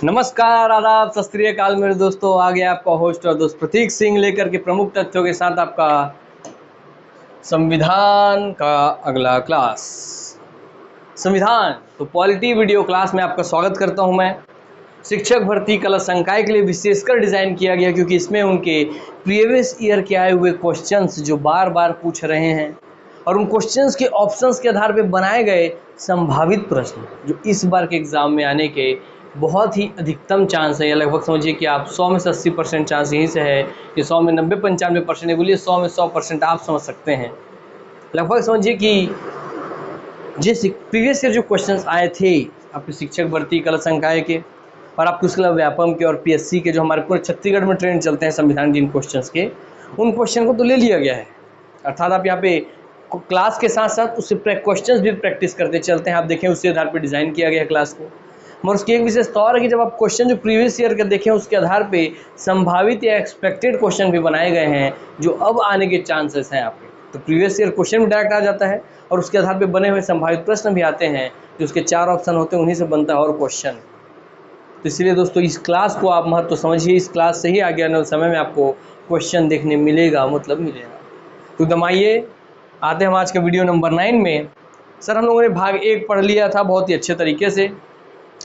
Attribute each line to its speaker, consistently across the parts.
Speaker 1: नमस्कार, आदाब, सत श्री अकाल मेरे दोस्तों। आ गया आपका होस्ट और दोस्त प्रतीक सिंह लेकर के प्रमुख तथ्यों के साथ आपका संविधान का अगला क्लास। संविधान तो पॉलिटी वीडियो क्लास में आपका स्वागत करता हूं। मैं शिक्षक भर्ती कला संकाय के लिए विशेषकर डिज़ाइन किया गया क्योंकि इसमें उनके प्रीवियस ईयर के आए हुए क्वेश्चंस जो बार बार पूछ रहे हैं और उन क्वेश्चंस के ऑप्शंस के आधार पर बनाए गए संभावित प्रश्न जो इस बार के एग्ज़ाम में आने के बहुत ही अधिकतम चांस है, या लगभग समझिए कि आप 100 में से 80% चांस यहीं से है कि 100 में 90-95% है, बोलिए 100 में 100% आप समझ सकते हैं। लगभग समझिए कि जिस प्रीवियस ईयर जो क्वेश्चंस आए थे आपके शिक्षक भर्ती कला संकाय के और आपके उसके अलावा व्यापम के और पीएससी के जो हमारे पूरे छत्तीसगढ़ में ट्रेंड चलते हैं संविधान के इन क्वेश्चंस के, उन क्वेश्चन को तो ले लिया गया है। अर्थात आप यहाँ पे क्लास के साथ साथ उससे क्वेश्चंस भी प्रैक्टिस करते चलते हैं। आप देखें उसी आधार पर डिज़ाइन किया गया है क्लास को। मगर उसकी एक विशेषता और है कि जब आप क्वेश्चन जो प्रीवियस ईयर के देखें उसके आधार पे संभावित या एक्सपेक्टेड क्वेश्चन भी बनाए गए हैं जो अब आने के चांसेस हैं आपके। तो प्रीवियस ईयर क्वेश्चन भी डायरेक्ट आ जाता है और उसके आधार पे बने हुए संभावित प्रश्न भी आते हैं जो उसके 4 ऑप्शन होते हैं, उन्हीं से बनता है और क्वेश्चन। तो इसलिए दोस्तों इस क्लास को आप महत्व समझिए। इस क्लास से ही आगे आने वाले समय में आपको क्वेश्चन देखने मिलेगा, मतलब मिलेगा। तो दमाइए आते हैं हम आज के वीडियो नंबर 9 में। सर हम लोगों ने भाग 1 पढ़ लिया था बहुत ही अच्छे तरीके से।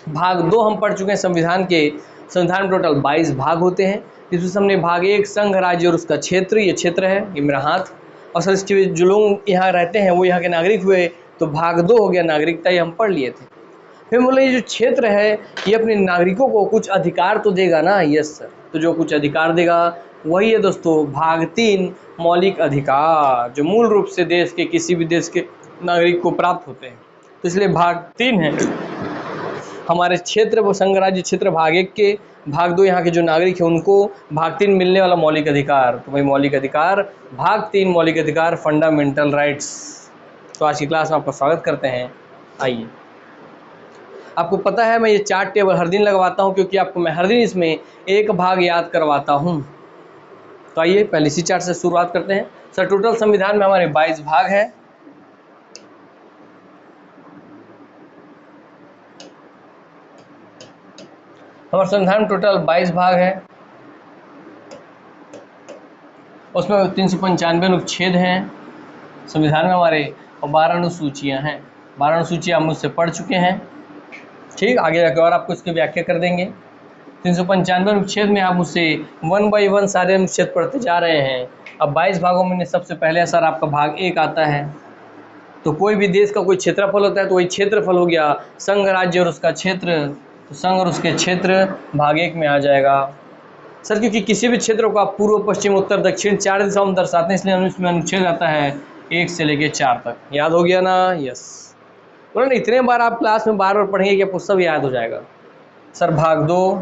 Speaker 1: भाग 2 हम पढ़ चुके हैं संविधान के। संविधान में टोटल 22 भाग होते हैं, जिसमें हमने भाग 1 संघ राज्य और उसका क्षेत्र, ये क्षेत्र है, ये मेरा हाथ। और सर इसके जो लोग यहाँ रहते हैं वो यहाँ के नागरिक हुए, तो भाग 2 हो गया नागरिकता, ये हम पढ़ लिए थे। फिर बोले ये जो क्षेत्र है ये अपने नागरिकों को कुछ अधिकार तो देगा ना। यस सर, तो जो कुछ अधिकार देगा वही है दोस्तों भाग 3 मौलिक अधिकार, जो मूल रूप से देश के किसी भी देश के नागरिक को प्राप्त होते हैं। तो इसलिए भाग 3 है हमारे क्षेत्र, वो संघ राज्य क्षेत्र भाग 1 के। भाग 2 यहाँ के जो नागरिक हैं उनको, भाग 3 मिलने वाला मौलिक अधिकार। तो भाई मौलिक अधिकार भाग 3 मौलिक अधिकार, फंडामेंटल राइट्स। तो आज की क्लास में आपका स्वागत करते हैं। आइए, आपको पता है मैं ये चार्ट टेबल हर दिन लगवाता हूँ क्योंकि आपको मैं हर दिन इसमें एक भाग याद करवाता हूँ। तो आइए पहले इसी चार्ट से शुरुआत करते हैं। सर टोटल संविधान में हमारे 22 भाग हैं। हमारे संविधान में टोटल 22 भाग है। उसमें 395 अनुच्छेद हैं संविधान में हमारे, और 12 अनुसूचियाँ हैं। 12 अनुसूचियाँ आप मुझसे पढ़ चुके हैं। ठीक, आगे जाकर और आपको इसकी व्याख्या कर देंगे। 395 अनुच्छेद में आप मुझसे 1 बाई 1 सारे अनुच्छेद पढ़ते जा रहे हैं। अब 22 भागों में सबसे पहले सर आपका भाग 1 आता है। तो कोई भी देश का कोई क्षेत्रफल होता है तो वही क्षेत्रफल हो गया संघ राज्य और उसका क्षेत्र। तो संघ और उसके क्षेत्र भाग 1 में आ जाएगा। सर क्योंकि किसी भी क्षेत्र को आप पूर्व पश्चिम उत्तर दक्षिण 4 दिशाओं में दर्शाते हैं, इसलिए इसमें अनुच्छेद आता है 1 से लेकर 4 तक। याद हो गया ना? यस। बोलो ना, इतने बार आप क्लास में बार बार पढ़ेंगे कि आपको सब याद हो जाएगा। सर भाग 2,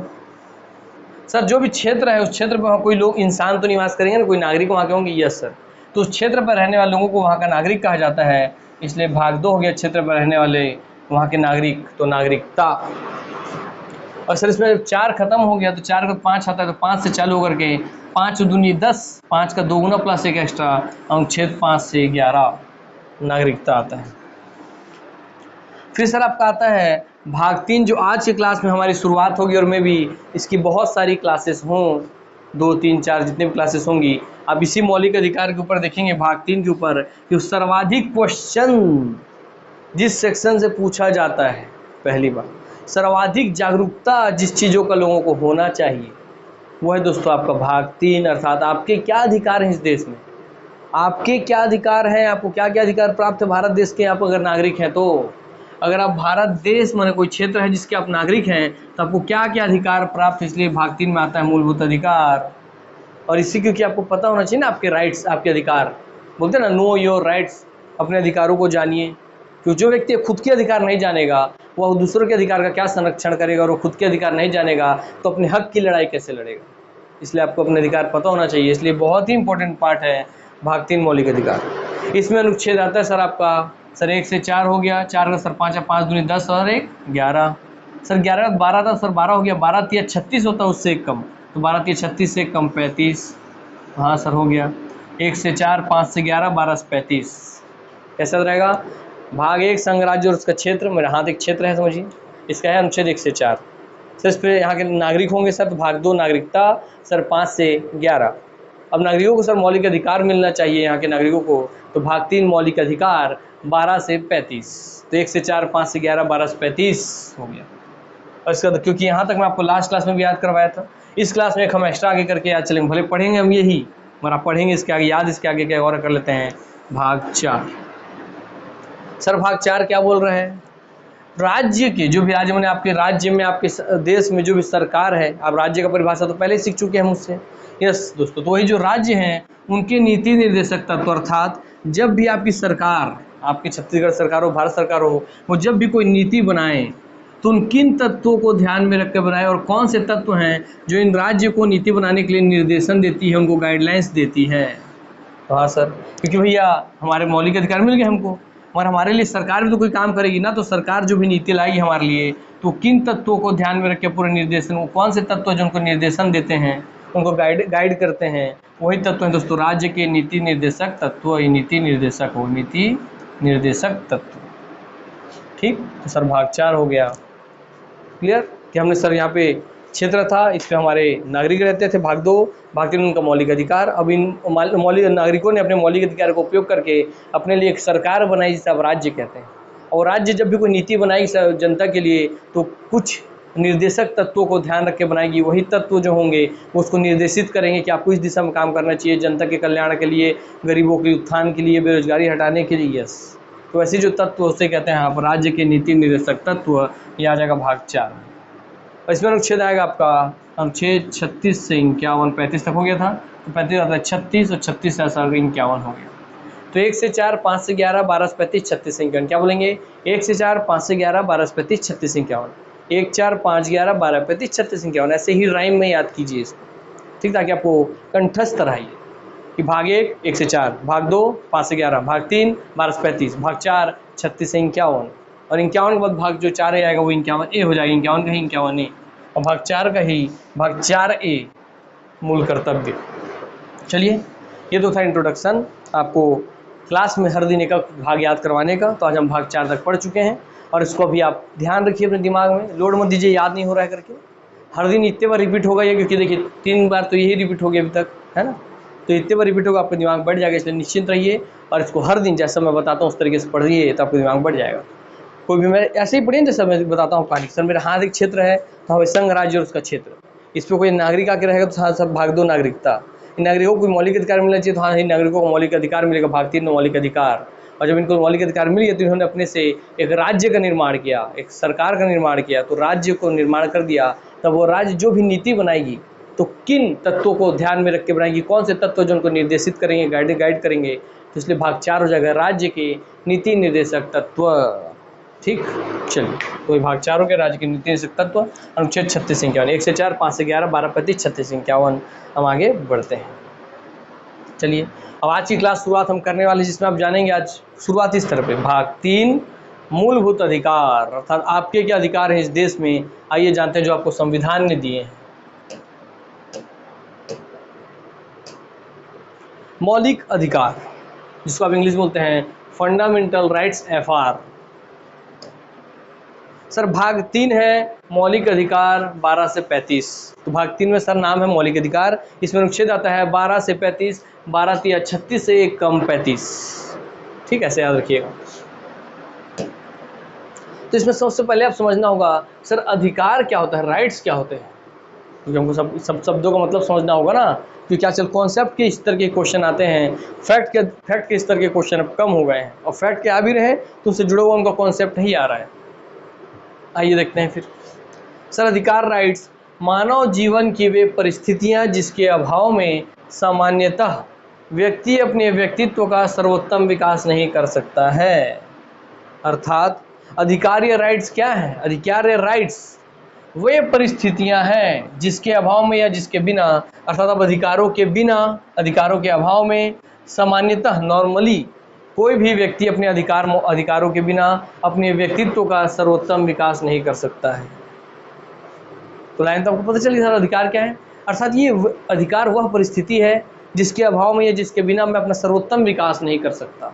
Speaker 1: सर जो भी क्षेत्र है उस क्षेत्र पर कोई लोग इंसान तो निवास करेंगे ना, कोई नागरिक वहाँ के होंगे। यस सर, तो उस क्षेत्र पर रहने वाले लोगों को वहाँ का नागरिक कहा जाता है, इसलिए भाग 2 हो गया क्षेत्र पर रहने वाले वहाँ के नागरिक, तो नागरिकता। और सर इसमें 4 खत्म हो गया तो 4 का 5 आता है, तो 5 से चालू होकर के 5 दूनी 10, 5 का 2 गुना प्लस 1 एक्स्ट्रा, अनुच्छेद 5 से 11 नागरिकता आता है। फिर सर आपका आता है भाग 3 जो आज की क्लास में हमारी शुरुआत होगी, और मैं भी इसकी बहुत सारी क्लासेस हों, 2, 3, 4 जितने भी क्लासेस होंगी, आप इसी मौलिक अधिकार के ऊपर देखेंगे भाग 3 के ऊपर कि सर्वाधिक क्वेश्चन जिस सेक्शन से पूछा जाता है, पहली बार सर्वाधिक जागरूकता जिस चीज़ों का लोगों को होना चाहिए वो है दोस्तों आपका भाग 3। अर्थात आपके क्या अधिकार हैं इस देश में, आपके क्या अधिकार हैं, आपको क्या क्या अधिकार प्राप्त है भारत देश के आप अगर नागरिक हैं। तो अगर आप भारत देश माने कोई क्षेत्र है जिसके आप नागरिक हैं तो आपको क्या क्या अधिकार प्राप्त है, इसलिए भाग 3 में आता है मूलभूत अधिकार। और इसी क्योंकि आपको पता होना चाहिए ना आपके राइट्स, आपके अधिकार, बोलते हैं ना नो योर राइट्स, अपने अधिकारों को जानिए। क्योंकि जो व्यक्ति खुद के अधिकार नहीं जानेगा वह दूसरों के अधिकार का क्या संरक्षण करेगा, और वो खुद के अधिकार नहीं जानेगा तो अपने हक की लड़ाई कैसे लड़ेगा। इसलिए आपको अपने अधिकार पता होना चाहिए, इसलिए बहुत ही इंपॉर्टेंट पार्ट है भाग 3 मौलिक अधिकार। इसमें अनुच्छेद आता है सर आपका, सर 1 से 4 हो गया, 4 का सर 5 है, 5 दूनी 10 और 1 11। सर 11 12 था सर 12 हो गया, 12 तिया 36 होता है उससे एक कम, तो 12 तिया 36 से कम 35। हाँ सर हो गया। 1 से 4, 5 से 11, 12 से 35। कैसा रहेगा? भाग 1 संघ राज्य और उसका क्षेत्र, मेरा हाथ एक क्षेत्र है समझिए, इसका है अनुच्छेद 1 से 4। सर इस पर यहाँ के नागरिक होंगे सर, तो भाग 2 नागरिकता सर 5 से 11। अब नागरिकों को सर मौलिक अधिकार मिलना चाहिए यहाँ के नागरिकों को, तो भाग 3 मौलिक अधिकार 12 से 35। तो 1 से 4, 5 से 11, 12 से 35 हो गया। और इसका क्योंकि यहाँ तक मैं आपको लास्ट क्लास में भी याद करवाया था, इस क्लास में एक हम एक्स्ट्रा आगे करके याद चलेंगे, भले पढ़ेंगे हम यही मगर आप पढ़ेंगे इसके आगे, याद इसके आगे क्या और कर लेते हैं। भाग 4 सर, भाग 4 क्या बोल रहे हैं, राज्य के जो भी राज्य मैंने आपके राज्य में आपके देश में जो भी सरकार है, आप राज्य का परिभाषा तो पहले सीख चुके हैं मुझसे। यस दोस्तों, तो वही जो राज्य हैं उनके नीति निर्देशक तत्व, अर्थात जब भी आपकी सरकार, आपकी छत्तीसगढ़ सरकार हो, भारत सरकार हो, वो जब भी कोई नीति बनाए तो उन किन तत्वों को ध्यान में रख कर बनाए और कौन से तत्व हैं जो इन राज्य को नीति बनाने के लिए निर्देशन देती है, उनको गाइडलाइंस देती है। तो हाँ सर, क्योंकि भैया हमारे मौलिक अधिकार मिल गए हमको, और हमारे लिए सरकार भी तो कोई काम करेगी ना, तो सरकार जो भी नीति लाएगी हमारे लिए, तो किन तत्वों को ध्यान में रख के पूरे निर्देशन, वो कौन से तत्व जो उनको निर्देशन देते हैं, उनको गाइड करते हैं, वही तत्व हैं दोस्तों राज्य के नीति निर्देशक तत्व। नीति निर्देशक हो, नीति निर्देशक तत्व। ठीक, तो सर भाग 4 हो गया क्लियर कि हमने सर यहाँ पे क्षेत्र था, इस पे हमारे नागरिक रहते थे। भाग 2 भाग 3 उनका मौलिक अधिकार। अब इन मौलिक नागरिकों ने अपने मौलिक अधिकार का उपयोग करके अपने लिए एक सरकार बनाई जिसे अब राज्य कहते हैं, और राज्य जब भी कोई नीति बनाएगी जनता के लिए तो कुछ निर्देशक तत्वों को ध्यान रख के बनाएगी। वही तत्व जो होंगे वो उसको निर्देशित करेंगे कि आपको इस दिशा में काम करना चाहिए, जनता के कल्याण के लिए, गरीबों के उत्थान के लिए, बेरोजगारी हटाने के लिए। यस, तो ऐसे जो तत्व उसे कहते हैं आप राज्य के नीति निर्देशक तत्व। ये आ जाएगा भाग 4। और इसमें अनुच्छेद आएगा आपका अनुच्छेद 36 से 51, 35 तक हो गया था, तो 35 आता है 36 और 36 से 51 हो गया। तो 1 से 4, 5 से 11, 12 से 35, 36 से 51 क्या बोलेंगे, 1 से 4, 5 से 11, 12 से 35, 36 से 51, 1, 4, 5, 11, 12, 35, 36 से 51। ऐसे ही राइम में याद कीजिए इसको, ठीक, ताकि आपको कंठस्थ रहिए कि भाग 1 1 से 4, भाग 2 5 से 11, भाग 3 12 से 35, भाग 4 36 से 51, और 51 के बाद भाग जो 4 ए आएगा वो 51 ए हो जाएगा, 51 का ही 51 ए, और भाग 4 का ही भाग 4 ए मूल कर्तव्य। चलिए, ये तो था इंट्रोडक्शन आपको क्लास में हर दिन एक भाग याद करवाने का। तो आज हम भाग 4 तक पढ़ चुके हैं, और इसको अभी आप ध्यान रखिए अपने दिमाग में, लोड मत दीजिए याद नहीं हो रहा है करके। हर दिन इतने बार रिपीट होगा ये, क्योंकि देखिए 3 बार तो यही रिपीट हो गया अभी तक, है ना, तो इतने बार रिपीट होगा आपका दिमाग बढ़ जाएगा। इसलिए निश्चिंत रहिए और इसको हर दिन जैसा मैं बताता हूँ उस तरीके से पढ़िए, तो आपका दिमाग बढ़ जाएगा। कोई भी मैं ऐसे ही पढ़िए जैसा मैं बताता हूँ कहानी। सर मेरा हाथ एक क्षेत्र है, तो हमें संघ राज्य और उसका क्षेत्र, इस पर कोई नागरिक आके रहेगा तो हाँ सब भाग 2 नागरिकता। इन नागरिकों को मौलिक अधिकार मिलना चाहिए, तो हाँ इन नागरिकों को मौलिक अधिकार मिलेगा, भाग 3 मौलिक अधिकार। और जब इनको मौलिक अधिकार मिल गया तो इन्होंने अपने से एक राज्य का निर्माण किया, एक सरकार का निर्माण किया, तो राज्य को निर्माण कर दिया। तब वो राज्य जो भी नीति बनाएगी तो किन तत्वों को ध्यान में रख के बनाएगी, कौन से तत्व जो उनको निर्देशित करेंगे, गाइड करेंगे, तो इसलिए भाग 4 हो जाएगा राज्य के नीति निर्देशक तत्व। ठीक, चलिए, तो भाग 4 हो गया राज्य के नीति निर्देशक तत्व, अनुच्छेद 36 से 51, 1 से 4, 5 से 11, 12 35, 36 से 51। हम आगे बढ़ते हैं। चलिए, अब आज की क्लास शुरुआत हम करने वाले जिसमें आप जानेंगे आज शुरुआती स्तर पे भाग 3 मूलभूत अधिकार, अर्थात आपके क्या अधिकार हैं इस देश में, आइए जानते हैं जो आपको संविधान ने दिए हैं। मौलिक अधिकार, जिसको आप इंग्लिश बोलते हैं फंडामेंटल राइट्स FR। सर भाग 3 है मौलिक अधिकार 12 से 35, तो भाग 3 में सर नाम है मौलिक अधिकार। इसमें अनुच्छेद आता है 12 से 35, 12 तिया 36 से 1 कम 35। ठीक, ऐसे याद रखिएगा। तो इसमें सबसे पहले आप समझना होगा सर अधिकार क्या होता है, राइट्स क्या होते हैं, क्योंकि हमको सब शब्दों का मतलब समझना होगा ना, क्योंकि आजकल कॉन्सेप्ट के स्तर के क्वेश्चन आते हैं, फैक्ट के स्तर के क्वेश्चन अब कम हो गए हैं, और फैक्ट के आ भी रहे तो उससे जुड़ा हुआ उनका कॉन्सेप्ट नहीं आ रहा है। आइए देखते हैं फिर। सर अधिकार राइट्स मानव जीवन की वे परिस्थितियां जिसके अभाव में सामान्यतः व्यक्ति अपने व्यक्तित्व का सर्वोत्तम विकास नहीं कर सकता है। अर्थात अधिकार या राइट्स क्या है, अधिकार या राइट्स वे परिस्थितियां हैं जिसके अभाव में या जिसके बिना, अर्थात अब अधिकारों के बिना, अधिकारों के अभाव में, सामान्यतः नॉर्मली कोई भी व्यक्ति अपने अधिकारों के बिना अपने व्यक्तित्व का सर्वोत्तम विकास नहीं कर सकता है। तो लाइन तो आपको पता चली सर अधिकार क्या है, अर्थात ये अधिकार वह परिस्थिति है जिसके अभाव में या जिसके बिना मैं अपना सर्वोत्तम विकास नहीं कर सकता।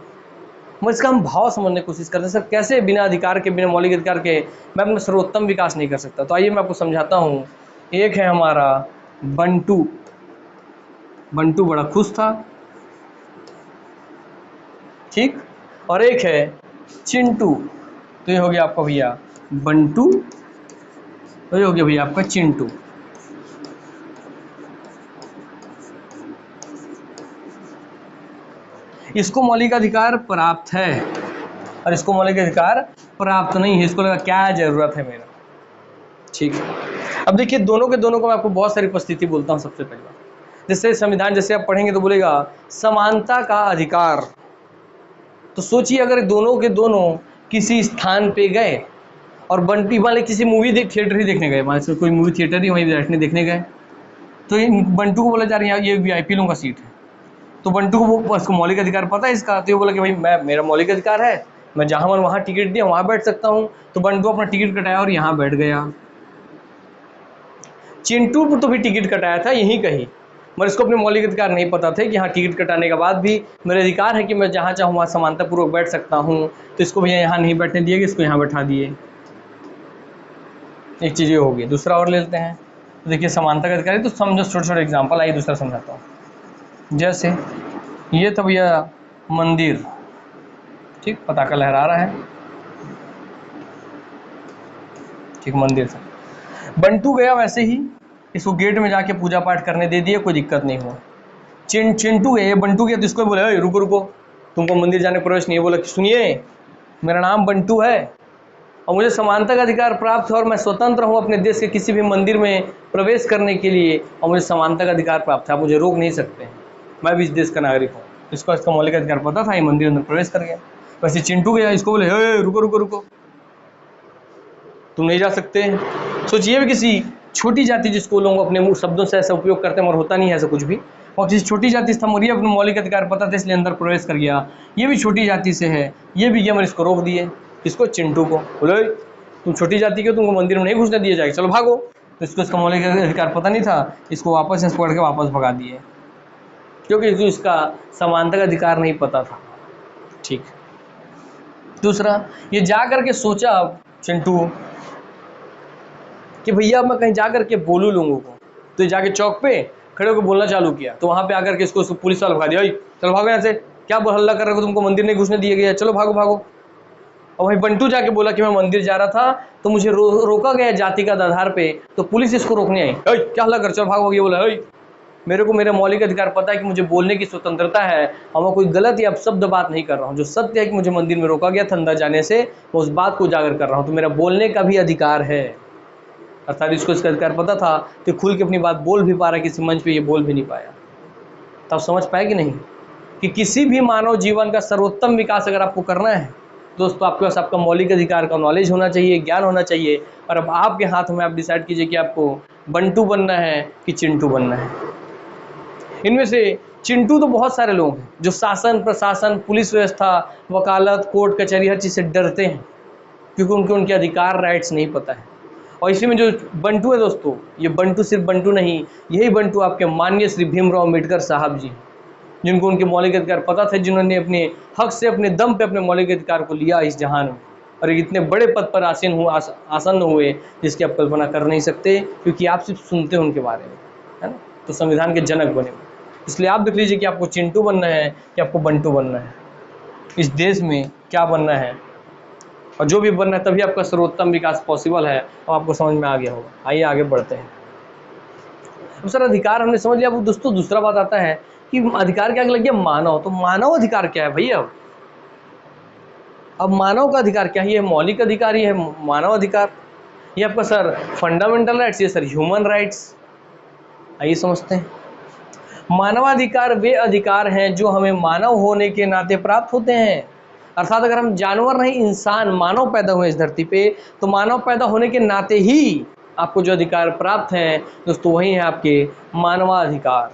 Speaker 1: मगर इसका हम भाव समझने की कोशिश करते हैं। सर कैसे बिना अधिकार के, बिना मौलिक अधिकार के मैं अपना सर्वोत्तम विकास नहीं कर सकता? तो आइए मैं आपको समझाता हूँ। एक है हमारा बंटू, बंटू बड़ा खुश था, ठीक, और एक है चिंटू। तो ये हो गया आपका भैया बंटू, तो ये हो गया भैया आपका चिंटू। इसको मौलिक अधिकार प्राप्त है और इसको मौलिक अधिकार प्राप्त नहीं है। इसको लगा क्या जरूरत है मेरा, ठीक है। अब देखिए दोनों के दोनों को मैं आपको बहुत सारी परिस्थिति बोलता हूँ। सबसे पहले जैसे संविधान जैसे आप पढ़ेंगे तो बोलेगा समानता का अधिकार। तो सोचिए अगर दोनों के दोनों किसी स्थान पे गए और बंटी वाले किसी मूवी थिएटर ही देखने गए, मान लीजिए कोई मूवी थिएटर ही वहीं बैठने देखने गए, तो बंटू को बोला जा रहा है ये VIP लोगों का सीट है। तो बंटू को वो उसको मौलिक अधिकार पता है इसका, तो ये बोला कि भाई मेरा मौलिक अधिकार है, मैं जहां मन वहां टिकट दिया वहां बैठ सकता हूं। तो बंटू अपना टिकट कटाया और यहां बैठ गया। चिंटू तो भी टिकट कटाया था यहीं कहीं, मगर इसको अपने मौलिक अधिकार नहीं पता थे कि हाँ टिकट कटाने के बाद भी मेरा अधिकार है कि मैं जहाँ चाहूँ वहाँ समानतापूर्वक बैठ सकता हूँ। तो इसको भैया यहाँ नहीं बैठने दिए, इसको यहाँ बैठा दिए। एक चीज़ ये हो गई। दूसरा और ले लेते हैं। तो देखिए समानता का अधिकार है, तो समझो छोटे छोटे एग्जाम्पल। आइए दूसरा समझाता हूँ। जैसे ये तो भैया मंदिर, ठीक, पताका लहरा रहा है, ठीक, मंदिर से बंटू गया वैसे ही इसको गेट में जाके पूजा पाठ करने दे दिया, कोई दिक्कत नहीं हुआ। चिंटू गया, बंटू गया तो इसको बोले रुको रुको, तुमको मंदिर जाने प्रवेश नहीं है। बोला कि सुनिए मेरा नाम बंटू है और मुझे समानता का अधिकार प्राप्त है और मैं स्वतंत्र हूँ अपने देश के किसी भी मंदिर में प्रवेश करने के लिए, और मुझे समानता का अधिकार प्राप्त है, आप मुझे रोक नहीं सकते, मैं भी इस देश का नागरिक हूँ। इसको इसका मौलिक अधिकार पता था, ये मंदिर अंदर प्रवेश कर गया। वैसे चिंटू गया, इसको बोले रुको रुको रुको, तुम नहीं जा सकते। सोचिए भी किसी छोटी जाति जिसको लोग अपने मुंह शब्दों से ऐसा उपयोग करते हैं, मगर होता नहीं है ऐसा कुछ भी, और किसी छोटी जाति से था मरिए अपने मौलिक अधिकार पता था इसलिए अंदर प्रवेश कर गया। ये भी छोटी जाति से है, ये भी गया मगर इसको रोक दिए। इसको चिंटू को बोले तुम छोटी जाति के हो, तुमको मंदिर में नहीं घुसने दिया जाएगा, चलो भागो। तो इसको इसका मौलिक अधिकार पता नहीं था, इसको वापस से पकड़ के वापस भगा दिए, क्योंकि इसका समानता का अधिकार नहीं पता था, ठीक। दूसरा, ये जा करके सोचा चिंटू कि भैया मैं कहीं जा करके बोलूँ लोगों को, तो ये जाके चौक पे खड़े होकर बोलना चालू किया। तो वहाँ पे आकर के इसको पुलिस वाला भगा दिया, चलो भागो यहाँ से, क्या हल्ला कर रहे हो, तुमको मंदिर नहीं घुसने दिया गया, चलो भागो भागो। और वही बंटू जाके बोला कि मैं मंदिर जा रहा था तो मुझे रोका गया जातिगत आधार पे, तो पुलिस इसको रोकने आई, क्या हल्ला कर, चलो भागो। ये बोला मेरे को मेरा मौलिक अधिकार पता है कि मुझे बोलने की स्वतंत्रता है और मैं कोई गलत या अपशब्द बात नहीं कर रहा हूँ। जो सत्य है कि मुझे मंदिर में रोका गया था अंदर जाने से, मैं उस बात को उजागर कर रहा हूँ, तो मेरा बोलने का भी अधिकार है। अर्थात इसको इसका अधिकार पता था कि खुल के अपनी बात बोल भी पा रहा है, किसी मंच पे ये बोल भी नहीं पाया। तब समझ पाए कि नहीं कि किसी भी मानव जीवन का सर्वोत्तम विकास अगर आपको करना है दोस्तों, आपके पास आपका मौलिक अधिकार का नॉलेज होना चाहिए, ज्ञान होना चाहिए। और अब आपके हाथ में, आप डिसाइड कीजिए कि आपको बंटू बनना है कि चिंटू बनना है। इनमें से चिंटू तो बहुत सारे लोग हैं जो शासन, प्रशासन, पुलिस व्यवस्था, वकालत, कोर्ट कचहरी हर चीज़ से डरते हैं, क्योंकि उनके अधिकार राइट्स नहीं पता है। और इसी में जो बंटू है दोस्तों, ये बंटू सिर्फ बंटू नहीं, यही बंटू आपके माननीय श्री भीमराव अम्बेडकर साहब जी, जिनको उनके मौलिक अधिकार पता थे, जिन्होंने अपने हक से, अपने दम पे अपने मौलिक अधिकार को लिया इस जहान में, और इतने बड़े पद पर आसन्न हुए जिसकी आप कल्पना कर नहीं सकते, क्योंकि आप सिर्फ सुनते हैं उनके बारे में, है ना। तो संविधान के जनक बने। इसलिए आप देख लीजिए कि आपको चिंटू बनना है कि आपको बंटू बनना है, इस देश में क्या बनना है, और जो भी बनना है तभी आपका सर्वोत्तम विकास पॉसिबल है। और आपको समझ में आ गया होगा। आइए आगे बढ़ते हैं। अब सर अधिकार हमने समझ लिया। अब दोस्तों दूसरा बात आता है कि अधिकार क्या लग गया, मानव। तो मानव अधिकार क्या है भैया? अब मानव का अधिकार क्या है? ये मौलिक अधिकार, ये है मानव अधिकार, ये आपका सर फंडामेंटल राइट्स, ये सर ह्यूमन राइट्स। आइए समझते हैं। मानवाधिकार वे अधिकार हैं जो हमें मानव होने के नाते प्राप्त होते हैं। अर्थात अगर हम जानवर नहीं, इंसान, मानव पैदा हुए इस धरती पे, तो मानव पैदा होने के नाते ही आपको जो अधिकार प्राप्त हैं दोस्तों, वही है आपके मानवाधिकार।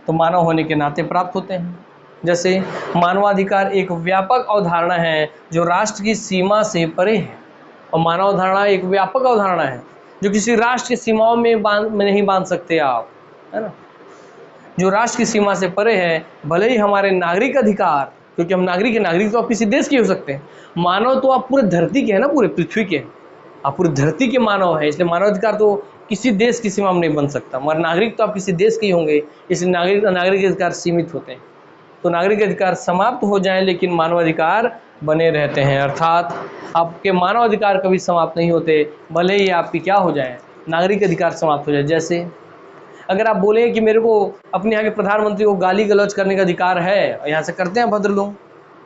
Speaker 1: तो मानव होने के नाते प्राप्त होते हैं। जैसे मानवाधिकार एक व्यापक अवधारणा है जो राष्ट्र की सीमा से परे है। और मानव अवधारणा एक व्यापक अवधारणा है जो किसी राष्ट्र की सीमाओं में नहीं बांध सकते आप, है ना। जो राष्ट्र की सीमा से परे है, भले ही हमारे नागरिक अधिकार क्योंकि हम नागरिक है, नागरिक तो आप किसी देश के हो सकते हैं, मानव तो आप पूरे धरती के हैं ना, पूरे पृथ्वी के, आप पूरी धरती के मानव है, इसलिए मानवाधिकार तो किसी देश की सीमा में नहीं बन सकता। मगर नागरिक तो आप किसी देश के ही होंगे, इसलिए नागरिक अधिकार सीमित होते हैं। तो नागरिक अधिकार समाप्त हो जाएं लेकिन मानवाधिकार बने रहते हैं, अर्थात आपके मानवाधिकार कभी समाप्त नहीं होते, भले ही आपकी क्या हो जाए, नागरिक अधिकार समाप्त हो जाए। जैसे अगर आप बोले कि मेरे को अपने यहाँ के प्रधानमंत्री को गाली गलौज करने का अधिकार है, और यहाँ से करते हैं भद्र लोग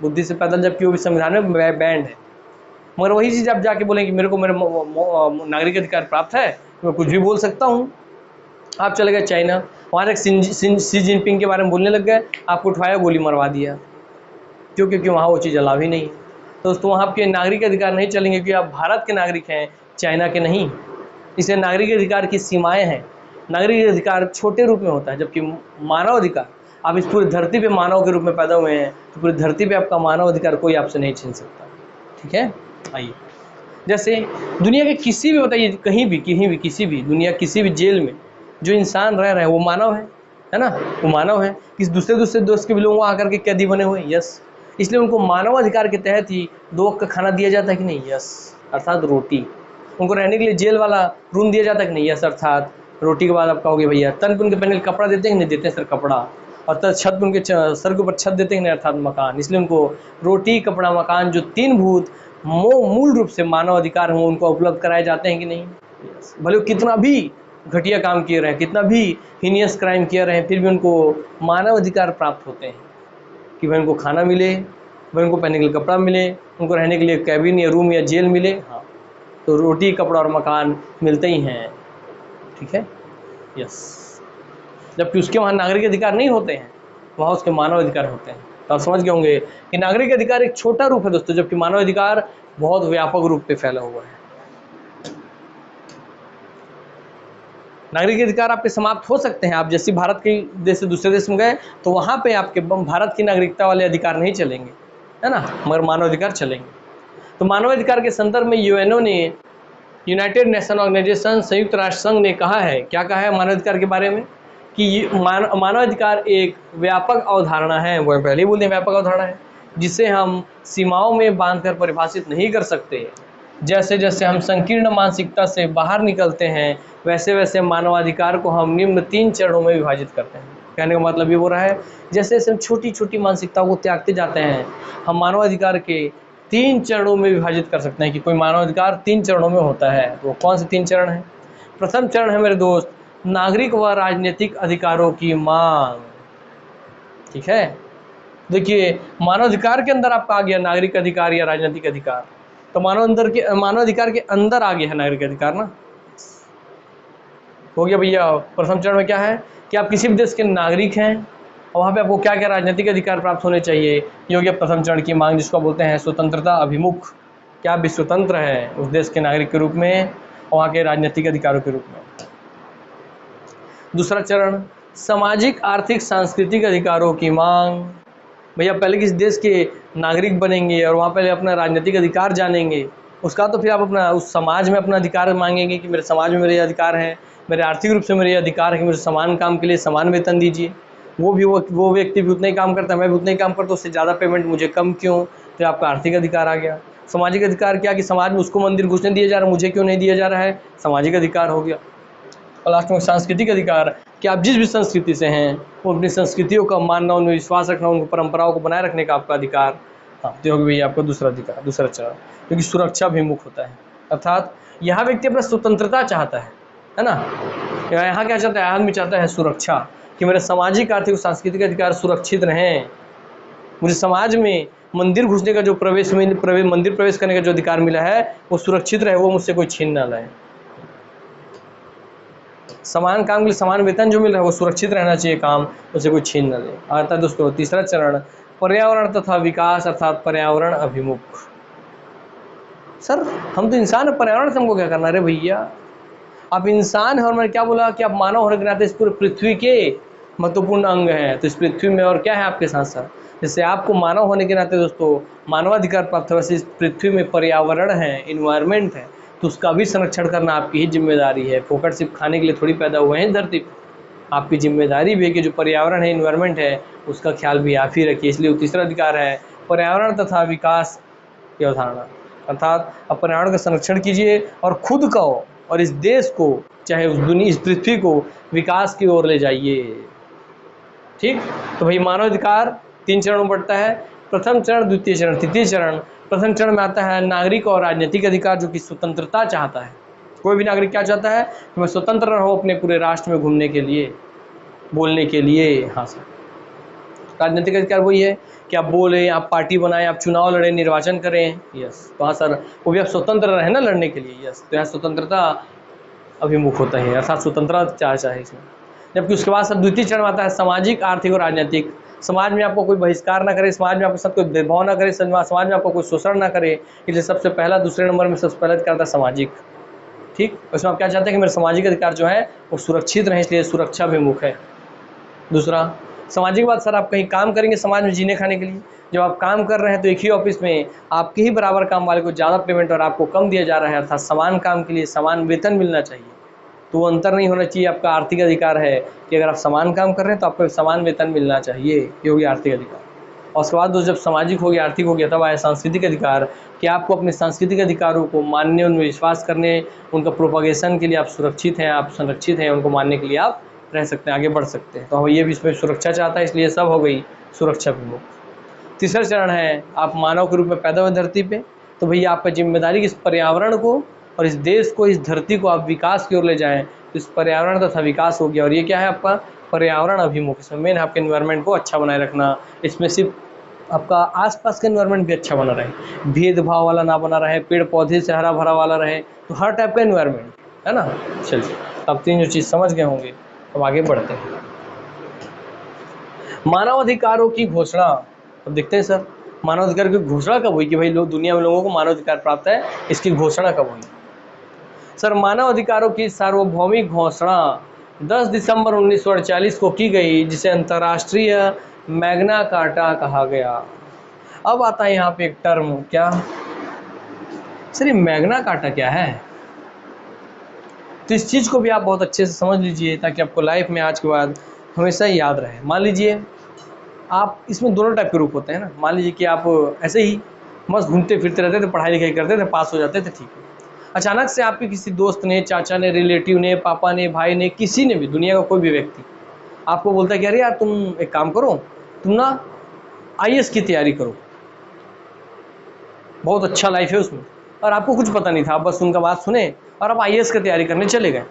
Speaker 1: बुद्धि से पैदल, जबकि वो भी संविधान में बैंड है, मगर वही चीज़ आप जाके बोलें कि मेरे को मेरे नागरिक अधिकार प्राप्त है, मैं कुछ भी बोल सकता हूँ। आप चले गए चाइना, वहाँ तक शी जिनपिंग के बारे में बोलने लग गए, आपको उठाया गोली मरवा दिया, क्यों? क्योंकि वहाँ वो चीज़ अलाव ही नहीं है। तो दोस्तों वहाँ आपके नागरिक अधिकार नहीं चलेंगे, क्योंकि आप भारत के नागरिक हैं, चाइना के नहीं। इसलिए नागरिक अधिकार की सीमाएँ हैं। नागरिक अधिकार छोटे रूप में होता है, जबकि मानव अधिकार, आप इस पूरी धरती पे मानव के रूप में पैदा हुए हैं, तो पूरी धरती पे आपका मानव अधिकार कोई आपसे नहीं छीन सकता। ठीक है, आइए जैसे दुनिया के किसी भी, बताइए कहीं भी किसी भी दुनिया किसी भी जेल में जो इंसान रह रहे हैं वो मानव है ना, वो मानव है। किसी दूसरे देश के भी लोग आकर के कैदी बने हुए, यस, इसलिए उनको मानव अधिकार के तहत ही 2 वक्त का खाना दिया जाता है कि नहीं, यस, अर्थात रोटी। उनको रहने के लिए जेल वाला रूम दिया जाता है कि नहीं, यस, अर्थात रोटी के बाद आप कहोगे भैया तन पे उनके पहले कपड़ा देते हैं, नहीं देते हैं सर कपड़ा, और छत पे उनके सर के ऊपर छत देते हैं नहीं, अर्थात मकान। इसलिए उनको रोटी, कपड़ा, मकान, जो 3 भूत मूल रूप से मानव अधिकार हों, उनको उपलब्ध कराए जाते हैं कि नहीं, भले वो कितना भी घटिया काम किए रहे, कितना भी हीनियस क्राइम किए रहे, फिर भी उनको मानव अधिकार प्राप्त होते हैं कि भाई उनको खाना मिले, भाई उनको पहनने के लिए कपड़ा मिले, उनको रहने के लिए कैबिन या रूम या जेल मिले। हाँ, तो रोटी, कपड़ा और मकान मिलते ही हैं। ठीक है, यस, जबकि उसके वहाँ नागरिक अधिकार नहीं होते हैं, वहाँ उसके मानव अधिकार होते हैं। तो आप समझ गए होंगे कि नागरिक अधिकार एक छोटा रूप है दोस्तों, जबकि मानव अधिकार बहुत व्यापक रूप पे फैला हुआ है। नागरिक अधिकार आपके समाप्त हो सकते हैं, आप जैसे भारत के देश से दूसरे देश में गए तो वहाँ पे आपके भारत की नागरिकता वाले अधिकार नहीं चलेंगे, है ना, मगर मानव अधिकार चलेंगे। तो मानव अधिकार के संदर्भ में यूएनओ ने, यूनाइटेड नेशन ऑर्गेनाइजेशन, संयुक्त राष्ट्र संघ ने कहा है, क्या कहा है मानव अधिकार के बारे में, कि मानव अधिकार एक व्यापक अवधारणा है, वो पहले ही बोलते हैं व्यापक अवधारणा है, जिसे हम सीमाओं में बांधकर परिभाषित नहीं कर सकते। जैसे जैसे हम संकीर्ण मानसिकता से बाहर निकलते हैं, वैसे वैसे मानवाधिकार को हम निम्न 3 चरणों में विभाजित करते हैं। कहने का मतलब ये हो रहा है, जैसे जैसे हम छोटी छोटी मानसिकताओं को त्यागते जाते हैं, हम मानवाधिकार के 3 चरणों में विभाजित कर सकते हैं कि कोई मानवाधिकार 3 चरणों में होता है। वो कौन से 3 चरण हैं? प्रथम चरण है मेरे दोस्त, नागरिक व राजनीतिक अधिकारों की मांग। ठीक है, देखिए मानवाधिकार के अंदर आपका आ गया नागरिक अधिकार या राजनीतिक अधिकार, तो मानवाधिकार के अंदर आ गया है नागरिक अधिकार ना, हो गया भैया। प्रथम चरण में क्या है कि आप किसी भी देश के नागरिक हैं और वहाँ पे आपको क्या क्या राजनीतिक अधिकार प्राप्त होने चाहिए, ये हो गया प्रथम चरण की मांग, जिसको बोलते हैं स्वतंत्रता अभिमुख, क्या आप भी स्वतंत्र है उस देश के नागरिक के रूप में और वहाँ के राजनीतिक अधिकारों के रूप में। दूसरा चरण, सामाजिक आर्थिक सांस्कृतिक अधिकारों की मांग, भैया पहले किसी देश के नागरिक बनेंगे और वहाँ पहले अपना राजनीतिक अधिकार जानेंगे, उसका तो फिर आप अपना उस समाज में अपना अधिकार मांगेंगे कि मेरे समाज में मेरे अधिकार हैं, मेरे आर्थिक रूप से मेरे अधिकार है कि मुझे समान काम के लिए समान वेतन दीजिए। वो व्यक्ति भी उतना ही काम करता है, मैं भी उतना ही काम करता हूँ, उससे ज़्यादा पेमेंट मुझे कम क्यों? तो आपका आर्थिक अधिकार आ गया। सामाजिक अधिकार क्या कि समाज में उसको मंदिर घुसने दिया जा रहा है, मुझे क्यों नहीं दिया जा रहा है, सामाजिक अधिकार हो गया। और लास्ट में सांस्कृतिक अधिकार कि आप जिस भी संस्कृति से हैं वो अपनी संस्कृतियों का मानना, उनमें विश्वास रखना, उनकी परंपराओं को बनाए रखने का आपका अधिकार। हाँ, तो होगी भैया आपका दूसरा अधिकार, दूसरा चरण, क्योंकि सुरक्षा अभिमुख होता है, अर्थात यहाँ व्यक्ति अपना स्वतंत्रता चाहता है ना, यहाँ क्या चाहता है, आदमी चाहता है सुरक्षा, कि मेरे सामाजिक आर्थिक और सांस्कृतिक अधिकार सुरक्षित रहें, मुझे समाज में मंदिर घुसने का जो मंदिर प्रवेश करने का जो अधिकार मिला है वो सुरक्षित रहे, वो मुझसे कोई छीन ना लाए, समान काम के लिए समान वेतन जो मिल रहा है वो सुरक्षित रहना चाहिए, काम उसे कोई छीन न ले। आता है दोस्तों तीसरा चरण, पर्यावरण तथा विकास, अर्थात पर्यावरण अभिमुख। सर हम तो इंसान है, पर्यावरण से हमको क्या करना? अरे भैया आप इंसान है और मैंने क्या बोला कि आप मानव होने के नाते इस पूरे पृथ्वी के महत्वपूर्ण अंग हैं, तो इस पृथ्वी में और क्या है आपके साथ साथ, जैसे आपको मानव होने के नाते दोस्तों मानवाधिकार प्राप्त है, वैसे इस पृथ्वी में पर्यावरण है, इन्वायरमेंट है, तो उसका भी संरक्षण करना आपकी ही जिम्मेदारी है। फोकट सिर्फ खाने के लिए थोड़ी पैदा हुए हैं धरती पर, आपकी जिम्मेदारी भी है कि जो पर्यावरण है, इन्वायरमेंट है, उसका ख्याल भी आप ही रखिए। इसलिए तीसरा अधिकार है पर्यावरण तथा विकास की अवधारणा, अर्थात आप पर्यावरण का संरक्षण कीजिए और खुद को और इस देश को, चाहे उस दुनिया, इस पृथ्वी को विकास की ओर ले जाइए। ठीक, तो भाई मानव अधिकार 3 चरणों में बढ़ता है। प्रथम चरण, द्वितीय चरण, तृतीय चरण। प्रथम चरण में आता है नागरिक और राजनीतिक अधिकार, जो कि स्वतंत्रता चाहता है। कोई भी नागरिक क्या चाहता है कि मैं स्वतंत्र रहो अपने पूरे राष्ट्र में घूमने के लिए, बोलने के लिए। हाँ सर, राजनीतिक अधिकार वही है कि आप बोले, आप पार्टी बनाएं, आप चुनाव लड़ें, निर्वाचन करें। यस, तो हाँ सर, वो भी आप स्वतंत्र रहे ना लड़ने के लिए। यस, तो यहाँ स्वतंत्रता अभिमुख होता है, अर्थात स्वतंत्रता चाहे इसमें। जबकि उसके बाद सब द्वितीय चरण आता है सामाजिक, आर्थिक और राजनीतिक। समाज में आपको कोई बहिष्कार ना करे, समाज में आपके साथ कोई भेदभाव ना करे, समाज में आपको कोई शोषण ना करे। इसलिए सबसे पहला, दूसरे नंबर में सबसे पहला अधिकार आता है सामाजिक। ठीक, उसमें आप क्या चाहते हैं कि मेरे सामाजिक अधिकार जो है वो सुरक्षित रहे, इसलिए सुरक्षा अभिमुख है। दूसरा सामाजिक बात, सर आप कहीं काम करेंगे समाज में जीने खाने के लिए, जब आप काम कर रहे हैं तो एक ही ऑफिस में आपके ही बराबर काम वाले को ज़्यादा पेमेंट और आपको कम दिया जा रहा है, अर्थात समान काम के लिए समान वेतन मिलना चाहिए। तो वो अंतर नहीं होना चाहिए। आपका आर्थिक अधिकार है कि अगर आप समान काम कर रहे हैं तो आपको समान वेतन मिलना चाहिए, ये हो गया आर्थिक अधिकार। और उसके बाद जब सामाजिक हो गया, आर्थिक हो गया, तब आया सांस्कृतिक अधिकार कि आपको अपने सांस्कृतिक अधिकारों को मानने, उनमें विश्वास करने, उनका प्रोपगेशन के लिए आप सुरक्षित हैं, आप संरक्षित हैं, उनको मानने के लिए आप रह सकते हैं, आगे बढ़ सकते हैं। तो ये भी इसमें सुरक्षा चाहता है, इसलिए सब हो गई सुरक्षा प्रमुख। तीसरा चरण है आप मानव के रूप में पैदा हुए धरती पे, तो भैया आपका जिम्मेदारी इस पर्यावरण को और इस देश को, इस धरती को आप विकास की ओर ले जाएं। तो इस पर्यावरण तथा विकास हो गया, और ये क्या है आपका पर्यावरण अभिमुख। इसमें मेन आपके एनवायरनमेंट को अच्छा बनाए रखना, इसमें सिर्फ आपका आसपास का एनवायरनमेंट भी अच्छा बना रहे, भेदभाव वाला ना बना रहे, पेड़ पौधे से हरा भरा वाला रहे, तो हर टाइप का एनवायरनमेंट है ना। चलिए, अब 3 जो चीज़ समझ गए होंगे, अब आगे बढ़ते हैं। मानव अधिकारों की घोषणा, अब देखते हैं सर मानव अधिकार की घोषणा कब हुई कि भाई लोग, दुनिया में लोगों को मानव अधिकार प्राप्त है, इसकी घोषणा कब हुई। सर मानव अधिकारों की सार्वभौमिक घोषणा 10 दिसंबर 1948 को की गई, जिसे अंतर्राष्ट्रीय मैग्ना कार्टा कहा गया। अब आता है यहाँ पे एक टर्म, क्या सर ये मैग्ना कार्टा क्या है। तो इस चीज़ को भी आप बहुत अच्छे से समझ लीजिए, ताकि आपको लाइफ में आज के बाद हमेशा याद रहे। मान लीजिए आप, इसमें दोनों टाइप के रूप होते हैं ना। मान लीजिए कि आप ऐसे ही मस्त घूमते फिरते रहते थे, पढ़ाई लिखाई करते थे, पास हो जाते थे, ठीक है। अचानक से आपके किसी दोस्त ने, चाचा ने, रिलेटिव ने, पापा ने, भाई ने, किसी ने भी, दुनिया का कोई भी व्यक्ति आपको बोलता है कि अरे यार तुम एक काम करो, तुम ना IAS की तैयारी करो, बहुत अच्छा लाइफ है उसमें। और आपको कुछ पता नहीं था, आप बस उनका बात सुने और आप IAS की तैयारी करने चले गए,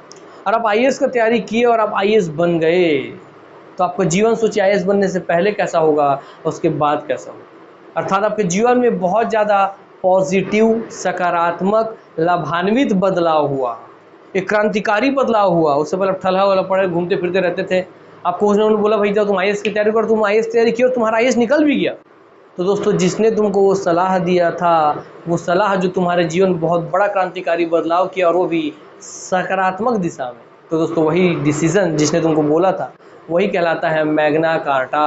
Speaker 1: और आप IAS की तैयारी किए और आप IAS बन गए। तो आपका जीवन सोचिए IAS बनने से पहले कैसा होगा और उसके बाद कैसा होगा। अर्थात आपके जीवन में बहुत ज़्यादा पॉजिटिव, सकारात्मक, लाभान्वित बदलाव हुआ, एक क्रांतिकारी बदलाव हुआ। उससे पहले आप ठल्हा वाला पड़े घूमते फिरते रहते थे, आपको उन्होंने बोला भाई जाओ तुम IAS की तैयारी करो, तुम IAS तैयारी की और तुम्हारा IAS निकल भी गया। तो दोस्तों जिसने तुमको वो सलाह दिया था, वो सलाह जो तुम्हारे जीवन में बहुत बड़ा क्रांतिकारी बदलाव किया, और वो भी सकारात्मक दिशा में, तो दोस्तों वही डिसीजन जिसने तुमको बोला था वही कहलाता है मैग्ना कार्टा।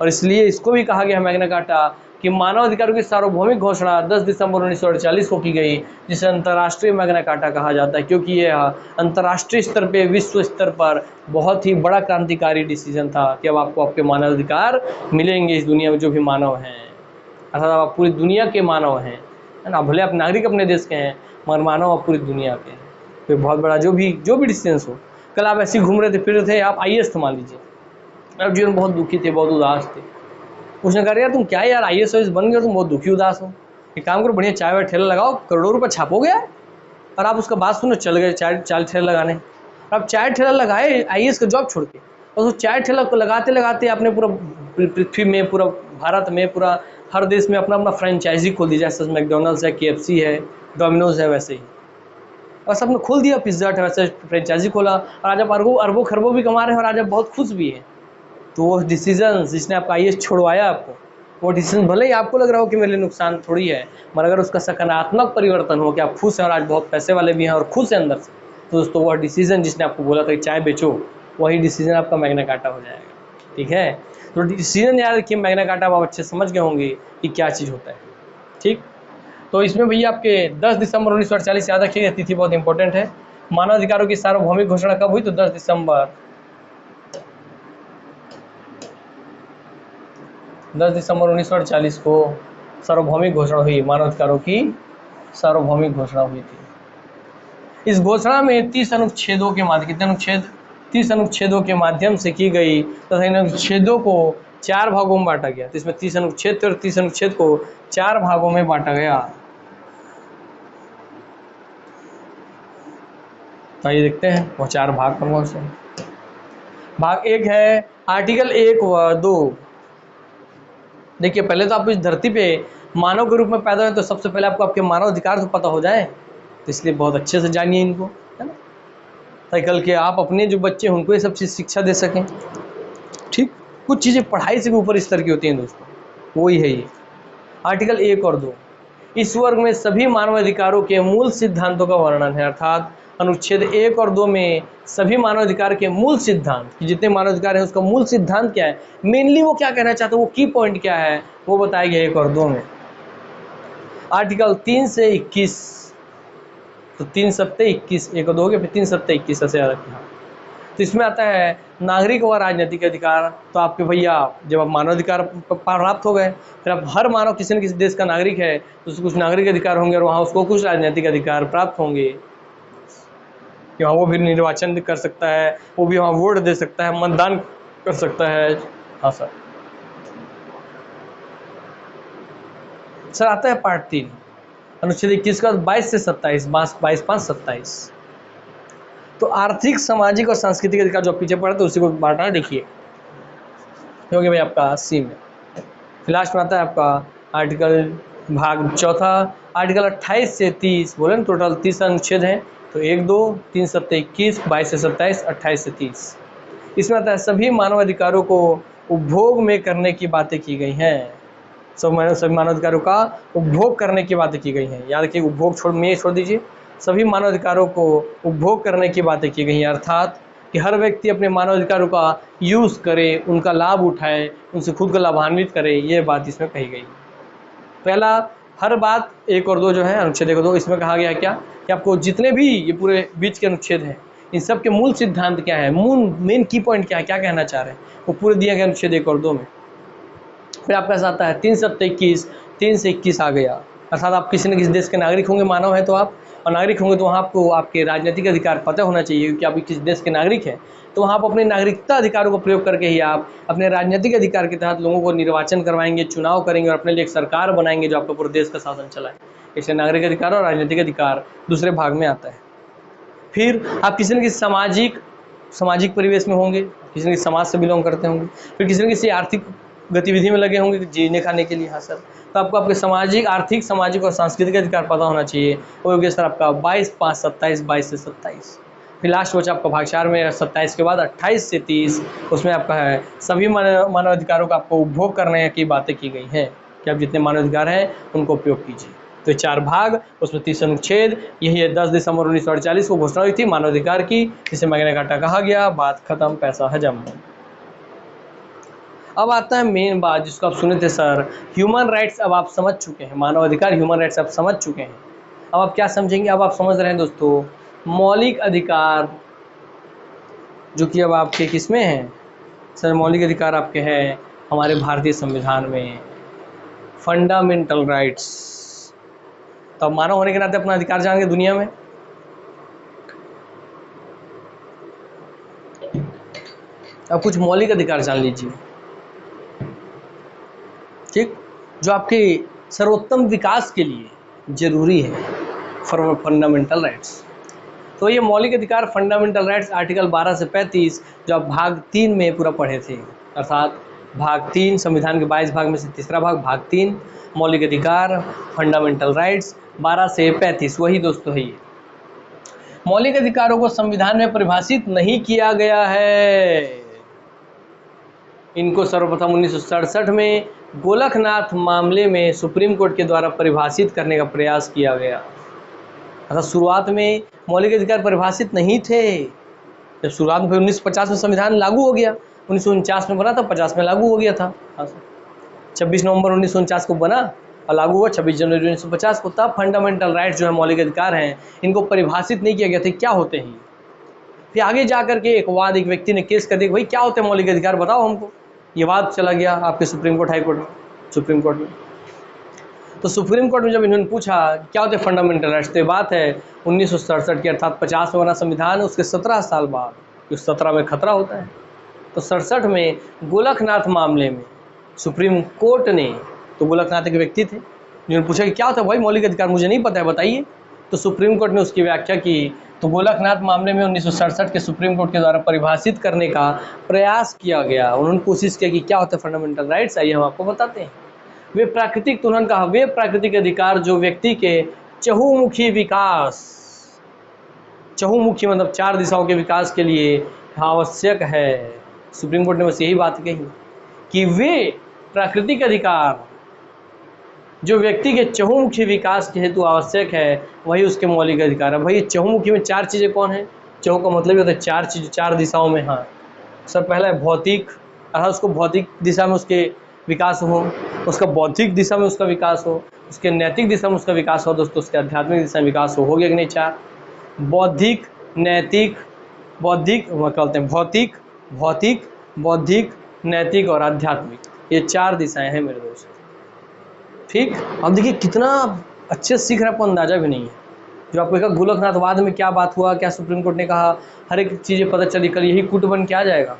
Speaker 1: और इसलिए इसको भी कहा गया है मैग्ना कार्टा कि मानव अधिकारों की सार्वभौमिक घोषणा 10 दिसंबर 1948 को की गई, जिसे अंतर्राष्ट्रीय मैग्ना कार्टा कहा जाता है, क्योंकि यह अंतर्राष्ट्रीय स्तर पे, विश्व स्तर पर बहुत ही बड़ा क्रांतिकारी डिसीजन था कि अब आपको आपके मानव अधिकार मिलेंगे इस दुनिया में जो भी मानव हैं। अर्थात आप पूरी दुनिया के मानव हैं, है ना। भले आप नागरिक अपने देश के हैं, मगर मानव आप पूरी दुनिया के हैं। तो बहुत बड़ा जो भी डिसीजन हो। कल आप ऐसे ही घूम रहे थे, फिर रहे थे, आप IAS मान लीजिए, आप जीवन बहुत दुखी थे, बहुत उदास थे। उसने कहा यार तुम क्या यार IAS बन गए, तुम बहुत दुखी उदास हो, एक काम करो बढ़िया चाय वाय ठेला लगाओ, करोड़ों रुपये छापोगे यार। और आप उसका बात सुनो, चल गए चाय ठेला लगाने। आप चाय ठेला लगाए IAS का जॉब छोड़ के, और उस चाय ठेला को लगाते लगाते आपने पूरा पृथ्वी में, पूरा भारत में, पूरा हर देश में अपना अपना फ्रेंचाइजी खोल दी, जैसे मैकडोनल्ड्स है, KFC है, डोमिनोज है, वैसे ही बस आपने खोल दिया, पिज्जा हट वैसे फ्रेंचाइजी खोला, और आज आप अरबों खरबों भी कमा रहे हैं, और आज आप बहुत खुश भी हैं। तो वो डिसीजन जिसने आपका IAS छुड़वाया आपको, वो डिसीजन भले ही आपको लग रहा हो कि मेरे लिए नुकसान थोड़ी है, मगर अगर उसका सकारात्मक परिवर्तन हो कि आप खुश हैं और आज बहुत पैसे वाले भी हैं और खुश हैं अंदर से, तो दोस्तों वह डिसीजन जिसने आपको बोला था कि चाय बेचो, वही डिसीजन आपका मैग्ना कार्टा हो जाएगा। ठीक है, तो डिसीजन याद रखिए, मैग्ना कार्टा आप अच्छे समझ गए होंगे कि क्या चीज़ होता है। ठीक, तो इसमें भैया आपके 10 दिसंबर 1948 याद रखिएगा, तिथि बहुत इंपॉर्टेंट है। मानव अधिकारों की सार्वभौमिक घोषणा कब हुई, तो 10 दिसंबर 10 दिसंबर 1948 को सार्वभौमिक घोषणा हुई, मानव अधिकारों की सार्वभौमिक घोषणा हुई थी। इस घोषणा में 30 अनुच्छेदों के माध्यम, कितने अनुच्छेद, 30 अनुच्छेदों के माध्यम से की गई तथा इन अनुच्छेदों को 4 भागों में बांटा गया। तो इसमें 30 अनुच्छेद थे और 30 अनुच्छेद को 4 भागों में बांटा गया। तो ये देखते हैं वो 4 भाग कौन से। भाग 1 है आर्टिकल 1 व 2। देखिए पहले तो आप इस धरती पे मानव के रूप में पैदा हुए तो सबसे पहले आपको आपके मानव अधिकार तो पता हो जाए, तो इसलिए बहुत अच्छे से जानिए इनको, है ना, ताकि कल के आप अपने जो बच्चे हैं उनको ये सब चीज़ शिक्षा दे सकें। ठीक, कुछ चीज़ें पढ़ाई से भी ऊपर स्तर की होती हैं दोस्तों, वही है ये आर्टिकल 1 और 2। इस वर्ग में सभी मानव अधिकारों के मूल सिद्धांतों का वर्णन है, अर्थात अनुच्छेद 1 और 2 में सभी मानव अधिकार के मूल सिद्धांत, कि जितने मानव अधिकार हैं उसका मूल सिद्धांत क्या है, मेनली वो क्या कहना चाहते हैं, वो की पॉइंट क्या है, वो बताया गया 1 और 2 में। आर्टिकल 3 से 21, तो 3 सप्ते 21, 1 और 2 के फिर 3 सप्ते 21 ऐसे याद रखना। तो इसमें आता है नागरिक व राजनीतिक अधिकार। तो आपके भैया जब आप मानव अधिकार प्राप्त हो गए, फिर आप हर मानव किसी न किसी देश का नागरिक है तो उसको कुछ नागरिक अधिकार होंगे और वहाँ उसको कुछ राजनीतिक अधिकार प्राप्त होंगे कि वहाँ वो भी निर्वाचन कर सकता है, वो भी वहाँ वोट दे सकता है, मतदान कर सकता है। हाँ सर। सर आता है पार्ट 3 अनुच्छेद 21 का 22 से 27, 22, 5, 27। तो आर्थिक, सामाजिक और सांस्कृतिक अधिकार जो पीछे पड़ा तो उसी को बांटना देखिए, क्योंकि भाई आपका 80 में। फिर लास्ट में आता है आपका आर्टिकल भाग 4 आर्टिकल 28 से 30, बोले ना टोटल 30 अनुच्छेद हैं, तो 1, 2, 3 सप्ते 21, 22 से 27, 28 से 30। इसमें आता है सभी मानव अधिकारों को उपभोग में करने की बातें की गई हैं। सभी मानव अधिकारों का उपभोग करने की बातें की गई हैं। याद रखिए उपभोग छोड़ दीजिए, सभी मानव अधिकारों को उपभोग करने की बातें की गई हैं, अर्थात कि हर व्यक्ति अपने मानव अधिकारों का यूज़ करे, उनका लाभ उठाए, उनसे खुद को लाभान्वित करे, ये बात इसमें कही गई। पहला हर बात 1 और 2 जो है अनुच्छेद 1 और 2, इसमें कहा गया है क्या कि आपको जितने भी ये पूरे बीच के अनुच्छेद हैं इन सब के मूल सिद्धांत क्या है, मेन की पॉइंट क्या है, क्या कहना चाह रहे हैं, वो पूरे दिए गए अनुच्छेद 1 और 2 में। फिर आपके साथ आता है 3 सप्ते 21, 3 से 21 आ गया, अर्थात आप किसी न किसी देश के नागरिक होंगे, मानव है तो आप, और नागरिक होंगे तो वहाँ आपको आपके राजनीतिक अधिकार पता होना चाहिए कि आप किस देश के नागरिक हैं, तो वहाँ आप अपने नागरिकता अधिकारों का प्रयोग करके ही आप अपने राजनीतिक अधिकार के तहत लोगों को निर्वाचन करवाएंगे, चुनाव करेंगे और अपने लिए एक सरकार बनाएंगे जो आपका पूरे देश का शासन चलाए। इसलिए नागरिक अधिकार और राजनीतिक अधिकार दूसरे भाग में आता है। फिर आप किसी न किसी सामाजिक परिवेश में होंगे, किसी न किसी समाज से बिलोंग करते होंगे, फिर किसी न किसी आर्थिक गतिविधि में लगे होंगे जीने खाने के लिए। हाँ सर, तो आपको आपके सामाजिक, आर्थिक, सामाजिक और सांस्कृतिक अधिकार पता होना चाहिए। वो हो गया सर आपका 22, 5, 27, 22 से 27। फिर लास्ट बचा आपका भाग 4 में 27 के बाद 28 से 30, उसमें आपका है सभी मानव अधिकारों का आपको उपभोग करने की बातें की गई हैं कि आप जितने मानव अधिकार हैं उनको उपयोग कीजिए। तो 4 भाग, उसमें 30 अनुच्छेद, यही है 10 दिसंबर 1948 को घोषणा हुई थी मानव अधिकार की, जिसे मैग्ना कार्टा कहा गया। बात खत्म, पैसा हजम। अब आता है मेन बात जिसको आप सुने थे सर, ह्यूमन राइट्स। अब आप समझ चुके हैं मानव अधिकार, ह्यूमन राइट्स आप समझ चुके हैं। अब आप क्या समझेंगे, अब आप समझ रहे हैं दोस्तों मौलिक अधिकार, जो कि अब आपके किस में हैं सर, मौलिक अधिकार आपके हैं हमारे भारतीय संविधान में, फंडामेंटल राइट्स। तो मानव होने के नाते अपना अधिकार जानेंगे दुनिया में। अब कुछ मौलिक अधिकार जान लीजिए, ठीक, जो आपके सर्वोत्तम विकास के लिए जरूरी है, फंडामेंटल राइट्स। तो ये मौलिक अधिकार फंडामेंटल राइट्स आर्टिकल 12 से 35 जो आप भाग 3 में पूरा पढ़े थे, अर्थात भाग 3 संविधान के 22 भाग में से तीसरा भाग 3 मौलिक अधिकार फंडामेंटल राइट्स 12 से 35, वही दोस्तों है ये। मौलिक अधिकारों को संविधान में परिभाषित नहीं किया गया है। इनको सर्वप्रथम 1967 में गोलकनाथ मामले में सुप्रीम कोर्ट के द्वारा परिभाषित करने का प्रयास किया गया। अर्थात शुरुआत में मौलिक अधिकार परिभाषित नहीं थे। जब शुरुआत में 1950 में संविधान लागू हो गया, 1949 में बना था, 50 में लागू हो गया था। 26 नवंबर 1949 को बना और लागू हुआ 26 जनवरी 1950 को। तब फंडामेंटल राइट्स जो है मौलिक अधिकार हैं, इनको परिभाषित नहीं किया गया था क्या होते हैं। फिर आगे जा करके एक व्यक्ति ने केस कर दिया, भाई क्या होते हैं मौलिक अधिकार, बताओ हमको। ये बात चला गया आपके सुप्रीम कोर्ट, हाई कोर्ट में, सुप्रीम कोर्ट में। तो सुप्रीम कोर्ट में जब इन्होंने पूछा क्या होते हैं फंडामेंटल राइट्स, तो बात है 1967 की, अर्थात 50 में बना संविधान, उसके 17 साल बाद, क्योंकि 17 में खतरा होता है, तो 67 में गोलकनाथ मामले में सुप्रीम कोर्ट ने, तो गोलकनाथ एक व्यक्ति थे जिन्होंने पूछा कि क्या होता है भाई मौलिक अधिकार, मुझे नहीं पता है बताइए, तो सुप्रीम कोर्ट ने उसकी व्याख्या की। तो गोलकनाथ मामले में 1967 के सुप्रीम कोर्ट के द्वारा परिभाषित करने का प्रयास किया गया, उन्होंने कोशिश की कि क्या होता है फंडामेंटल राइट्स, आइए हम आपको बताते हैं। वे प्राकृतिक, तो उन्होंने कहा वे प्राकृतिक अधिकार जो व्यक्ति के चहुमुखी विकास, चहुमुखी मतलब 4 दिशाओं के विकास के लिए आवश्यक है। सुप्रीम कोर्ट ने बस यही बात कही कि वे प्राकृतिक अधिकार जो व्यक्ति के चहुमुखी विकास के हेतु आवश्यक है वही उसके मौलिक अधिकार है। भाई चहुमुखी में 4 चीज़ें कौन है? चहु का मतलब होता है 4 चीज़, 4 दिशाओं में। हाँ सर, पहला है भौतिक, अर्थात उसको भौतिक दिशा में उसके विकास हो, उसका बौद्धिक दिशा में उसका विकास हो, उसके नैतिक दिशा में उसका विकास हो, दोस्तों उसके आध्यात्मिक दिशा में विकास हो गया कि नहीं? 4, बौद्धिक, नैतिक, बौद्धिक, क्या बोलते हैं, भौतिक, भौतिक, बौद्धिक, नैतिक और आध्यात्मिक, ये 4 दिशाएं हैं मेरे दोस्त। ठीक, अब देखिए कितना अच्छे सीख रहे, आपको अंदाजा भी नहीं है। जो आपको कहा गोलकनाथवाद में क्या बात हुआ, क्या सुप्रीम कोर्ट ने कहा, हर एक चीज़ें पता चली, कल यही कूट बन के आ जाएगा,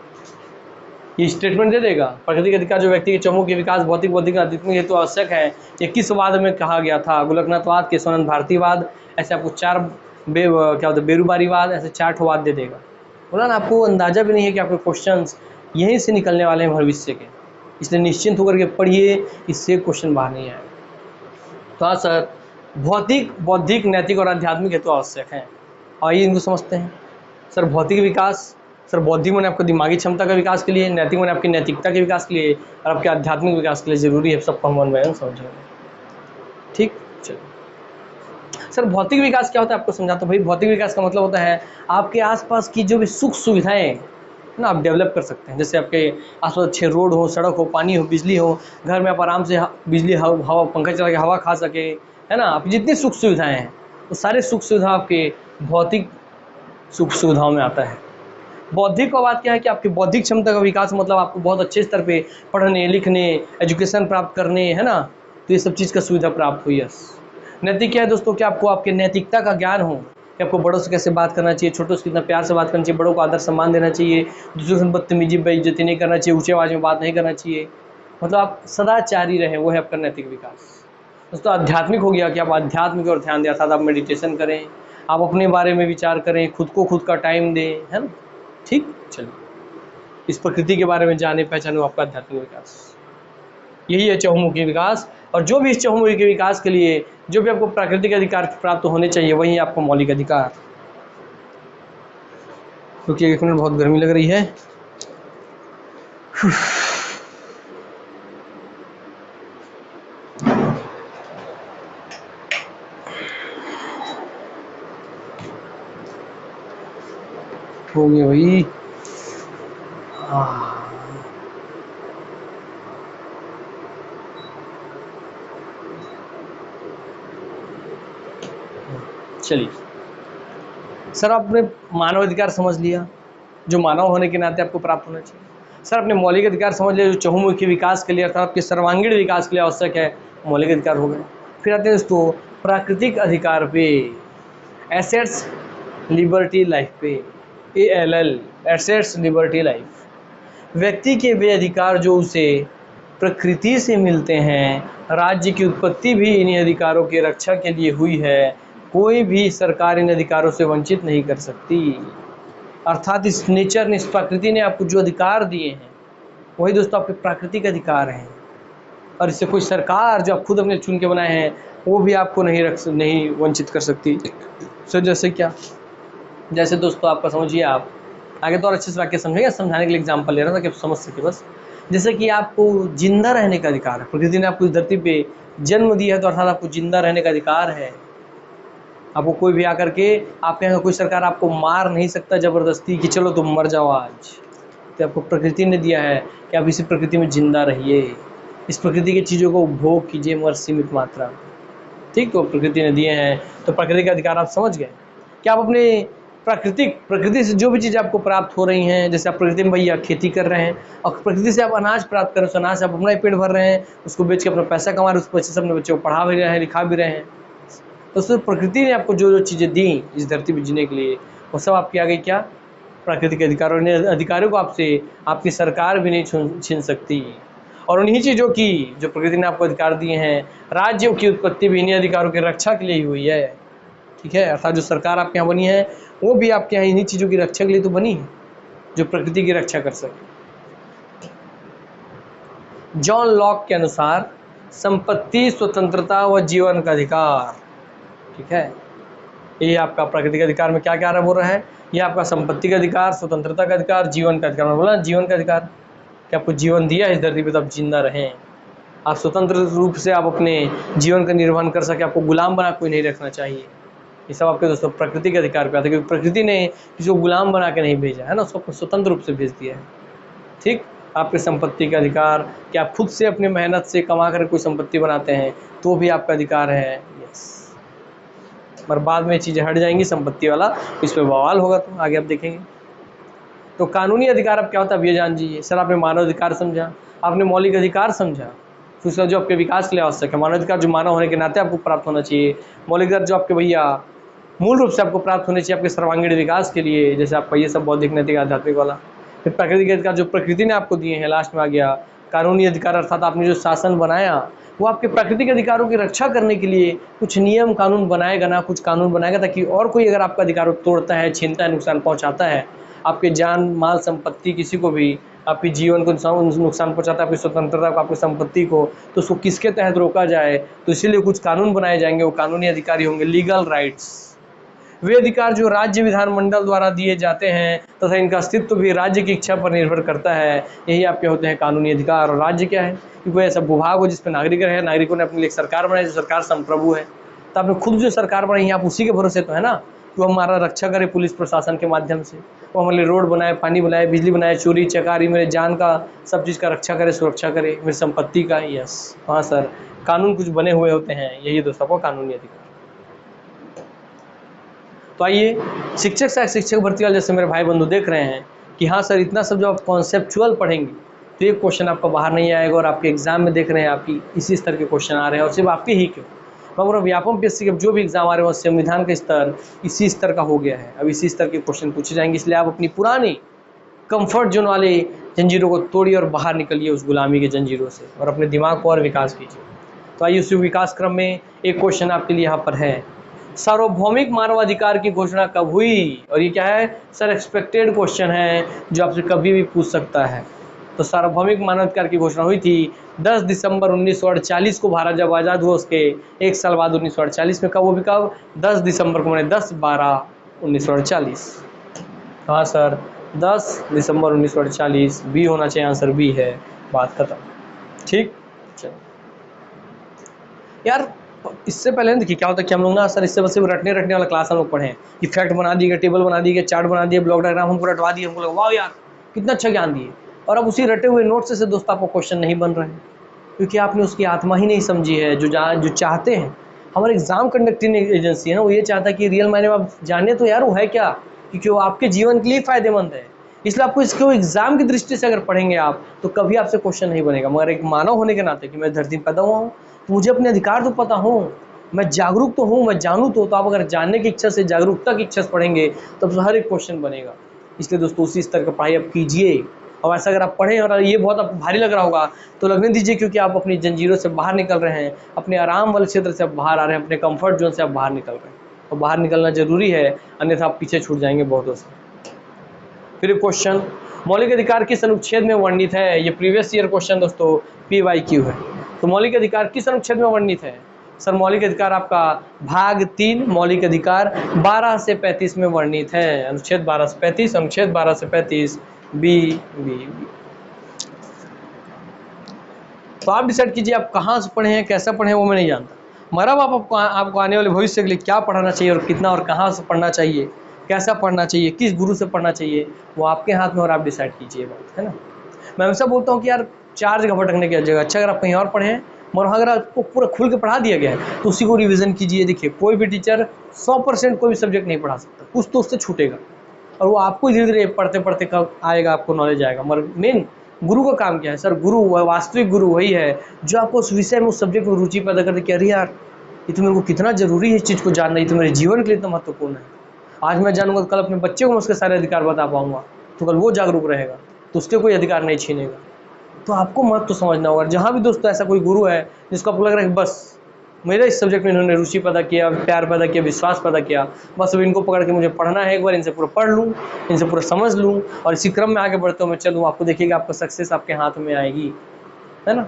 Speaker 1: ये स्टेटमेंट दे देगा। प्राकृतिक अधिकार जो व्यक्ति के चहुमुखी के विकास भौतिक, बौद्धिक, आध्यात्मिक हेतु आवश्यक है, ये किस वाद में कहा गया था? गोलकनाथवाद, केशवानंद भारतीवाद, ऐसे आपको 4 क्या होता है बेरुबारीवाद, ऐसे 4 वाद दे देगा। बोला ना, आपको अंदाजा भी नहीं है कि आपके क्वेश्चंस यहीं से निकलने वाले हैं भविष्य के, इसलिए निश्चिंत होकर के पढ़िए, इससे क्वेश्चन बाहर नहीं आएगा। तो हाँ सर, भौतिक, बौद्धिक, नैतिक और आध्यात्मिक हेतु आवश्यक हैं। आइए इनको समझते हैं। सर भौतिक विकास, सर बौद्धिक मैंने आपको दिमागी क्षमता का विकास के लिए, नैतिक मैंने आपकी नैतिकता के विकास के लिए, और आपके आध्यात्मिक विकास के लिए जरूरी है, सबको हम वन समझेंगे। ठीक, चलिए सर भौतिक विकास क्या होता है आपको समझाता हूँ। भाई भौतिक विकास का मतलब होता है आपके आसपास की जो भी सुख सुविधाएं ना आप डेवलप कर सकते हैं। जैसे आपके आसपास अच्छे रोड हो, सड़क हो, पानी हो, बिजली हो, घर में आप आराम से बिजली हवा पंखा चला के हवा खा सके, है ना, आप जितनी सुख सुविधाएं हैं वो सारे सुख सुविधा आपके भौतिक सुख सुविधाओं में आता है। बौद्धिक का बात क्या है कि आपकी बौद्धिक क्षमता का विकास मतलब आपको बहुत अच्छे स्तर पे पढ़ने लिखने, एजुकेशन प्राप्त करने, है ना, तो ये सब चीज़ का सुविधा प्राप्त हुई है। नैतिक क्या है दोस्तों, कि आपको आपके नैतिकता का ज्ञान हो कि आपको बड़ों से कैसे बात करना चाहिए, छोटों से कितना प्यार से बात करना चाहिए, बड़ों को आदर सम्मान देना चाहिए, दूसरों से बदतमीजी बेइज्जती नहीं करना चाहिए, ऊँचे आवाज़ में बात नहीं करना चाहिए, मतलब आप सदाचारी रहें, वो है आपका नैतिक विकास। दोस्तों आध्यात्मिक हो गया कि आप आध्यात्मिक और ध्यान दें, अर्थात आप मेडिटेशन करें, आप अपने बारे में विचार करें, खुद को खुद का टाइम दें, है ना। ठीक, चलिए इस प्रकृति के बारे में जाने पहचाने, आपका आध्यात्मिक विकास, यही है चहुमुखी विकास। और जो भी इस चहुमुखी के विकास के लिए जो भी आपको प्राकृतिक अधिकार प्राप्त होने चाहिए वही आपको मौलिक अधिकार। क्योंकि 1 मिनट बहुत गर्मी लग रही है। हो गया भाई। चलिए सर, आपने मानव अधिकार समझ लिया जो मानव होने के नाते आपको प्राप्त होना चाहिए। सर आपने मौलिक अधिकार समझ लिया जो चहुमुखी विकास के लिए अर्थात आपके सर्वांगीण विकास के लिए आवश्यक है, मौलिक अधिकार हो गए। फिर आते हैं दोस्तों प्राकृतिक अधिकार पे, एसेट्स लिबर्टी लाइफ पे, ALL, एसेट्स लिबर्टी लाइफ। व्यक्ति के वे अधिकार जो उसे प्रकृति से मिलते हैं, राज्य की उत्पत्ति भी इन्हीं अधिकारों के रक्षा के लिए हुई है, कोई भी सरकार इन अधिकारों से वंचित नहीं कर सकती। अर्थात इस नेचर ने, इस प्रकृति ने आपको जो अधिकार दिए हैं वही दोस्तों आपके प्राकृतिक अधिकार हैं, और इससे कोई सरकार जो आप खुद अपने चुन के बनाए हैं वो भी आपको नहीं वंचित कर सकती। सर जैसे क्या, जैसे दोस्तों आपका समझिए, आप आगे तो और अच्छे से वाक्य समझेंगे, समझाने के लिए एग्जाम्पल ले रहा था कि आप समझ सके बस। जैसे कि आपको जिंदा रहने का अधिकार है, प्रकृति ने आपको इस धरती पे जन्म दिया है तो अर्थात आपको जिंदा रहने का अधिकार है। आपको कोई भी आकर के आपके यहाँ कोई सरकार आपको मार नहीं सकता ज़बरदस्ती कि चलो तुम मर जाओ आज, तो आपको प्रकृति ने दिया है कि आप इसी प्रकृति में जिंदा रहिए, इस प्रकृति की चीज़ों को उपभोग कीजिए मगर सीमित मात्रा। ठीक, तो प्रकृति ने दिए हैं, तो प्रकृति का अधिकार आप समझ गए कि आप अपने प्रकृति से जो भी चीज़ आपको प्राप्त हो रही हैं, जैसे आप प्रकृति में भैया खेती कर रहे हैं और प्रकृति से आप अनाज प्राप्त कर रहे हैं, उस अनाज से आप अपना ही पेट भर रहे हैं, उसको बेच के अपना पैसा कमा रहे हैं, उस पैसे से अपने बच्चों को पढ़ा भी रहे हैं, लिखा भी रहे हैं। तो उसमें प्रकृति ने आपको जो जो चीज़ें दी इस धरती पर जीने के लिए, वो सब आपकी आ गई क्या? प्राकृतिक अधिकार। और इन अधिकारों को आपसे आपकी सरकार भी नहीं छीन सकती। और उन्हीं चीज़ों की जो प्रकृति ने आपको अधिकार दिए हैं, राज्यों की उत्पत्ति भी इन्हीं अधिकारों की रक्षा के लिए ही हुई है। ठीक है, अर्थात जो सरकार आपके यहाँ बनी है वो भी आपके यहाँ इन्हीं चीज़ों की रक्षा के लिए तो बनी है, जो प्रकृति की रक्षा कर सके। जॉन लॉक के अनुसार संपत्ति, स्वतंत्रता व जीवन का अधिकार। ठीक है, ये आपका प्राकृतिक अधिकार में क्या क्या हो रहा है? ये आपका संपत्ति का अधिकार, स्वतंत्रता का अधिकार, जीवन का अधिकार। मैं बोला जीवन का अधिकार कि आपको जीवन दिया इस धरती पे तो आप जिंदा रहें, आप स्वतंत्र रूप से आप अपने जीवन का निर्वहन कर सके, आपको गुलाम बना कोई नहीं रखना चाहिए। ये सब आपके दोस्तों प्रकृति के अधिकार पे आते हैं, क्योंकि प्रकृति ने किसी को गुलाम बना के नहीं भेजा है ना, उसको स्वतंत्र रूप से भेज दिया है। ठीक, आपके संपत्ति का अधिकार कि आप खुद से अपनी मेहनत से कमा कर कोई संपत्ति बनाते हैं तो भी आपका अधिकार है। यस, पर बाद में चीज़ें हट जाएंगी संपत्ति वाला, इस पर बवाल होगा तो आगे आप देखेंगे। तो कानूनी अधिकार अब क्या होता है अब ये जान लीजिए। सर आपने मानव अधिकार समझा, आपने मौलिक अधिकार समझा, तो उसका जो आपके विकास के लिए आवश्यक है। मानव अधिकार जो मानव होने के नाते आपको प्राप्त होना चाहिए। मौलिक अधिकार जो आपके भैया मूल रूप से आपको प्राप्त होने चाहिए आपके सर्वांगीण विकास के लिए, जैसे आपका ये सब बौद्धिक, नैतिक, आध्यात्मिक वाला। फिर प्राकृतिक अधिकार जो प्रकृति ने आपको दिए हैं, लास्ट में आ गया कानूनी अधिकार, अर्थात आपने जो शासन बनाया वो आपके प्राकृतिक अधिकारों की रक्षा करने के लिए कुछ नियम कानून बनाएगा ना, कुछ कानून बनाएगा ताकि और कोई अगर आपका अधिकार तोड़ता है, छीनता है, नुकसान पहुंचाता है, आपके जान माल संपत्ति किसी को भी आपके जीवन को नुकसान पहुंचाता है, आपकी स्वतंत्रता को, आपकी संपत्ति को, तो उसको किसके तहत रोका जाए, तो इसीलिए कुछ कानून बनाए जाएंगे। वो कानूनी अधिकारी होंगे लीगल राइट्स। वे अधिकार जो राज्य विधानमंडल द्वारा दिए जाते हैं तथा इनका अस्तित्व भी राज्य की इच्छा पर निर्भर करता है, यही आपके होते हैं कानूनी अधिकार। और राज्य क्या है? क्योंकि ऐसा विभाग हो जिसपे नागरिक रहे, नागरिकों ने अपने लिए एक सरकार बनाई, जो सरकार संप्रभु है। तो आपने खुद जो सरकार बनाई है आप उसी के भरोसे तो है ना, वो हमारा रक्षा करे पुलिस प्रशासन के माध्यम से, वो हमारे लिए रोड बनाए, पानी बनाए, बिजली बनाए, चोरी चकारी, मेरे जान का सब चीज़ का रक्षा करे, सुरक्षा करे, मेरी संपत्ति का। यस, हाँ सर, कानून कुछ बने हुए होते हैं, यही दोस्तों को कानूनी अधिकार। तो आइए शिक्षक भर्ती वाले जैसे मेरे भाई बंधु देख रहे हैं कि हाँ सर इतना सब जब आप कॉन्सेप्चुअल पढ़ेंगे तो ये क्वेश्चन आपका बाहर नहीं आएगा, और आपके एग्जाम में देख रहे हैं आपकी इसी स्तर के क्वेश्चन आ रहे हैं, और सिर्फ आपके ही क्यों, मगर व्यापम पीएससी के जो भी एग्जाम आ रहे हैं वो संविधान का स्तर इसी स्तर का हो गया है। अब इसी स्तर के क्वेश्चन पूछे जाएंगे, इसलिए आप अपनी पुरानी कंफर्ट जोन वाले जंजीरों को तोड़िए और बाहर निकलिए उस गुलामी के जंजीरों से, और अपने दिमाग को और विकास कीजिए। तो आइए उसी विकास क्रम में एक क्वेश्चन आपके लिए यहाँ पर है, सार्वभौमिक मानवाधिकार की घोषणा कब हुई? और ये क्या है सर? एक्सपेक्टेड क्वेश्चन है जो आपसे कभी भी पूछ सकता है। तो सार्वभौमिक मानवाधिकार की घोषणा हुई थी 10 दिसंबर 1948 को। भारत जब आज़ाद हुआ उसके एक साल बाद 1948 में। कब? वो भी कब? 10 दिसंबर को, मैंने 10/12/1948। हाँ सर, 10 दिसंबर 1948। बी होना चाहिए, आंसर बी है, बात खत्म। ठीक, चलो यार इससे पहले देखिए क्या होता है कि हम लोग ना सर इससे बस सिर्फ रटने वाला क्लास हम लोग पढ़े, कि फैक्ट बना दिए, टेबल बना दिए, चार्ट बना दिए, ब्लॉक डायग्राम हमको रटवा दिए, हमको लगा वाह यार कितना अच्छा ज्ञान दिए, और अब उसी रटे हुए नोट से दोस्त आपको क्वेश्चन नहीं बन रहे हैं, क्योंकि आपने उसकी आत्मा ही नहीं समझी है। जो चाहते हैं हमारे एग्जाम कंडक्टिंग एजेंसी है ना, वो ये चाहता है कि रियल मायने में आप जाने तो यार वो है क्या, क्योंकि वो आपके जीवन के लिए फायदेमंद है। इसलिए आपको इसको एग्जाम की दृष्टि से अगर पढ़ेंगे आप तो कभी आपसे क्वेश्चन नहीं बनेगा। मगर एक मानव होने के नाते कि मैं धरती में पैदा हुआ हूँ तो मुझे अपने अधिकार तो पता हो, मैं जागरूक तो हूँ, मैं जानूँ तो आप अगर जानने की इच्छा से, जागरूकता की इच्छा से पढ़ेंगे तब तो हर एक क्वेश्चन बनेगा। इसलिए दोस्तों उसी स्तर का पढ़ाई आप कीजिए, और ऐसा अगर आप पढ़ें और ये बहुत आपको भारी लग रहा होगा तो लगने दीजिए, क्योंकि आप अपनी जंजीरों से बाहर निकल रहे हैं, अपने आराम वाले क्षेत्र से आप बाहर आ रहे हैं, अपने कंफर्ट जोन से आप बाहर निकल रहे हैं, और बाहर निकलना जरूरी है, अन्यथा आप पीछे छूट जाएंगे बहुतों से। फिर क्वेश्चन, मौलिक अधिकार किस अनुच्छेद में वर्णित है? ये प्रीवियस ईयर क्वेश्चन दोस्तों PYQ है। तो मौलिक अधिकार किस अनुच्छेद में वर्णित है? सर मौलिक अधिकार आपका भाग 3 मौलिक अधिकार 12 से 35 में वर्णित है। अनुच्छेद 12 से 35, अनुच्छेद 12 से 35 बी। तो आप डिसाइड कीजिए आप कहाँ से पढ़े हैं, कैसा पढ़े हैं, वो मैं नहीं जानता, मगर अब आपको आने वाले भविष्य के लिए क्या पढ़ाना चाहिए और कितना और कहाँ से पढ़ना चाहिए, कैसा पढ़ना चाहिए, किस गुरु से पढ़ना चाहिए, वो आपके हाथ में, और आप डिसाइड कीजिए बात, है ना। मैं हमेशा बोलता हूँ कि यार 4 जगह भटकने की जगह अच्छा अगर आप कहीं और पढ़ें मगर अगर आपको पूरा खुल के पढ़ा दिया गया है तो उसी को रिवीजन कीजिए। देखिए कोई भी टीचर 100% कोई भी सब्जेक्ट नहीं पढ़ा सकता, कुछ तो उससे छूटेगा और वो आपको धीरे धीरे पढ़ते पढ़ते कब आएगा, आपको नॉलेज आएगा। मगर मेन गुरु का काम क्या है सर? गुरु, वास्तविक गुरु वही है जो आपको उस विषय में, उस सब्जेक्ट में रुचि पैदा कर दे कि अरे यार ये तो मेरे को कितना जरूरी है इस चीज़ को जानना, ये तो मेरे जीवन के लिए इतना महत्वपूर्ण है। आज मैं जानूंगा तो कल अपने बच्चे को मैं उसके सारे अधिकार बता पाऊंगा, तो कल वो जागरूक रहेगा तो उसके कोई अधिकार नहीं छीनेगा। तो आपको महत्व समझना होगा। जहाँ भी दोस्तों ऐसा कोई गुरु है जिसको आपको लग रहा है कि बस मेरे इस सब्जेक्ट में इन्होंने रुचि पैदा किया, प्यार पैदा किया, विश्वास पैदा किया, बस अब इनको पकड़ के मुझे पढ़ना है, एक बार इनसे पूरा पढ़ लूँ, इनसे पूरा समझ लूँ और इसी क्रम में आगे बढ़ते हुए मैं चलूँ, आपको देखिएगा आपका सक्सेस आपके हाथ में आएगी, है ना।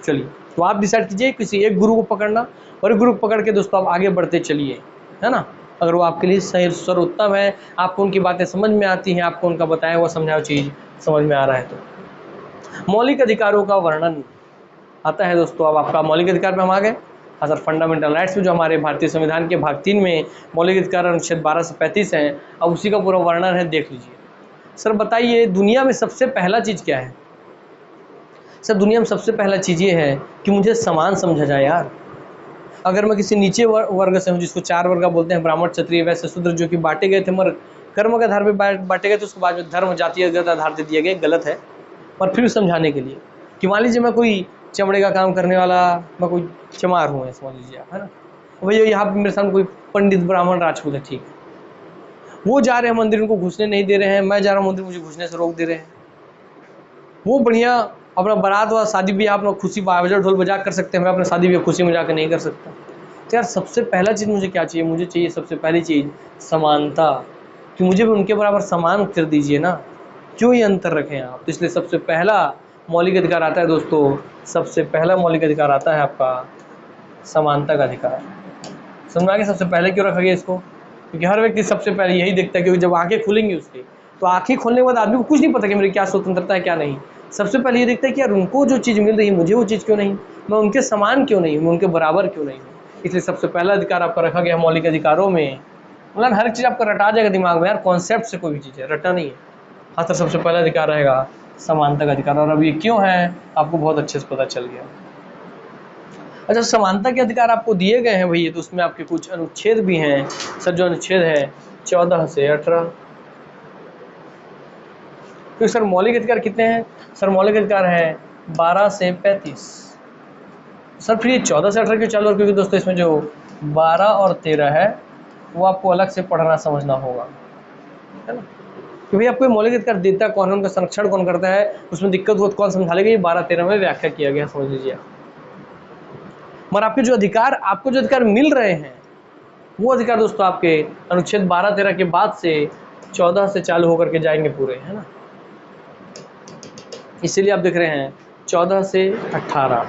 Speaker 1: चलिए, तो आप डिसाइड कीजिए किसी एक गुरु को पकड़ना और एक गुरु को पकड़ के दोस्तों आप आगे बढ़ते चलिए, है ना। अगर वो आपके लिए सही सर्वोत्तम है, आपको उनकी बातें समझ में आती हैं, आपको उनका बताया हुआ समझाया हुआ चीज़ समझ में आ रहा है तो। मौलिक अधिकारों का वर्णन आता है दोस्तों। अब आपका मौलिक अधिकार पे हम आ गए। हाँ सर, फंडामेंटल राइट्स में जो हमारे भारतीय संविधान के भाग 3 में मौलिक अधिकार अनुच्छेद 12 से 35 है, अब उसी का पूरा वर्णन है, देख लीजिए। सर बताइए दुनिया में सबसे पहला चीज़ क्या है? सर दुनिया में सबसे पहला चीज़ ये है कि मुझे समान समझा जाए यार। अगर मैं किसी नीचे वर्ग से हूँ, जिसको 4 वर्ग बोलते हैं, ब्राह्मण, क्षत्रिय, वैश्य, शूद्र, जो कि बांटे गए थे मगर कर्म के आधार पर बांटे गए थे, उसके बाद में धर्म जातीयगत आधार दे दिए गए, गलत है। पर फिर समझाने के लिए कि मान लीजिए मैं कोई चमड़े का काम करने वाला, मैं कोई चमार हूँ, समझ लीजिए आप, है ना। भैया यहाँ पे मेरे सामने कोई पंडित ब्राह्मण राजपूत है, ठीक है, वो जा रहे हैं मंदिर, उनको घुसने नहीं दे रहे हैं, मैं जा रहा हूँ मंदिर, मुझे घुसने से रोक दे रहे हैं। वो बढ़िया अपना बारात व शादी ब्याह अपना खुशी बाजा ढोल बजा कर सकते हैं, मैं अपना शादी ब्याह खुशी मजा के नहीं कर सकता। तो यार सबसे पहला चीज़ मुझे क्या चाहिए? मुझे चाहिए सबसे पहली चीज़ समानता, कि मुझे भी उनके बराबर समान कर दीजिए ना, क्यों ये अंतर रखें आप। तो इसलिए सबसे पहला मौलिक अधिकार आता है दोस्तों, सबसे पहला मौलिक अधिकार आता है आपका समानता का अधिकार। समझ में आ गया सबसे पहले क्यों रखा गया इसको? क्योंकि हर व्यक्ति सबसे पहले यही देखता है, क्योंकि जब आंखें खुलेंगी उसकी, तो आंखें खोलने के बाद आदमी को कुछ नहीं पता कि मेरी क्या स्वतंत्रता है क्या नहीं। सबसे पहले ये देखता है कि यार उनको जो चीज़ मिल रही है मुझे वो चीज़ क्यों नहीं, मैं उनके समान क्यों नहीं हूँ, मैं उनके बराबर क्यों नहीं हूँ। इसलिए सबसे पहला अधिकार आपका रखा गया मौलिक अधिकारों में। मतलब हर चीज़ आपका रटा जाएगा दिमाग में यार, कॉन्सेप्ट से कोई भी चीज़ है, रटा नहीं है। हाँ सर, सबसे पहला अधिकार रहेगा समानता का अधिकार, और अब ये क्यों है आपको बहुत अच्छे से पता चल गया। अच्छा, समानता के अधिकार आपको दिए गए हैं भैया, तो उसमें आपके कुछ अनुच्छेद भी हैं सर। जो अनुच्छेद है 14 से 18। तो सर मौलिक अधिकार कितने हैं? सर मौलिक अधिकार है 12 से 35। सर फिर ये 14 से 18 क्यों चालू है? क्योंकि दोस्तों इसमें जो 12 और 13 है वो आपको अलग से पढ़ना समझना होगा, है ना। क्योंकि आपको मौलिक अधिकार देता कौन है, उनका संरक्षण कौन करता है, उसमें दिक्कत हो कौन समझा लेगा, ये 12-13 में व्याख्या किया गया, समझ लीजिए। मगर आपके जो अधिकार, आपको जो अधिकार मिल रहे हैं वो अधिकार दोस्तों आपके अनुच्छेद 12-13 के बाद से 14 से चालू होकर के जाएंगे पूरे, है ना। इसीलिए आप देख रहे हैं 14 से 18,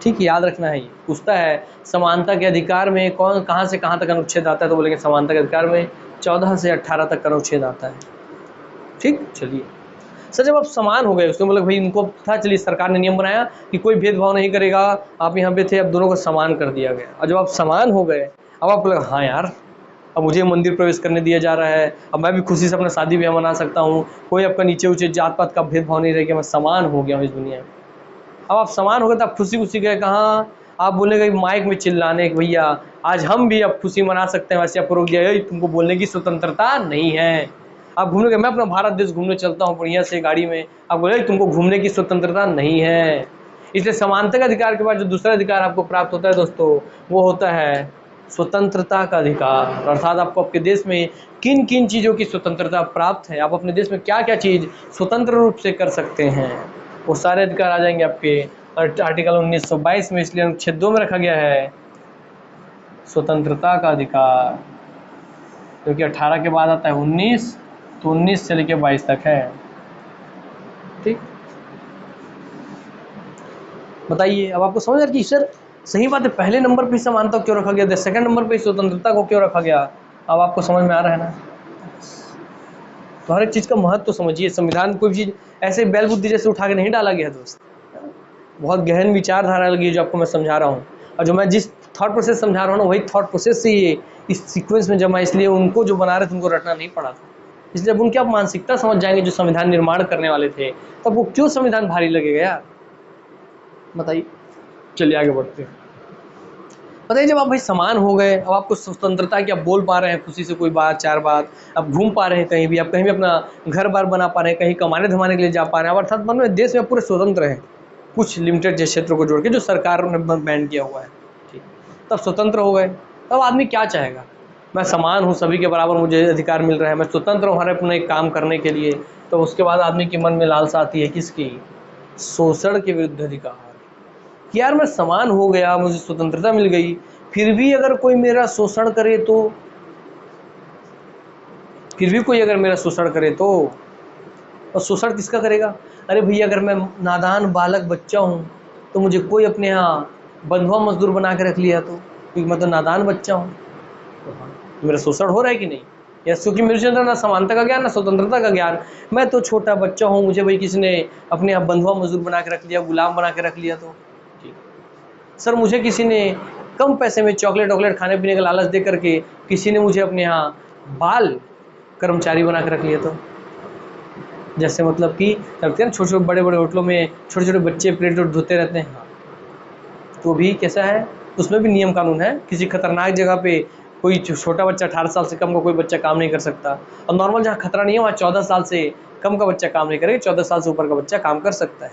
Speaker 1: ठीक, याद रखना है। ये पूछता है समानता के अधिकार में कौन कहाँ से कहाँ तक अनुच्छेद आता है, तो बोलेंगे समानता के अधिकार में 14 से 18 तक का अनुच्छेद आता है, ठीक। चलिए सर, जब आप समान हो गए, उसमें बोले भाई इनको था, चलिए सरकार ने नियम बनाया कि कोई भेदभाव नहीं करेगा, आप यहाँ पे थे, अब दोनों को समान कर दिया गया। और जब आप समान हो गए, अब आपको लगा हाँ यार अब मुझे मंदिर प्रवेश करने दिया जा रहा है, अब मैं भी खुशी से अपना शादी ब्याह मना सकता हूँ, कोई आपका नीचे ऊंचे जात पात का भेदभाव नहीं रहेगा, मैं समान हो गया हूँ इस दुनिया में। अब आप समान हो गए तो आप खुशी खुशी गए कहाँ? आप बोलेंगे माइक में चिल्लाने, भैया आज हम भी अब खुशी मना सकते हैं, वैसे आपको रोक दिया, तुमको बोलने की स्वतंत्रता नहीं है। आप घूमने गए, मैं अपना भारत देश घूमने चलता हूँ बढ़िया से गाड़ी में, आप बोले तुमको घूमने की स्वतंत्रता नहीं है। इसलिए समानता का अधिकार के बाद जो दूसरा अधिकार आपको प्राप्त होता है दोस्तों, वो होता है स्वतंत्रता का अधिकार। अर्थात आपको आपके देश में किन किन चीज़ों की स्वतंत्रता प्राप्त है, आप अपने देश में क्या क्या चीज़ स्वतंत्र रूप से कर सकते हैं, वो सारे अधिकार आ जाएंगे आपके आर्टिकल 1922 में। इसलिए अनुच्छेद 2 में रखा गया है स्वतंत्रता का अधिकार, क्योंकि 18 के बाद आता है 19, तो 19 से लेकर 22 तक है, ठीक। बताइए अब आपको समझ आ रहा कि सर सही बात है, पहले नंबर पे समानता क्यों रखा गया, सेकंड नंबर पे स्वतंत्रता को क्यों रखा गया, अब आपको समझ में आ रहा है ना। तो हर एक चीज़ का महत्व तो समझिए। संविधान कोई चीज़ ऐसे बैल बुद्धि जैसे उठा के नहीं डाला गया दोस्त, बहुत गहन विचारधारा लगी है जो आपको मैं समझा रहा हूँ, और जो मैं जिस थॉट प्रोसेस समझा रहा हूँ ना, वही थॉट प्रोसेस से ये इस सीक्वेंस में जमा, इसलिए उनको जो बना रहे थे उनको रटना नहीं पड़ा था। इसलिए जब उनकी आप मानसिकता समझ जाएंगे जो संविधान निर्माण करने वाले थे, तब वो क्यों संविधान भारी लगेगा यार, बताइए। चलिए आगे बढ़ते हैं। बताइए, जब आप भाई समान हो गए, अब आपको स्वतंत्रता है कि आप बोल पा रहे हैं खुशी से कोई बात, चार बात, आप घूम पा रहे हैं कहीं भी, आप कहीं भी अपना घर बार बना पा रहे हैं, कहीं कमाने धमाने के लिए जा पा रहे हैं, अर्थात मतलब देश में पूरे स्वतंत्र हैं, कुछ लिमिटेड क्षेत्रों को जोड़ के जो सरकार ने बैन किया हुआ है, ठीक, तब स्वतंत्र हो गए। तब आदमी क्या चाहेगा? मैं समान हूँ, सभी के बराबर मुझे अधिकार मिल रहा है, मैं स्वतंत्र हूँ हर अपने एक काम करने के लिए। तो उसके बाद आदमी के मन में लालसा आती है किसकी? शोषण के विरुद्ध अधिकार, कि यार मैं समान हो गया, मुझे स्वतंत्रता मिल गई, फिर भी अगर कोई मेरा शोषण करे तो, फिर भी कोई अगर मेरा शोषण करे तो, और शोषण किसका करेगा? अरे भैया, अगर मैं नादान बालक बच्चा हूँ तो मुझे कोई अपने यहाँ बंधुआ मजदूर बना के रख लिया तो, क्योंकि मैं तो नादान बच्चा हूँ, तो मेरा शोषण हो रहा है कि नहीं? या क्योंकि मेरे अंदर ना समानता का ज्ञान ना स्वतंत्रता का ज्ञान, मैं तो छोटा बच्चा हूँ, मुझे भाई किसी ने अपने यहाँ बंधुआ मजदूर बना के रख लिया, गुलाम बना के रख लिया तो, ठीक। सर मुझे किसी ने कम पैसे में चॉकलेट वॉकलेट खाने पीने का लालच दे करके किसी ने मुझे अपने यहाँ बाल कर्मचारी बना के रख लिया तो, जैसे मतलब कि करते हैं छोटे छोटे बड़े बड़े होटलों में छोटे छोटे बच्चे प्लेट धोते रहते हैं, तो भी कैसा है, उसमें भी नियम कानून है। किसी खतरनाक जगह पे कोई छोटा बच्चा 18 साल से कम का कोई बच्चा काम नहीं कर सकता, और नॉर्मल जहाँ खतरा नहीं है वहाँ 14 साल से कम का बच्चा काम नहीं करेगा, 14 साल से ऊपर का बच्चा काम कर सकता है,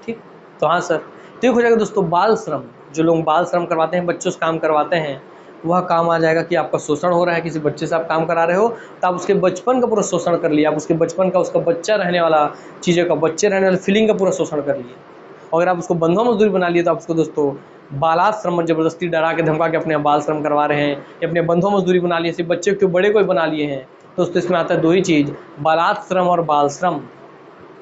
Speaker 1: ठीक। तो हाँ सर, ठीक हो जाएगा दोस्तों। बाल श्रम, जो लोग बाल श्रम करवाते हैं, बच्चों से काम करवाते हैं, वह काम आ जाएगा कि आपका शोषण हो रहा है, किसी बच्चे से आप काम करा रहे हो तो आप उसके बचपन का पूरा शोषण कर लिया, आप उसके बचपन का, उसका बच्चा रहने वाला चीज़ों का, बच्चे रहने वाली फीलिंग का पूरा शोषण कर लिए। और अगर आप उसको बंधुआ मजदूरी बना लिए तो आप उसको दोस्तों बालाश्रम, जबरदस्ती डरा के धमका के अपने यहाँ बाल श्रम करवा रहे हैं, या अपने बंधुआ मजदूरी बना लिए, सिर्फ बच्चे के बड़े को बना लिए हैं। तो दोस्तों इसमें आता है दो ही चीज़, बालात श्रम और बाल श्रम।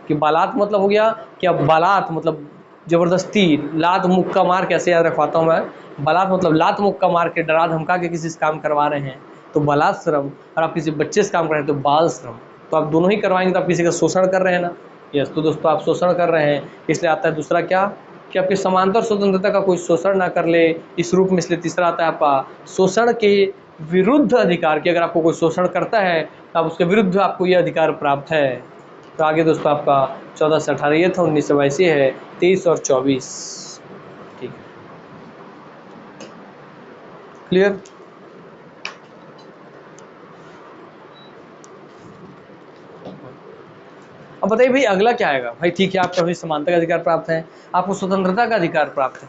Speaker 1: कि बालात मतलब हो गया कि अब बालात मतलब जबरदस्ती, लात मुक्का मार, कैसे याद रखवाता हूँ मैं, बालात मतलब लात मुक्का मार के डरा धमका के किसी से काम करवा रहे हैं तो बालात श्रम, और आप किसी बच्चे से काम कर रहे हैं तो बाल श्रम। तो आप दोनों ही करवाएंगे तो आप किसी का शोषण कर रहे हैं ना, यस। तो दोस्तों आप शोषण कर रहे हैं, इसलिए आता है दूसरा क्या, कि आपकी समानता और स्वतंत्रता का कोई शोषण ना कर ले, इस रूप में। इसलिए तीसरा आता है आपका शोषण के विरुद्ध अधिकार, कि अगर आपको कोई शोषण करता है तो आप उसके विरुद्ध आपको ये अधिकार प्राप्त है। तो आगे दोस्तों आपका 14 से 18 ये था, 19 से 22 ये है, 23 और 24, ठीक है, क्लियर। अब बताइए भाई अगला क्या आएगा? भाई ठीक है, आपको समानता का अधिकार प्राप्त है, आपको स्वतंत्रता का अधिकार प्राप्त है,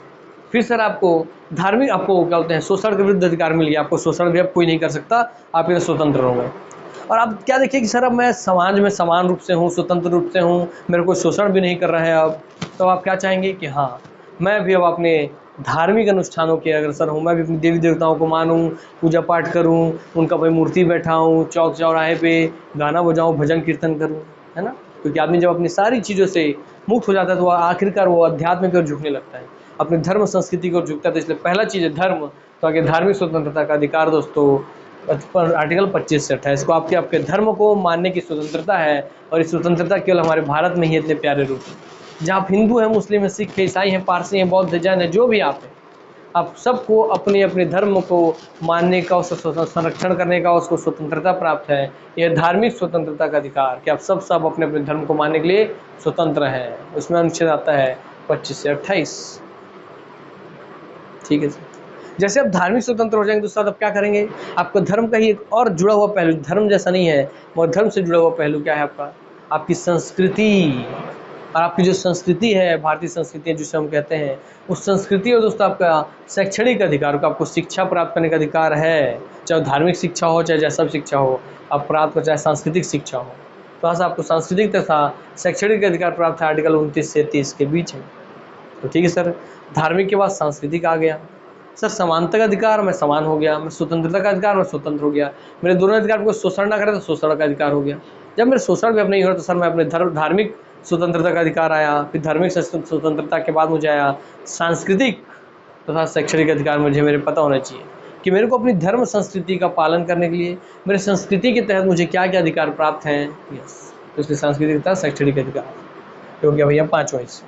Speaker 1: फिर सर आपको धार्मिक, आपको क्या बोलते हैं, शोषण के विरुद्ध अधिकार मिल गया, आपको शोषण भी अब कोई नहीं कर सकता, आप ये स्वतंत्र हो गए। और आप क्या देखिए कि सर अब मैं समाज में समान रूप से हूँ, स्वतंत्र रूप से हूँ, मेरे को शोषण भी नहीं कर रहा है अब, तो आप क्या चाहेंगे कि हाँ मैं भी अब अपने धार्मिक अनुष्ठानों के अग्रसर हूँ, मैं भी अपने देवी देवताओं को मानूँ, पूजा पाठ करूँ, उनका भाई मूर्ति बैठाऊँ, चौक चौराहे पे गाना बजाऊँ, भजन कीर्तन करूँ, है ना। क्योंकि आदमी जब अपनी सारी चीज़ों से मुक्त हो जाता है तो आखिरकार वो अध्यात्म की ओर झुकने लगता है, अपने धर्म संस्कृति की ओर झुकता है। तो इसलिए पहला चीज़ है धर्म, तो आगे धार्मिक स्वतंत्रता का अधिकार दोस्तों आर्टिकल 25 से 28 को आपके धर्म को मानने की स्वतंत्रता है, और इस स्वतंत्रता केवल हमारे भारत में ही इतने प्यारे रूप है, जहाँ आप हिंदू हैं, मुस्लिम हैं, सिख हैं, ईसाई हैं, पारसी हैं, बौद्ध, जैन हैं, जो भी आप हैं, आप सबको अपने अपने धर्म को मानने का, उसका संरक्षण करने का, उसको स्वतंत्रता प्राप्त है। यह धार्मिक स्वतंत्रता का अधिकार कि आप सब अपने अपने धर्म को मानने के लिए स्वतंत्र हैं। उसमें अनुच्छेद आता है 25 से 28, ठीक है सर। जैसे आप धार्मिक स्वतंत्र हो जाएंगे तो आप क्या करेंगे, आपको धर्म का ही एक और जुड़ा हुआ पहलू, धर्म जैसा नहीं है मगर धर्म से जुड़ा हुआ पहलू क्या है आपका, आपकी संस्कृति। और आपकी जो संस्कृति है, भारतीय संस्कृति जिसे हम कहते हैं, उस संस्कृति और दोस्तों आपका शैक्षणिक अधिकार को, आपको शिक्षा प्राप्त करने का अधिकार है, चाहे धार्मिक शिक्षा हो, चाहे जैसा शिक्षा हो आप प्राप्त हो, चाहे सांस्कृतिक शिक्षा हो। तो ऐसा आपको सांस्कृतिक तथा शैक्षणिक अधिकार प्राप्त है आर्टिकल 29 से 30 के बीच में। तो ठीक है सर, धार्मिक के बाद सांस्कृतिक आ गया। सर समानता का अधिकार, मैं समान हो गया, मैं स्वतंत्रता का अधिकार, मैं स्वतंत्र हो गया, मेरे दोनों अधिकार को शोषण ना करे तो शोषण का अधिकार हो गया। जब मेरे शोषण भी अब नहीं हो रहा तो सर मैं अपने धार्मिक स्वतंत्रता का अधिकार आया, फिर धार्मिक स्वतंत्रता के बाद मुझे आया सांस्कृतिक तथा शैक्षणिक अधिकार। मुझे मेरे पता होना चाहिए कि मेरे को अपनी धर्म संस्कृति का पालन करने के लिए मेरे संस्कृति के तहत मुझे क्या क्या अधिकार प्राप्त हैं, यस। तो इसलिए सांस्कृतिक तथा शैक्षणिक अधिकार हो गया भैया 5वां हिस्सा।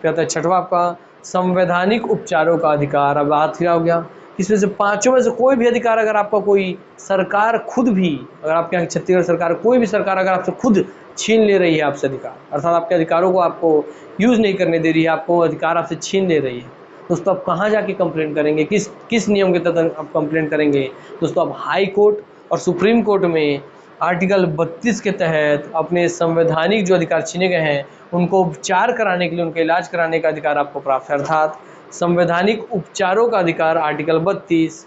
Speaker 1: फिर आता है 6वां आपका संवैधानिक उपचारों का अधिकार। अब बात क्या हो गया इसमें से पांचों में से कोई भी अधिकार अगर आपका कोई सरकार खुद भी, अगर आपके यहाँ छत्तीसगढ़ सरकार, कोई भी सरकार अगर आपसे खुद छीन ले रही है आपसे अधिकार, अर्थात आपके अधिकारों को आपको यूज़ नहीं करने दे रही है, आपको अधिकार आपसे छीन ले रही है, दोस्तों आप कहाँ जाके कंप्लेंट करेंगे, किस नियम के तहत आप कंप्लेंट करेंगे? दोस्तों आप हाई कोर्ट और सुप्रीम कोर्ट में आर्टिकल 32 के तहत अपने संवैधानिक जो अधिकार छीने गए हैं उनको उपचार कराने के लिए, उनका इलाज कराने का अधिकार आपको प्राप्त है, अर्थात संवैधानिक उपचारों का अधिकार आर्टिकल 32।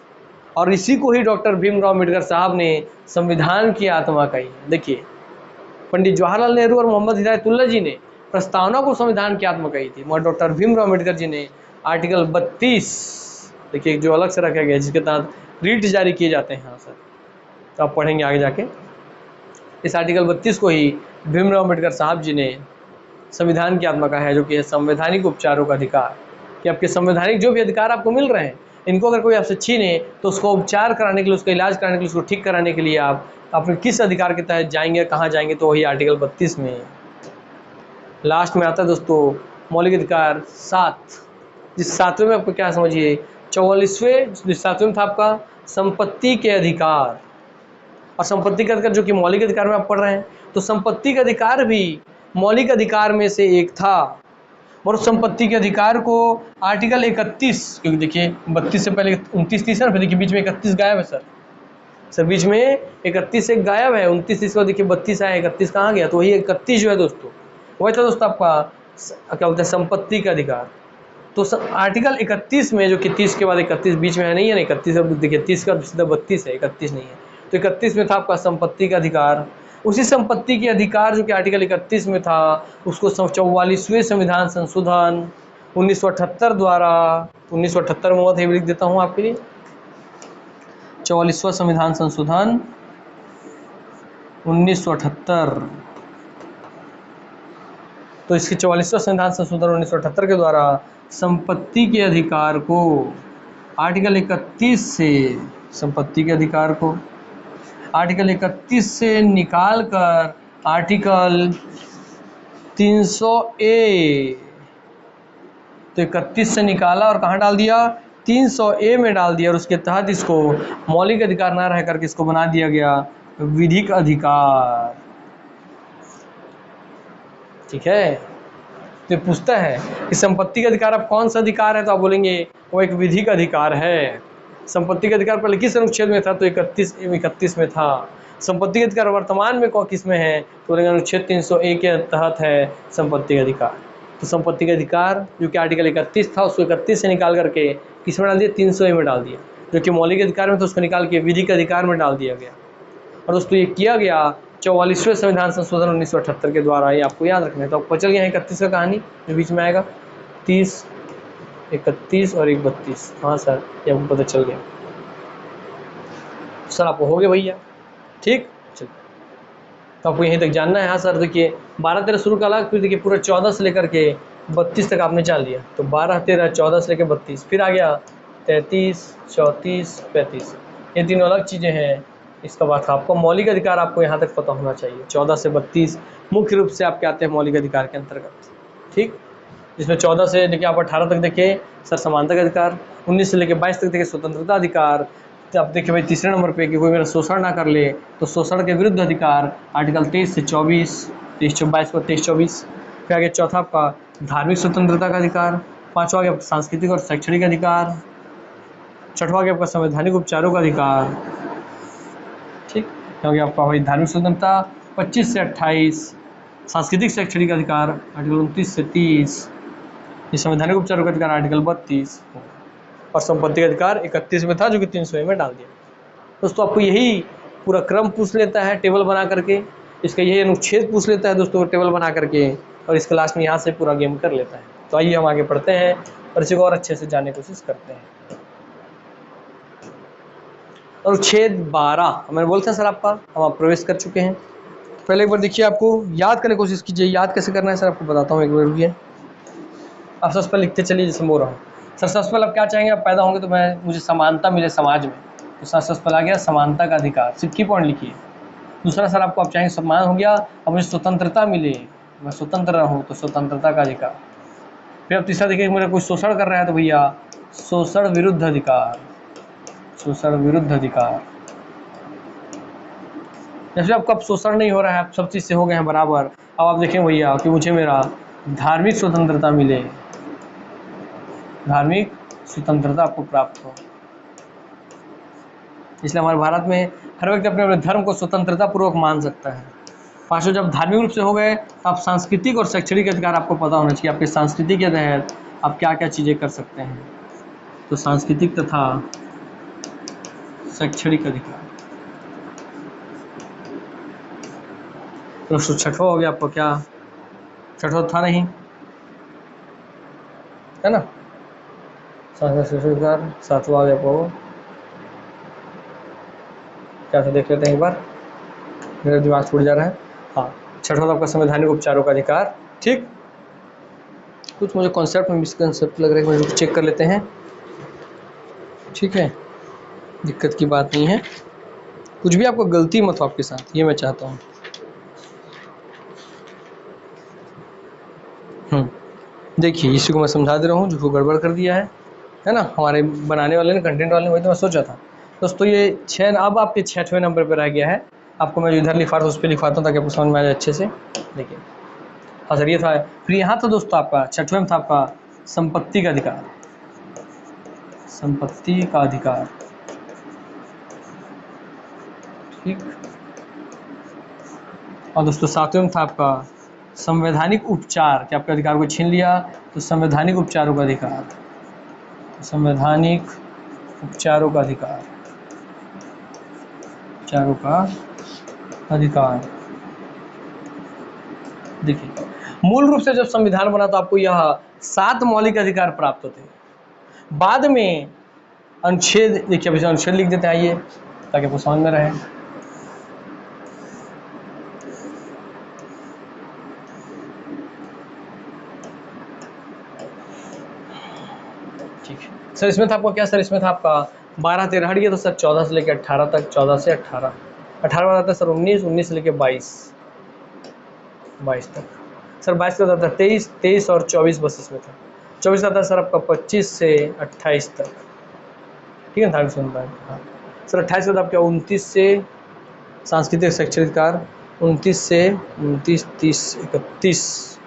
Speaker 1: और इसी को ही डॉक्टर भीमराव अम्बेडकर साहब ने संविधान की आत्मा कही। देखिए, पंडित जवाहरलाल नेहरू और मोहम्मद हिदायतुल्लाह जी ने प्रस्तावना को संविधान की आत्मा कही थी, मगर डॉक्टर भीमराव अम्बेडकर जी ने आर्टिकल 32, देखिए जो अलग से रखा गया जिसके तहत रीट जारी किए जाते हैं। हाँ सर, तो आप पढ़ेंगे आगे जाके। इस आर्टिकल 32 को ही भीमराव अम्बेडकर साहब जी ने संविधान की आत्मा कहा है, जो कि है संवैधानिक उपचारों का अधिकार, कि आपके संवैधानिक जो भी अधिकार आपको मिल रहे हैं इनको अगर कोई आपसे छीने तो उसको उपचार कराने के लिए, उसका इलाज कराने के लिए, उसको ठीक कराने के लिए आप अपने किस अधिकार के तहत जाएंगे, कहाँ जाएंगे, तो वही आर्टिकल 32 में लास्ट में आता है दोस्तों मौलिक अधिकार 7। जिस 7वें में आपको क्या समझिए, 44वें जिस 7वें में था आपका संपत्ति के अधिकार, और संपत्ति का अधिकार जो कि मौलिक अधिकार में आप पढ़ रहे हैं, तो संपत्ति का अधिकार भी मौलिक अधिकार में से एक था। और संपत्ति के अधिकार को आर्टिकल 31, क्योंकि देखिए 32 से पहले 29 थी सर, फिर देखिए बीच में 31 गायब है सर बीच में 31 एक गायब है, 29 इसको देखिए 32 आया, 31 कहाँ गया, तो वही 31 जो है दोस्तों, वही था दोस्तों आपका क्या बोलते हैं संपत्ति का अधिकार। तो आर्टिकल 31 में, जो कि 30 के बाद 31 बीच में है, नहीं है ना 31, अब देखिए 30 का सीधा 32 है, 31 नहीं है, तो 31 में था आपका संपत्ति का अधिकार। उसी संपत्ति के अधिकार जो कि आर्टिकल 31 में था, उसको 44वें संविधान संशोधन 1978 द्वारा, 1978 में हुआ था, लिख देता हूँ आपके लिए, 44वां संविधान संशोधन 1978। तो इसके 44वां संविधान संशोधन 1978 के द्वारा संपत्ति के अधिकार को आर्टिकल 31 से, संपत्ति के अधिकार को आर्टिकल 31 से निकाल कर आर्टिकल 300A, तो 31 से निकाला और कहाँ डाल दिया, 300A में डाल दिया, और उसके तहत इसको मौलिक अधिकार ना रह करके इसको बना दिया गया विधिक अधिकार। ठीक है, तो पूछता है कि संपत्ति का अधिकार अब कौन सा अधिकार है, तो आप बोलेंगे वो एक विधिक अधिकार है। संपत्ति का अधिकार पहले किस अनुच्छेद में था, तो 31 में था। संपत्ति का अधिकार वर्तमान में किस में है, तो बोलेंगे अनुच्छेद 301 के तहत है संपत्ति का अधिकार। तो संपत्ति का अधिकार जो कि आर्टिकल 31 था, उसको 31 से निकाल करके किस में डाल दिया, 300A में डाल दिया, जो कि मौलिक अधिकार में था, उसको निकाल के विधिक अधिकार में डाल दिया गया। और दोस्तों ये किया गया 44वें संविधान संशोधन 1978 के द्वारा, ये आपको याद रखना है। तो आपको चल गया है 31 का कहानी जो बीच में आएगा, 30, 31 और 32। हाँ सर, ये आपको पता चल गया सर, आपको हो गया भैया, ठीक। चलिए, तो आपको यहीं तक जानना है। हाँ सर, देखिए 12-13 शुरू का अलग, फिर देखिए पूरा 14 से लेकर के 32 तक आपने जान लिया। तो 12-13-14 से लेकर 32, फिर आ गया 33, 34, 35, ये तीनों अलग चीज़ें हैं। इसका बात आपको मौलिक अधिकार आपको यहाँ तक पता होना चाहिए। 14 से 32 मुख्य रूप से आपके आते हैं मौलिक अधिकार के अंतर्गत, ठीक। जिसमें 14 से देखिए आप 18 तक देखिए सर समानता का अधिकार, 19 से लेकर 22 तक देखिए स्वतंत्रता अधिकार। तो आप देखिए भाई तीसरे नंबर पे कि कोई मेरा शोषण ना कर ले, तो शोषण के विरुद्ध अधिकार आर्टिकल 23 से 24, 23-24। फिर आगे चौथा आपका धार्मिक स्वतंत्रता का अधिकार, पाँचवा आपका सांस्कृतिक और शैक्षणिक अधिकार, छठवां आपका संवैधानिक उपचारों का अधिकार, ठीक। क्योंकि आपका भाई धार्मिक स्वतंत्रता 25 से 28, सांस्कृतिक शैक्षणिक अधिकार आर्टिकल 29 से 30, ये संवैधानिक उपचारों का अधिकार आर्टिकल 32, और संपत्ति का अधिकार 31 में था जो कि 300A में डाल दिया। दोस्तों आपको यही पूरा क्रम पूछ लेता है टेबल बना करके, इसका यही अनुच्छेद पूछ लेता है दोस्तों टेबल बना करके, और इसके लास्ट में यहाँ से पूरा गेम कर लेता है। तो आइए हम आगे बढ़ते हैं और इसी को और अच्छे से जानने की कोशिश करते हैं। अनुच्छेद 12 मैंने बोलते हैं सर आपका, हम आप प्रवेश कर चुके हैं। तो पहले एक बार देखिए, आपको याद करने की कोशिश कीजिए। याद कैसे करना है सर आपको बताता हूँ, एक बार रुकिए। आप सबसे पहले लिखते चलिए जैसे बोल रहा हूँ सर। सबसे पहले आप क्या चाहेंगे, आप पैदा होंगे तो मुझे समानता मिले समाज में, तो सर सबसे पहले आ गया समानता का अधिकार, सिर्फ की पॉइंट लिखिए। दूसरा सर आपको आप चाहेंगे सम्मान हो गया, अब मुझे स्वतंत्रता मिले, मैं स्वतंत्र रहूँ, तो स्वतंत्रता का अधिकार। फिर अब तीसरा देखिए मेरा कोई शोषण कर रहा है तो भैया शोषण विरुद्ध अधिकार, शोषण विरुद्ध अधिकार। जैसे अब कब शोषण नहीं हो रहा है, आप सब चीज़ से हो गए हैं बराबर। अब आप देखें भैया कि मुझे मेरा धार्मिक स्वतंत्रता मिले, धार्मिक स्वतंत्रता आपको प्राप्त हो। इसलिए हमारे भारत में हर व्यक्ति अपने अपने धर्म को स्वतंत्रता पूर्वक मान सकता है। पांचों जब धार्मिक रूप से हो गए तो आप सांस्कृतिक और शैक्षणिक अधिकार आपको पता होना चाहिए। आपके सांस्कृतिक के तहत आप क्या क्या चीज़ें कर सकते हैं। तो सांस्कृतिक तथा शैक्षणिक अधिकार। तो छठवा हो गया आपको, क्या छठवा था नहीं, है ना? सांस्कृतिक अधिकार। सातवां हो गया आपको, क्या था देख लेते हैं एक बार, मेरा दिमाग छूट जा रहा है। हाँ, छठवां आपका संवैधानिक उपचारों का अधिकार। ठीक, कुछ मुझे कॉन्सेप्ट में मिसकॉन्सेप्ट लग रहा है, मुझे चेक कर लेते हैं। ठीक है, दिक्कत की बात नहीं है, कुछ भी आपको गलती मत हो आपके साथ, ये मैं चाहता हूँ। देखिए इसी को मैं समझा दे रहा हूँ, जो गड़बड़ कर दिया है ना, हमारे बनाने वाले ने, कंटेंट वाले ने, वही तो मैं सोचा था दोस्तों। ये 6, अब आपके 6वें नंबर पर रह गया है। आपको मैं जो इधर लिखा था उस पर लिखवाता हूँ ताकि आपको समझ में आ जाए अच्छे से। देखिए हाँ सर, ये था, फिर यहाँ था दोस्तों आपका 6वें में था आपका संपत्ति का अधिकार, संपत्ति का अधिकार। ठीक, और दोस्तों 7वें में था आपका संवैधानिक उपचार, कि आपके अधिकार को छीन लिया तो संवैधानिक उपचारों का अधिकार, संवैधानिक उपचारों का अधिकार, उपचारों का अधिकार। देखिए मूल रूप से जब संविधान बना तो आपको यह 7 मौलिक अधिकार प्राप्त होते हैं। बाद में अनुच्छेद, देखिए अभी अनुच्छेद लिख देते हैं, आइए ताकि आपको समझ में रहे। ठीक है सर, इसमें था आपको क्या सर, इसमें था आपका 12, 13 हट गया तो सर 14 से लेकर 18 तक, 14 से 18, 18 में आता है सर 19, 19 से लेकर 22, 22 तक सर, 22 का आता है 23, 23 और 24 बस इसमें था। 24 आता है सर आपका 25 से 28 तक। ठीक है, धार्मिक स्वतंत्रता। हाँ सर 28 का आपका 29 से सांस्कृतिक शैक्षणिक अधिकार, 29 से 29, 30, 31,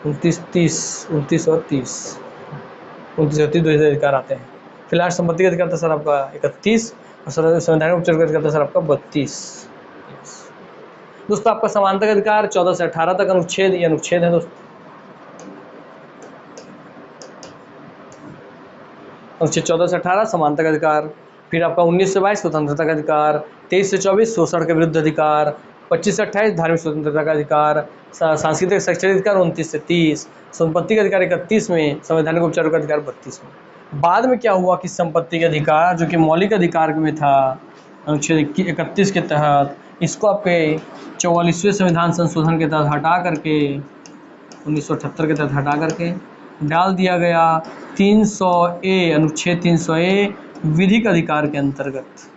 Speaker 1: 29, 30, 29 और 30, 29 और 30 दो अधिकार आते हैं। फिलहाल संपत्ति का अधिकार था सर आपका 31 और सर संवैधानिक उपचार का अधिकार था सर आपका 32। दोस्तों आपका समानता का अधिकार 14 से 18 तक, अनुच्छेद, ये अनुच्छेद है दोस्तों, अनुच्छेद 14 से 18 समानता का अधिकार। फिर आपका 19 से 22 स्वतंत्रता का अधिकार, 23 से 24 शोषण के विरुद्ध अधिकार, 25 से 28 धार्मिक स्वतंत्रता का अधिकार, सांस्कृतिक शैक्षणिक अधिकार 29 से 30, संपत्ति का अधिकार 31 में, संवैधानिक उपचारों का अधिकार 32 में। बाद में क्या हुआ कि संपत्ति का अधिकार जो कि मौलिक अधिकार में था अनुच्छेद 31 के तहत, इसको आपके 44वें संविधान संशोधन के तहत हटा करके, 1978 के तहत हटा करके डाल दिया गया 300A, अनुच्छेद 300A विधिक अधिकार के अंतर्गत।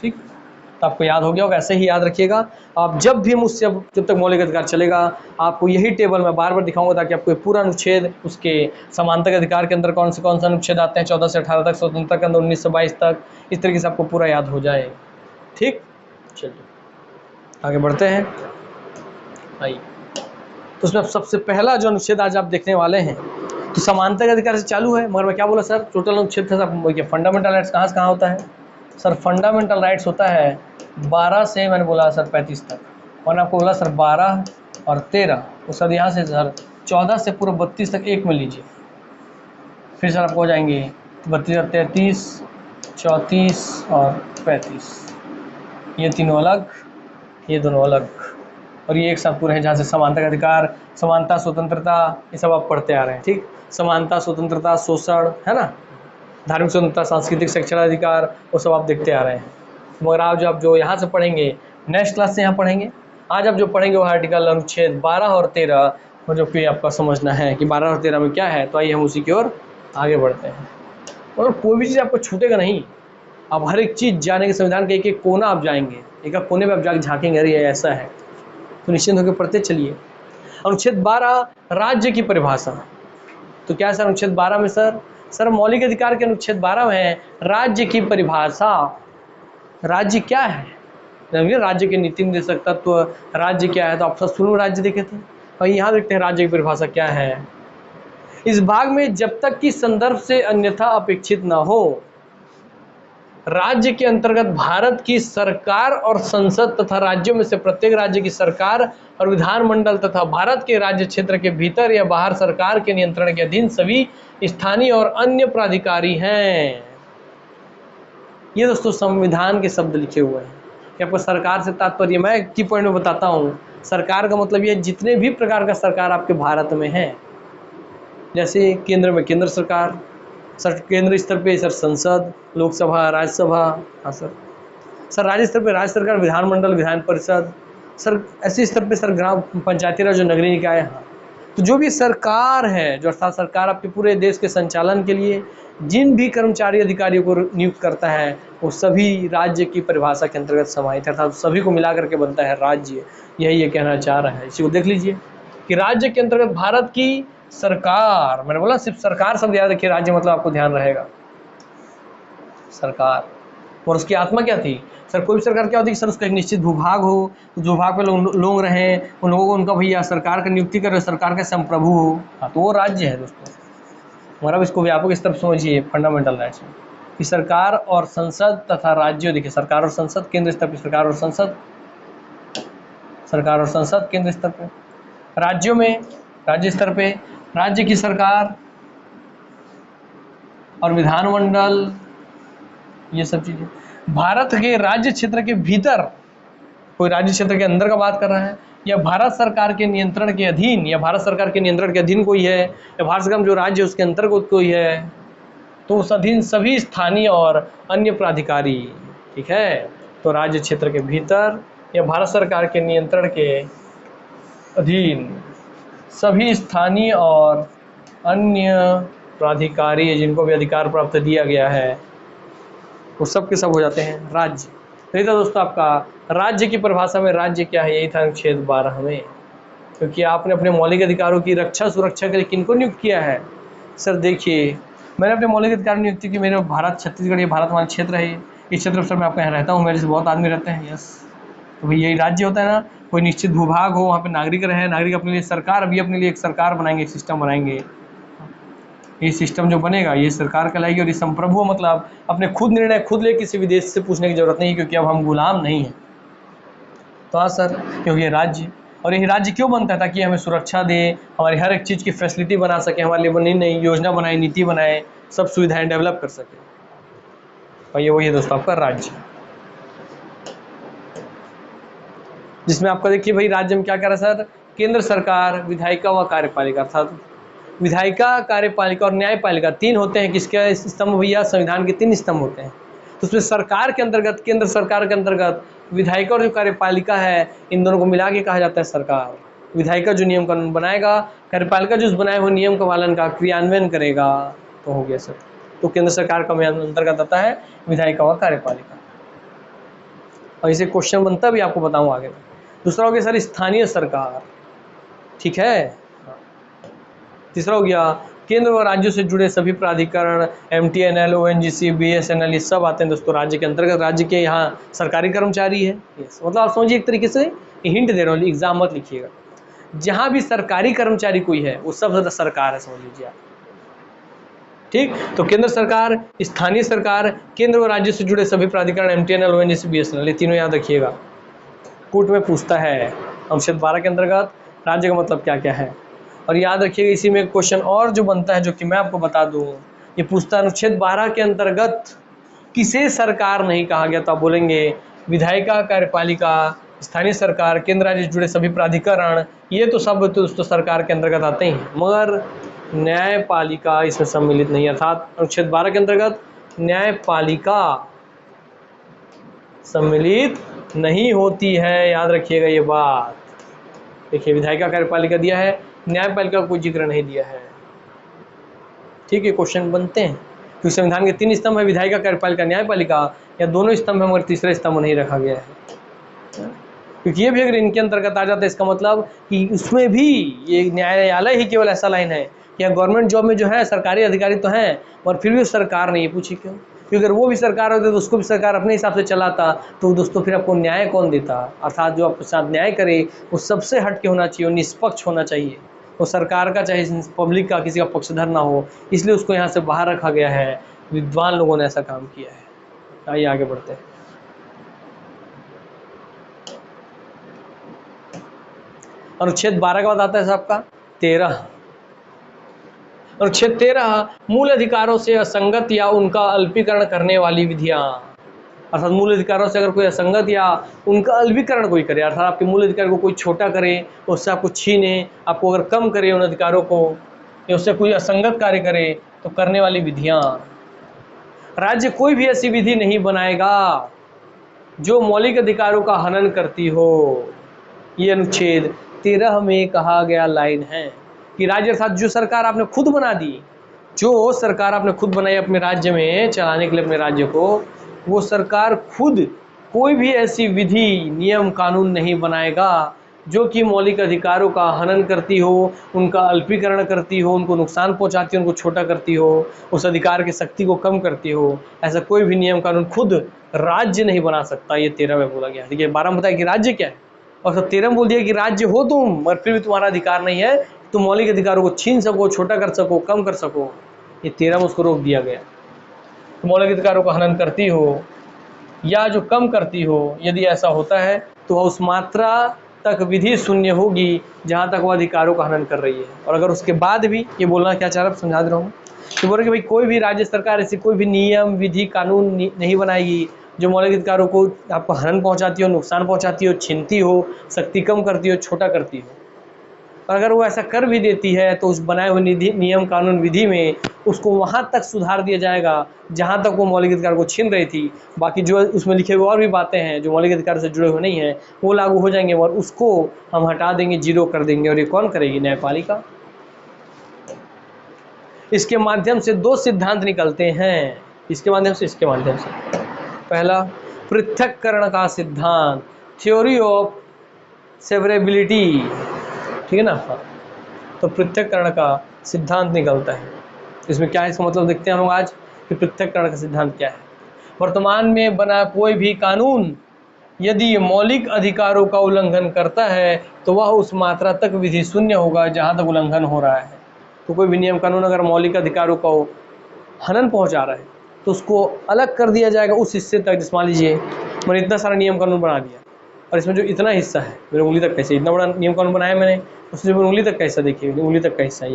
Speaker 1: ठीक, तो आपको याद हो गया होगा, ऐसे ही याद रखिएगा आप। जब भी मुझसे जब तक मौलिक अधिकार चलेगा आपको यही टेबल मैं बार बार दिखाऊंगा ताकि आपको पूरा अनुच्छेद, उसके समानता के अधिकार के अंदर कौन से अनुच्छेद आते हैं, 14 से 18 तक, स्वतंत्रता के अंदर 19 से 22 तक, इस तरीके से आपको पूरा याद हो जाए। ठीक, चलिए आगे बढ़ते हैं। आइए, तो उसमें सबसे पहला जो अनुच्छेद आज आप देखने वाले हैं तो समानता के अधिकार से चालू है। मगर मैं क्या बोला सर, टोटल अनुच्छेद था सर, फंडामेंटल राइट्स कहाँ से कहाँ होता है सर, फंडामेंटल राइट्स होता है 12 से, मैंने बोला सर 35 तक, मैंने आपको बोला सर 12 और 13, तो सर यहाँ से सर 14 से पूरा 32 तक एक में लीजिए, फिर सर आपको हो जाएंगे 32 और 33, 34 और 35, ये तीनों अलग, ये दोनों अलग, और ये एक साथ पूरे हैं, जहाँ से समानता का अधिकार, समानता, स्वतंत्रता, ये सब आप पढ़ते आ रहे हैं। ठीक, समानता, स्वतंत्रता, शोषण, है ना, धार्मिक स्वतंत्रता, सांस्कृतिक शैक्षणिक अधिकार, वो सब आप देखते आ रहे हैं। मगर आप जो यहाँ से पढ़ेंगे, नेक्स्ट क्लास से यहाँ पढ़ेंगे, आज आप जो पढ़ेंगे वो आर्टिकल अनुच्छेद 12 और 13, जो कि आपका समझना है कि 12 और 13 में क्या है। तो आइए हम उसी की ओर आगे बढ़ते हैं। और कोई भी चीज़ आपको छूटेगा नहीं, आप हर एक चीज़ जानेंगे, संविधान के एक एक कोना आप जाएंगे, एक एक कोने में आप जाके झाँकेंगे, अरे ऐसा है, तो निश्चिंत होकर पढ़ते चलिए। अनुच्छेद 12 राज्य की परिभाषा, तो क्या है सर अनुच्छेद 12 में सर, सर मौलिक अधिकार के अनुच्छेद 12 में है राज्य की परिभाषा। राज्य क्या है? राज्य के नीति निर्देशक तत्व, राज्य क्या है? तो आप सब शुरू राज्य देखे थे और यहाँ देखते हैं राज्य की परिभाषा क्या है। इस भाग में जब तक कि संदर्भ से अन्यथा अपेक्षित न हो, राज्य के अंतर्गत भारत की सरकार और संसद तथा राज्यों में से प्रत्येक राज्य की सरकार और विधानमंडल तथा भारत के राज्य क्षेत्र के भीतर या बाहर सरकार के नियंत्रण के अधीन सभी स्थानीय और अन्य प्राधिकारी हैं। ये दोस्तों संविधान के शब्द लिखे हुए हैं कि आपको सरकार से तात्पर्य, मैं की पॉइंट में बताता हूँ। सरकार का मतलब ये जितने भी प्रकार का सरकार आपके भारत में है, जैसे केंद्र में केंद्र सरकार, सर केंद्र स्तर पे सर संसद, लोकसभा, राज्यसभा, हाँ सर राज्य स्तर पे राज्य सरकार, विधानमंडल, विधान परिषद, सर ऐसे स्तर पे सर ग्राम पंचायती राज जो नगरीय निकाय। हाँ, तो जो भी सरकार है, जो अर्थात सरकार आपके पूरे देश के संचालन के लिए जिन भी कर्मचारी अधिकारियों को नियुक्त करता है वो सभी राज्य की परिभाषा के अंतर्गत समाहित है, अर्थात सभी को मिला करके बनता है राज्य। यही ये कहना चाह रहा है। इसी को देख लीजिए कि राज्य के अंतर्गत भारत की सरकार, मैंने बोला सिर्फ सरकार शब्द याद रखिए, राज्य मतलब आपको ध्यान रहेगा सरकार। और उसकी आत्मा क्या थी? सर कोई भी सरकार क्या होती है सर, उसका एक निश्चित भूभाग हो, उस भूभाग पे लोग रहें, उन लोगों को उनका भैया सरकार का नियुक्ति कर, सरकार के संप्रभु हो, हाँ तो वो राज्य है दोस्तों। मतलब इसको व्यापक स्तर पर समझिए, फंडामेंटल राइट्स में कि सरकार और संसद तथा राज्यों, देखिए सरकार और संसद केंद्र स्तर पर, सरकार और संसद, सरकार और संसद केंद्र स्तर पर, राज्यों में राज्य स्तर पे राज्य की सरकार और विधानमंडल, ये सब चीजें। भारत के राज्य क्षेत्र के भीतर, कोई राज्य क्षेत्र के अंदर का बात कर रहा है, या भारत सरकार के नियंत्रण के अधीन, या भारत सरकार के नियंत्रण के अधीन कोई है, या भारत सरकार जो राज्य उसके अंतर्गत कोई है, तो उस अधीन सभी स्थानीय और अन्य प्राधिकारी। ठीक है, तो राज्य क्षेत्र के भीतर या भारत सरकार के नियंत्रण के अधीन सभी स्थानीय और अन्य प्राधिकारी जिनको भी अधिकार प्राप्त दिया गया है वो सब के सब हो जाते हैं राज्य। तो ये था दोस्तों आपका राज्य की परिभाषा में राज्य क्या है, यही था अनुच्छेद 12 में। क्योंकि आपने अपने मौलिक अधिकारों की रक्षा सुरक्षा के लिए किनको नियुक्त किया है? सर देखिए मैंने अपने मौलिक अधिकार नियुक्ति की, मेरे भारत छत्तीसगढ़ ये भारत हमारा क्षेत्र है, इस क्षेत्र पर सर मैं आपके यहाँ रहता हूँ, मेरे से बहुत आदमी रहते हैं। यस, तो भाई यही राज्य होता है ना। कोई निश्चित भूभाग हो, वहाँ पे नागरिक रहे, नागरिक अपने लिए सरकार, अभी अपने लिए एक सरकार बनाएंगे, एक सिस्टम बनाएंगे। ये सिस्टम जो बनेगा ये सरकार कहलाएगी। और ये संप्रभु मतलब अपने खुद निर्णय खुद ले, किसी विदेश से पूछने की जरूरत नहीं, क्योंकि अब हम गुलाम नहीं हैं। तो हाँ सर, क्योंकि ये राज्य, और यही राज्य क्यों बनता है? ताकि हमें सुरक्षा दे, हमारी हर एक चीज़ की फैसिलिटी बना सके, हमारे लिए नई नई योजना बनाए, नीति बनाए, सब सुविधाएं डेवलप कर सके। और ये वही है दोस्तों आपका राज्य, जिसमें आपका देखिए भाई राज्य में क्या कर रहा है सर, केंद्र सरकार, विधायिका व कार्यपालिका, अर्थात विधायिका, कार्यपालिका और न्यायपालिका तीन होते हैं। किसके स्तंभ भैया? संविधान के 3 स्तंभ होते हैं। तो उसमें सरकार के अंतर्गत, केंद्र सरकार के अंतर्गत विधायिका और जो कार्यपालिका है, इन दोनों को मिला के कहा जाता है सरकार। विधायिका जो नियम कानून बनाएगा, कार्यपालिका जो उस बनाए हुए नियम का पालन का क्रियान्वयन करेगा। तो हो गया सर, तो केंद्र सरकार का अंतर्गत आता है विधायिका व कार्यपालिका। और इसे क्वेश्चन बनता भी, आपको बताऊँ आगे। दूसरा हो गया सर स्थानीय सरकार, ठीक है। तीसरा हो गया केंद्र व राज्यों से जुड़े सभी प्राधिकरण, MTNL, ONGC, BSNL, ये सब आते हैं दोस्तों राज्य के अंतर्गत। राज्य के यहाँ सरकारी कर्मचारी है। यस, मतलब आप समझिए एक तरीके से हिंट दे रहा हूँ, एग्जाम मत लिखिएगा। जहाँ भी सरकारी कर्मचारी कोई है वो सब ज़्यादा सरकार है, समझ लीजिए आप। ठीक, तो केंद्र सरकार, स्थानीय सरकार, केंद्र व राज्य से जुड़े सभी प्राधिकरण, MTNL, ONGC, BSNL, ये तीनों याद रखिएगा। कोर्ट में पूछता है अनुच्छेद 12 के अंतर्गत राज्य का मतलब क्या क्या है। और याद रखिएगा इसी में क्वेश्चन और जो बनता है, जो कि मैं आपको बता दूं, ये पूछता है अनुच्छेद 12 के अंतर्गत किसे सरकार नहीं कहा गया? तो आप बोलेंगे विधायिका, कार्यपालिका, स्थानीय सरकार, केंद्र राज्य से जुड़े सभी प्राधिकरण, ये तो सब तो सरकार के अंतर्गत आते हैं, मगर न्यायपालिका इसमें सम्मिलित नहीं। अर्थात अनुच्छेद 12 के अंतर्गत न्यायपालिका सम्मिलित नहीं होती है, याद रखिएगा ये बात। देखिए विधायिका, कार्यपालिका दिया है, न्यायपालिका का कोई जिक्र नहीं दिया है। ठीक है, क्वेश्चन बनते हैं क्योंकि संविधान के 3 स्तंभ है, विधायिका, कार्यपालिका, न्यायपालिका, या दोनों स्तंभ है मगर तीसरा स्तंभ नहीं रखा गया है। क्योंकि ये भी अगर इनके अंतर्गत आ जाता है, इसका मतलब कि उसमें भी ये न्यायालय ही केवल ऐसा लाइन है या गवर्नमेंट जॉब में जो है सरकारी अधिकारी तो हैं और फिर भी सरकार नहीं पूछी क्यों? क्योंकि अगर वो भी सरकार होती तो उसको भी सरकार अपने हिसाब से चलाता, तो दोस्तों फिर आपको न्याय कौन देता? अर्थात जो आपके साथ न्याय करे वो सबसे हट के होना चाहिए, निष्पक्ष होना चाहिए, वो सरकार का चाहे पब्लिक का किसी का पक्षधर ना हो, इसलिए उसको यहाँ से बाहर रखा गया है। विद्वान लोगों ने ऐसा काम किया है। आइए आगे बढ़ते हैं। अनुच्छेद 12 के बाद आता है आपका 13। अनुच्छेद 13 मूल अधिकारों से असंगत या उनका अल्पीकरण करने वाली विधियां। अर्थात मूल अधिकारों से अगर कोई असंगत या उनका अल्पीकरण कोई करे, अर्थात आपके मूल अधिकार को कोई छोटा करे, उससे आपको छीने, आपको अगर कम करे उन अधिकारों को, या उससे कोई असंगत कार्य करे तो करने वाली विधियां। राज्य कोई भी ऐसी विधि नहीं बनाएगा जो मौलिक अधिकारों का हनन करती हो। ये अनुच्छेद 13 में कहा गया लाइन है कि राज्य अर्थात जो सरकार आपने खुद बना दी, जो सरकार आपने खुद बनाई अपने राज्य में चलाने के लिए अपने राज्य को, वो सरकार खुद कोई भी ऐसी विधि नियम कानून नहीं बनाएगा जो कि मौलिक अधिकारों का हनन करती हो, उनका अल्पीकरण करती हो, उनको नुकसान पहुंचाती हो, उनको छोटा करती हो, उस अधिकार की शक्ति को कम करती हो। ऐसा कोई भी नियम कानून खुद राज्य नहीं बना सकता। ये 13 में बोला गया। देखिए 12 में बताया कि राज्य क्या है, और 13 में बोल दिया कि राज्य हो तुम, मगर फिर भी तुम्हारा अधिकार नहीं है तुम मौलिक अधिकारों को छीन सको, छोटा कर सको, कम कर सको। ये 13 में उसको रोक दिया गया। तो मौलिक अधिकारों का हनन करती हो या जो कम करती हो, यदि ऐसा होता है तो वह उस मात्रा तक विधि शून्य होगी जहां तक वह अधिकारों का हनन कर रही है। और अगर उसके बाद भी, ये बोलना क्या चाह रहा है समझा दे रहा हूँ, तो बोल रहे कि भाई कोई भी राज्य सरकार ऐसी कोई भी नियम विधि कानून नहीं बनाएगी जो मौलिक अधिकारों को आपको हनन पहुंचाती हो, नुकसान पहुंचाती हो, छीनती हो, शक्ति कम करती हो, छोटा करती हो। और अगर वो ऐसा कर भी देती है तो उस बनाए हुए नियम कानून विधि में उसको वहां तक सुधार दिया जाएगा जहां तक वो मौलिक अधिकार को छीन रही थी। बाकी जो उसमें लिखे हुए और भी बातें हैं जो मौलिक अधिकार से जुड़े हुए नहीं हैं वो लागू हो जाएंगे और उसको हम हटा देंगे, जीरो कर देंगे। और ये कौन करेगी? न्यायपालिका। इसके माध्यम से दो सिद्धांत निकलते हैं। इसके माध्यम से, इसके माध्यम से पहला पृथक्करण का सिद्धांत, थ्योरी ऑफ सेवरेबिलिटी, ठीक है ना। तो पृथक्करण का सिद्धांत निकलता है। इसमें क्या है, इसका मतलब देखते हैं हम लोग आज कि पृथक्करण का सिद्धांत क्या है। वर्तमान में बना कोई भी कानून यदि मौलिक अधिकारों का उल्लंघन करता है तो वह उस मात्रा तक विधि शून्य होगा जहां तक उल्लंघन हो रहा है। तो कोई भी नियम कानून अगर मौलिक अधिकारों को हनन पहुंचा रहा है तो उसको अलग कर दिया जाएगा उस हिस्से तक। जिस मान लीजिए मैंने इतना सारा नियम कानून बना दिया और इसमें जो इतना हिस्सा है मेरे उंगली तक कैसे, इतना बड़ा नियम कानून बनाया मैंने, उसमें उंगली तक कैसा, देखिए उंगली तक कैसा,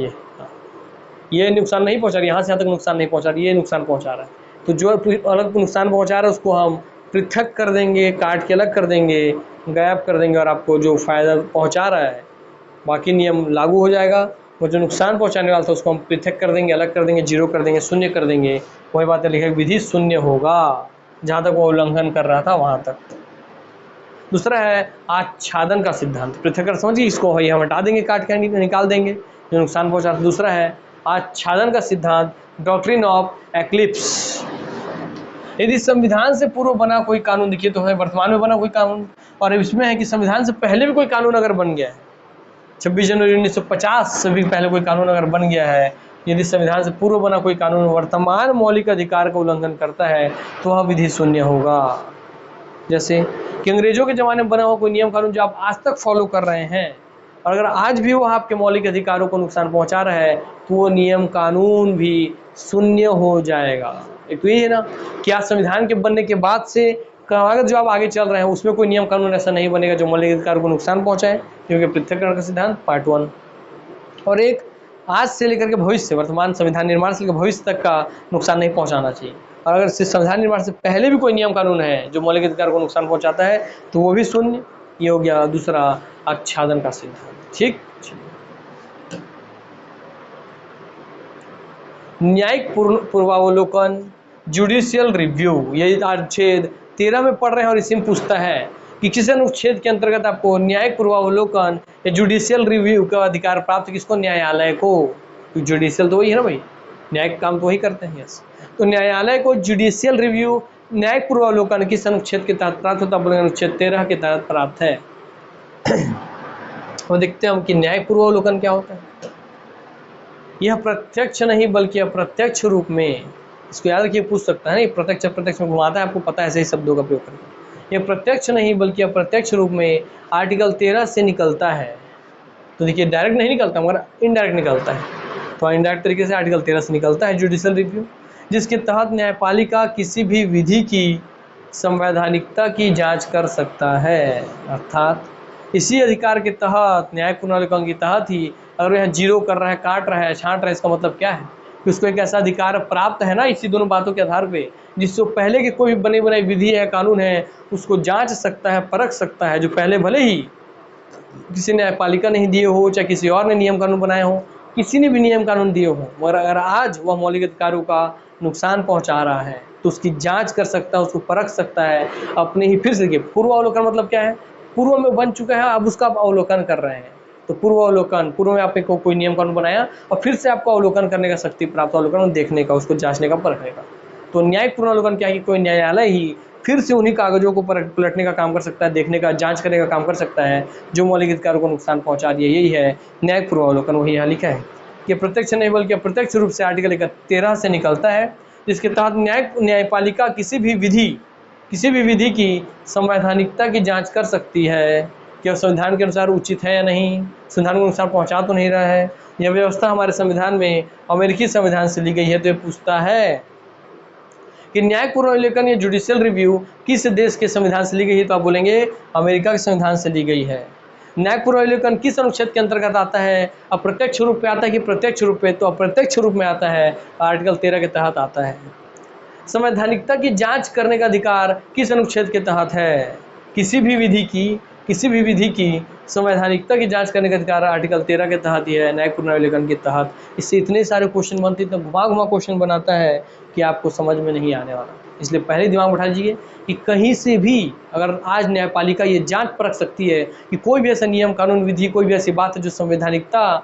Speaker 1: ये नुकसान नहीं पहुंचा रही, यहाँ से यहाँ तक नुकसान नहीं पहुंचा रही, ये नुकसान पहुंचा रहा है। तो जो अलग नुकसान पहुंचा रहा है उसको हम पृथक कर देंगे, काट के अलग कर देंगे, गायब कर देंगे, और आपको जो फायदा पहुंचा रहा है बाकी नियम लागू हो जाएगा। वो जो नुकसान पहुंचाने वाला था उसको हम पृथक कर देंगे, अलग कर देंगे, जीरो कर देंगे, शून्य कर देंगे। वही बात है, लिखा विधि शून्य होगा जहाँ तक वो उल्लंघन कर रहा था वहाँ तक। दूसरा है आच्छादन का सिद्धांत। पृथक्करण समझिए, इसको हम हटा देंगे, काट के निकाल देंगे जो नुकसान पहुंचा था। दूसरा है आच्छादन का सिद्धांत, डॉक्ट्रिन ऑफ एक्लिप्स। यदि संविधान से पूर्व बना कोई कानून, देखिए तो है वर्तमान में बना कोई कानून, और इसमें है कि संविधान से पहले भी कोई कानून अगर बन गया है, 26 जनवरी 1950 से भी पहले कोई कानून अगर बन गया है, यदि संविधान से पूर्व बना कोई कानून वर्तमान मौलिक अधिकार का उल्लंघन करता है तो वह विधि शून्य होगा। जैसे कि अंग्रेजों के ज़माने में बना हुआ कोई नियम कानून जो आप आज तक फॉलो कर रहे हैं, और अगर आज भी वो आपके मौलिक अधिकारों को नुकसान पहुंचा रहा है तो वो नियम कानून भी शून्य हो जाएगा। एक तो ये है ना कि आज संविधान के बनने के बाद से अगर जो आप आगे चल रहे हैं उसमें कोई नियम कानून ऐसा नहीं बनेगा जो मौलिक अधिकारों को नुकसान पहुंचाए, क्योंकि पृथक्करण का सिद्धांत पार्ट 1। और एक आज से लेकर के भविष्य, वर्तमान संविधान निर्माण से लेकर भविष्य तक का नुकसान नहीं पहुंचाना चाहिए। और अगर संविधान निर्माण से पहले भी कोई नियम कानून है जो मौलिक अधिकार को नुकसान पहुंचाता है तो वो भी शून्य। ये हो गया दूसरा आच्छादन का सिद्धांत। ठीक, न्यायिक पूर्वावलोकन, जुडिशियल रिव्यू, यही अनुच्छेद 13 में पढ़ रहे हैं और इसी में पूछता है कि किस अनुच्छेद के अंतर्गत आपको न्यायिक पूर्वावलोकन या जुडिशियल रिव्यू का अधिकार प्राप्त, किसको? न्यायालय को। जुडिशियल तो वही है ना भाई, न्यायिक काम तो वही करते हैं। यस, तो न्यायालय को जुडिशियल रिव्यू, न्यायिक पूर्वावलोकन किस अनुच्छेद के तहत प्राप्त होता है? अनुच्छेद 13 के तहत प्राप्त है। और देखते हैं हम कि न्यायिक पूर्वावलोकन क्या होता है। यह प्रत्यक्ष नहीं बल्कि अप्रत्यक्ष रूप में, इसको याद रखिए, पूछ सकता है नहीं, प्रत्यक्ष अप्रत्यक्ष में घुमाता है, आपको पता है ऐसे ही शब्दों का प्रयोग करके। यह प्रत्यक्ष नहीं बल्कि अप्रत्यक्ष रूप में आर्टिकल 13 से निकलता है। तो देखिए डायरेक्ट नहीं निकलता मगर इनडायरेक्ट निकलता है, तो इनडायरेक्ट तरीके से आर्टिकल 13 से निकलता है जुडिशियल रिव्यू, जिसके तहत न्यायपालिका किसी भी विधि की संवैधानिकता की जांच कर सकता है। अर्थात इसी अधिकार के तहत, न्यायिक पुनरावलोकन के तहत ही अगर यह जीरो कर रहा है, काट रहा है, छांट रहा है, इसका मतलब क्या है कि उसको एक ऐसा अधिकार प्राप्त है ना, इसी दोनों बातों के आधार पे, जिससे पहले के कोई भी बनी बनाई विधि है, कानून है, उसको जांच सकता है, परख सकता है, जो पहले भले ही किसी न्यायपालिका नहीं दिए हो, चाहे किसी और ने नियम कानून बनाए हो, किसी ने भी नियम कानून दिए हो, मगर अगर आज वह मौलिक अधिकारों का नुकसान पहुंचा रहा है तो उसकी जांच कर सकता है, उसको परख सकता है अपने ही। फिर से देखिए, पूर्वावलोकन मतलब क्या है, पूर्व में बन चुका है, अब उसका आप अवलोकन कर रहे हैं, तो पूर्वावलोकन, पूर्व में आपने कोई नियम कानून बनाया और फिर से आपको अवलोकन करने का शक्ति प्राप्त, अवलोकन देखने का, उसको जांचने का, परखने का। तो न्यायिक पुनरावलोकन क्या है कि कोई न्यायालय ही फिर से उन्हीं कागजों को पलटने का काम कर सकता है, देखने का, जांच करने का काम कर सकता है जो मौलिक अधिकारों को नुकसान पहुंचा रही है। यही है न्यायिक पूर्वावलोकन, वही यहाँ लिखा है कि प्रत्यक्ष नहीं बल्कि अप्रत्यक्ष रूप से आर्टिकल 13 से निकलता है, जिसके तहत न्यायपालिका किसी भी विधि की संवैधानिकता की जांच कर सकती है कि संविधान के अनुसार उचित है या नहीं, संविधान को नुकसान पहुंचा तो नहीं रहा है। यह व्यवस्था हमारे संविधान में अमेरिकी संविधान से ली गई है। तो ये पूछता है कि न्यायिक पुनरावलोकन या जुडिशियल रिव्यू किस देश के संविधान से ली गई है, तो आप बोलेंगे अमेरिका के संविधान से ली गई है। न्यायिक पुनरावलोकन किस अनुच्छेद के अंतर्गत आता है, अप्रत्यक्ष रूप में आता है कि प्रत्यक्ष रूप में, तो अप्रत्यक्ष रूप में आता है, आर्टिकल 13 के तहत आता है। संवैधानिकता की जांच करने का अधिकार किस अनुच्छेद के तहत है, किसी भी विधि की संवैधानिकता की जांच करने का अधिकार आर्टिकल 13 के तहत ही है, न्यायिक पुनरावलोकन के तहत। इससे इतने सारे क्वेश्चन बनते, इतना घुमा क्वेश्चन बनाता है कि आपको समझ में नहीं आने वाला। इसलिए पहले दिमाग उठा लीजिए कि कहीं से भी अगर आज न्यायपालिका ये जांच परख सकती है कि कोई भी ऐसा नियम कानून विधि, कोई भी ऐसी बात है जो संवैधानिकता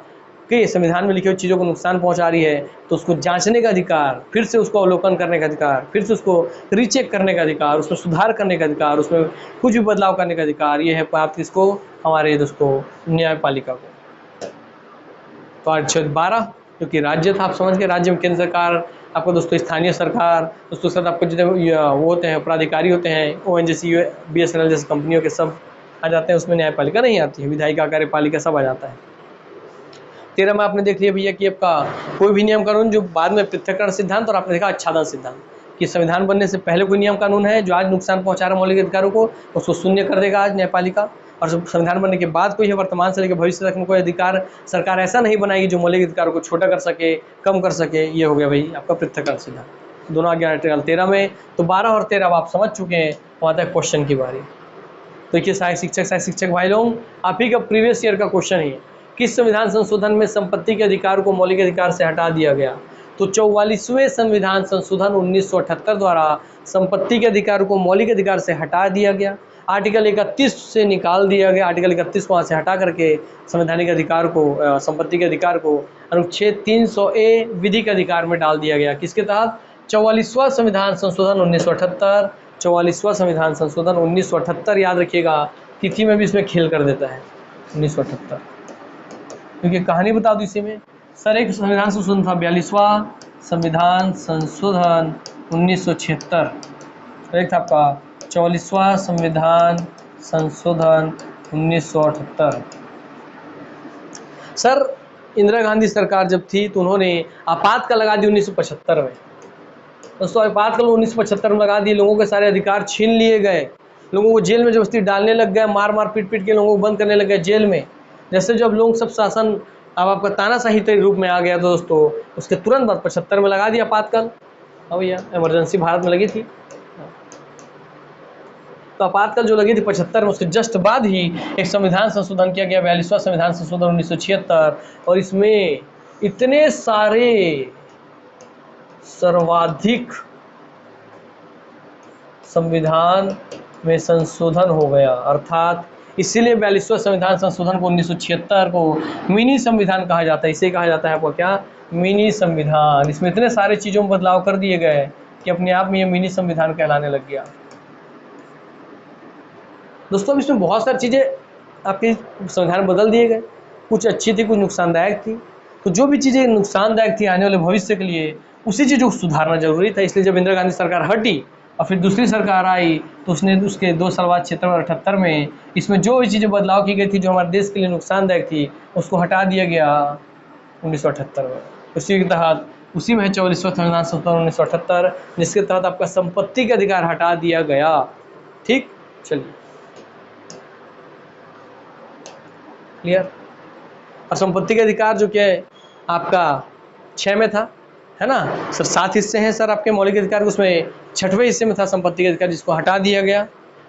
Speaker 1: के, संविधान में लिखी हुई चीज़ों को नुकसान पहुंचा रही है, तो उसको जांचने का अधिकार, फिर से उसको अवलोकन करने का अधिकार, फिर से उसको रीचेक करने का अधिकार, उसमें सुधार करने का अधिकार, उसमें कुछ भी बदलाव करने का अधिकार, ये है प्राप्त किसको, हमारे दोस्तों न्यायपालिका को। तो अनुच्छेद 12 जो कि राज्य था, आप समझ के, राज्य में केंद्र सरकार, आपको दोस्तों स्थानीय सरकार, दोस्तों साथ आपको जितने वो होते हैं प्राधिकारी होते हैं, ONGC BSNL जैसी कंपनियों के सब आ जाते हैं, उसमें न्यायपालिका नहीं आती है, विधायिका कार्यपालिका सब आ जाता है। 13 में आपने देख लिया भैया कि आपका कोई भी नियम कानून जो बाद में पृथक्करण सिद्धांत, और आपने देखा आच्छादन सिद्धांत कि संविधान बनने से पहले कोई नियम कानून है जो आज नुकसान पहुंचा रहा है मौलिक अधिकारों को, उसको शून्य कर देगा आज न्यायपालिका। और संविधान बनने के बाद कोई है, वर्तमान से लेकर भविष्य तक में कोई अधिकार सरकार ऐसा नहीं बनाएगी जो मौलिक अधिकारों को छोटा कर सके, कम कर सके। ये हो गया भाई आपका पृथक्करण सिद्धांत, दोनों आ गया आर्टिकल 13 में। तो 12 और 13 आप समझ चुके हैं, वहाँ तक क्वेश्चन की बारी। तो देखिए सहायक शिक्षक भाई लोग, आप ही का प्रीवियस ईयर का क्वेश्चन है, किस संविधान संशोधन में संपत्ति के अधिकार को मौलिक अधिकार से हटा दिया गया? तो 44वें संविधान संशोधन 1978 द्वारा संपत्ति के अधिकार को मौलिक अधिकार से हटा दिया गया, आर्टिकल 31 से निकाल दिया गया। आर्टिकल 31 को वहाँ से हटा करके संवैधानिक अधिकार को, संपत्ति के अधिकार को अनुच्छेद 300A विधि के अधिकार में डाल दिया गया। किसके तहत? 44वां संविधान संशोधन 1978। 44वां संविधान संशोधन 1978, याद रखिएगा, तिथि में भी इसमें खेल कर देता है 1978, क्योंकि कहानी बता दूं इसी में। सर एक संविधान संशोधन था 42वां संविधान संशोधन 1976, एक था आपका 44वां संविधान संशोधन 1978। सर इंदिरा गांधी सरकार जब थी तो उन्होंने आपातकाल लगा दी 1975 में। दोस्तों आपातकाल 1975 में लगा दिए, लोगों के सारे अधिकार छीन लिए गए, लोगों को जेल में जबरदस्ती डालने लग गए, मार मार पीट पीट के लोगों को बंद करने लग गए जेल में। जैसे जब लोग सब शासन अब आपका तानाशाही के रूप में आ गया, तो दोस्तों उसके तुरंत बाद 75 में लगा दिया आपातकाल। अब भैया इमरजेंसी भारत में लगी थी, तो आपातकाल जो लगी थी 75 में, उसके जस्ट बाद ही एक संविधान संशोधन किया गया, 42वां संविधान संशोधन 1976। और इसमें इतने सारे सर्वाधिक संविधान में संशोधन हो गया, अर्थात इसीलिए 42वां संविधान संशोधन को 1976 को मिनी संविधान कहा जाता है। इसे कहा जाता है आपको क्या? मिनी संविधान। इसमें इतने सारे चीज़ों में बदलाव कर दिए गए कि अपने आप में ये मिनी संविधान कहलाने लग गया। दोस्तों इसमें बहुत सारी चीज़ें आपके संविधान बदल दिए गए, कुछ अच्छी थी, कुछ नुकसानदायक थी। तो जो भी चीज़ें नुकसानदायक थी आने वाले भविष्य के लिए, उसी चीज़ों को सुधारना जरूरी था। इसलिए जब इंदिरा गांधी सरकार हटी और फिर दूसरी सरकार आई तो उसने उसके 2 साल बाद 76 में इसमें जो भी चीज़ें बदलाव की गई थी जो हमारे देश के लिए नुकसानदायक थी उसको हटा दिया गया 1978 में। उसी के तहत उसी में है 44वां संविधान संशोधन 1978, जिसके तहत आपका संपत्ति का अधिकार हटा दिया गया। ठीक, चलिए क्लियर। और संपत्ति का अधिकार जो क्या है आपका 6 में था, है ना सर। 7 हिस्से हैं सर आपके मौलिक अधिकार, उसमें 6वें हिस्से में था संपत्ति का अधिकार, जिसको हटा दिया गया।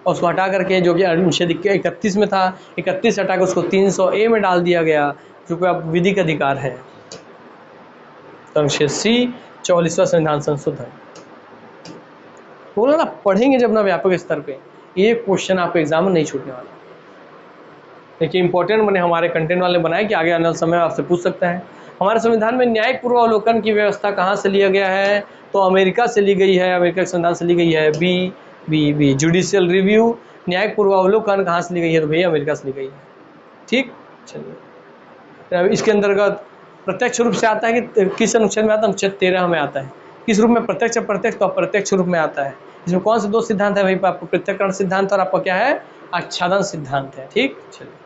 Speaker 1: और उसको हटा करके जो कि अनुच्छेद 31 में था, 31 हटा कर उसको 300A में डाल दिया गया, जो कि आप विधिक अधिकार है। तो अनुच्छेद C 44वां संविधान संशोधन बोला ना, पढ़ेंगे जब ना व्यापक स्तर पे, ये क्वेश्चन आपको एग्जाम में नहीं छूटने वाला। देखिए इंपॉर्टेंट मैंने हमारे कंटेंट वाले बनाए कि आगे आने वाले समय आपसे पूछ सकता है। हमारे संविधान में न्यायिक पूर्वावलोकन की व्यवस्था कहाँ से लिया गया है, तो अमेरिका से ली गई है, अमेरिका के संविधान से ली गई है। बी जुडिशियल रिव्यू, न्यायिक पूर्वावलोकन कहाँ से ली गई है, तो भैया अमेरिका से ली गई है। ठीक, चलिए इसके अंतर्गत प्रत्यक्ष रूप से आता है कि किस अनुच्छेद में आता है, अनुच्छेद 13 में आता है। किस रूप में, प्रत्यक्ष अप्रत्यक्ष, तो अप्रत्यक्ष रूप में आता है। इसमें कौन से 2 सिद्धांत है भाई, आपको पृथक्करण सिद्धांत और आपका क्या है आच्छादन सिद्धांत है। ठीक, चलिए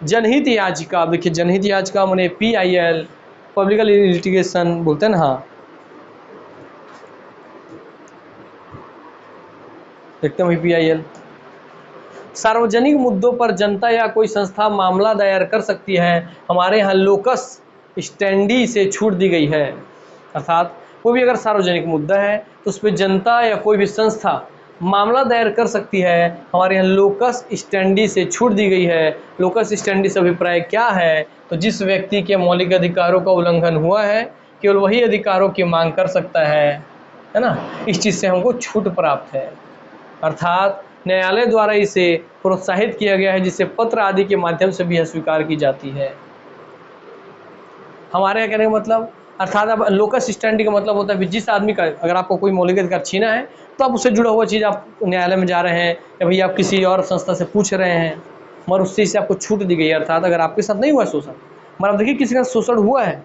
Speaker 1: जनहित याचिका। देखिए जनहित याचिका मैंने PIL पब्लिक लिटिगेशन बोलते हैं ना, हाँ देखते हैं भाई PIL। सार्वजनिक मुद्दों पर जनता या कोई संस्था मामला दायर कर सकती है। हमारे यहाँ लोकस स्टैंडी से छूट दी गई है, अर्थात कोई भी अगर सार्वजनिक मुद्दा है तो उस पर जनता या कोई भी संस्था मामला दायर कर सकती है। हमारे यहाँ लोकस स्टैंडी से छूट दी गई है। लोकस स्टैंडी से अभिप्राय क्या है, तो जिस व्यक्ति के मौलिक अधिकारों का उल्लंघन हुआ है केवल वही अधिकारों की मांग कर सकता है ना। इस चीज़ से हमको छूट प्राप्त है, अर्थात न्यायालय द्वारा इसे प्रोत्साहित किया गया है, जिससे पत्र आदि के माध्यम से भी यह स्वीकार की जाती है। हमारे यहाँ कहने का मतलब, अर्थात अब लोकस स्टैंडी का मतलब होता है कि जिस आदमी का अगर आपको कोई मौलिक अधिकार छीना है तो आप उससे जुड़ा हुआ चीज़ आप न्यायालय में जा रहे हैं या भैया आप किसी और संस्था से पूछ रहे हैं, मगर उस चीज़ से आपको छूट दी गई है। अर्थात अगर आपके साथ नहीं हुआ शोषण, मगर आप देखिए किसी का शोषण हुआ है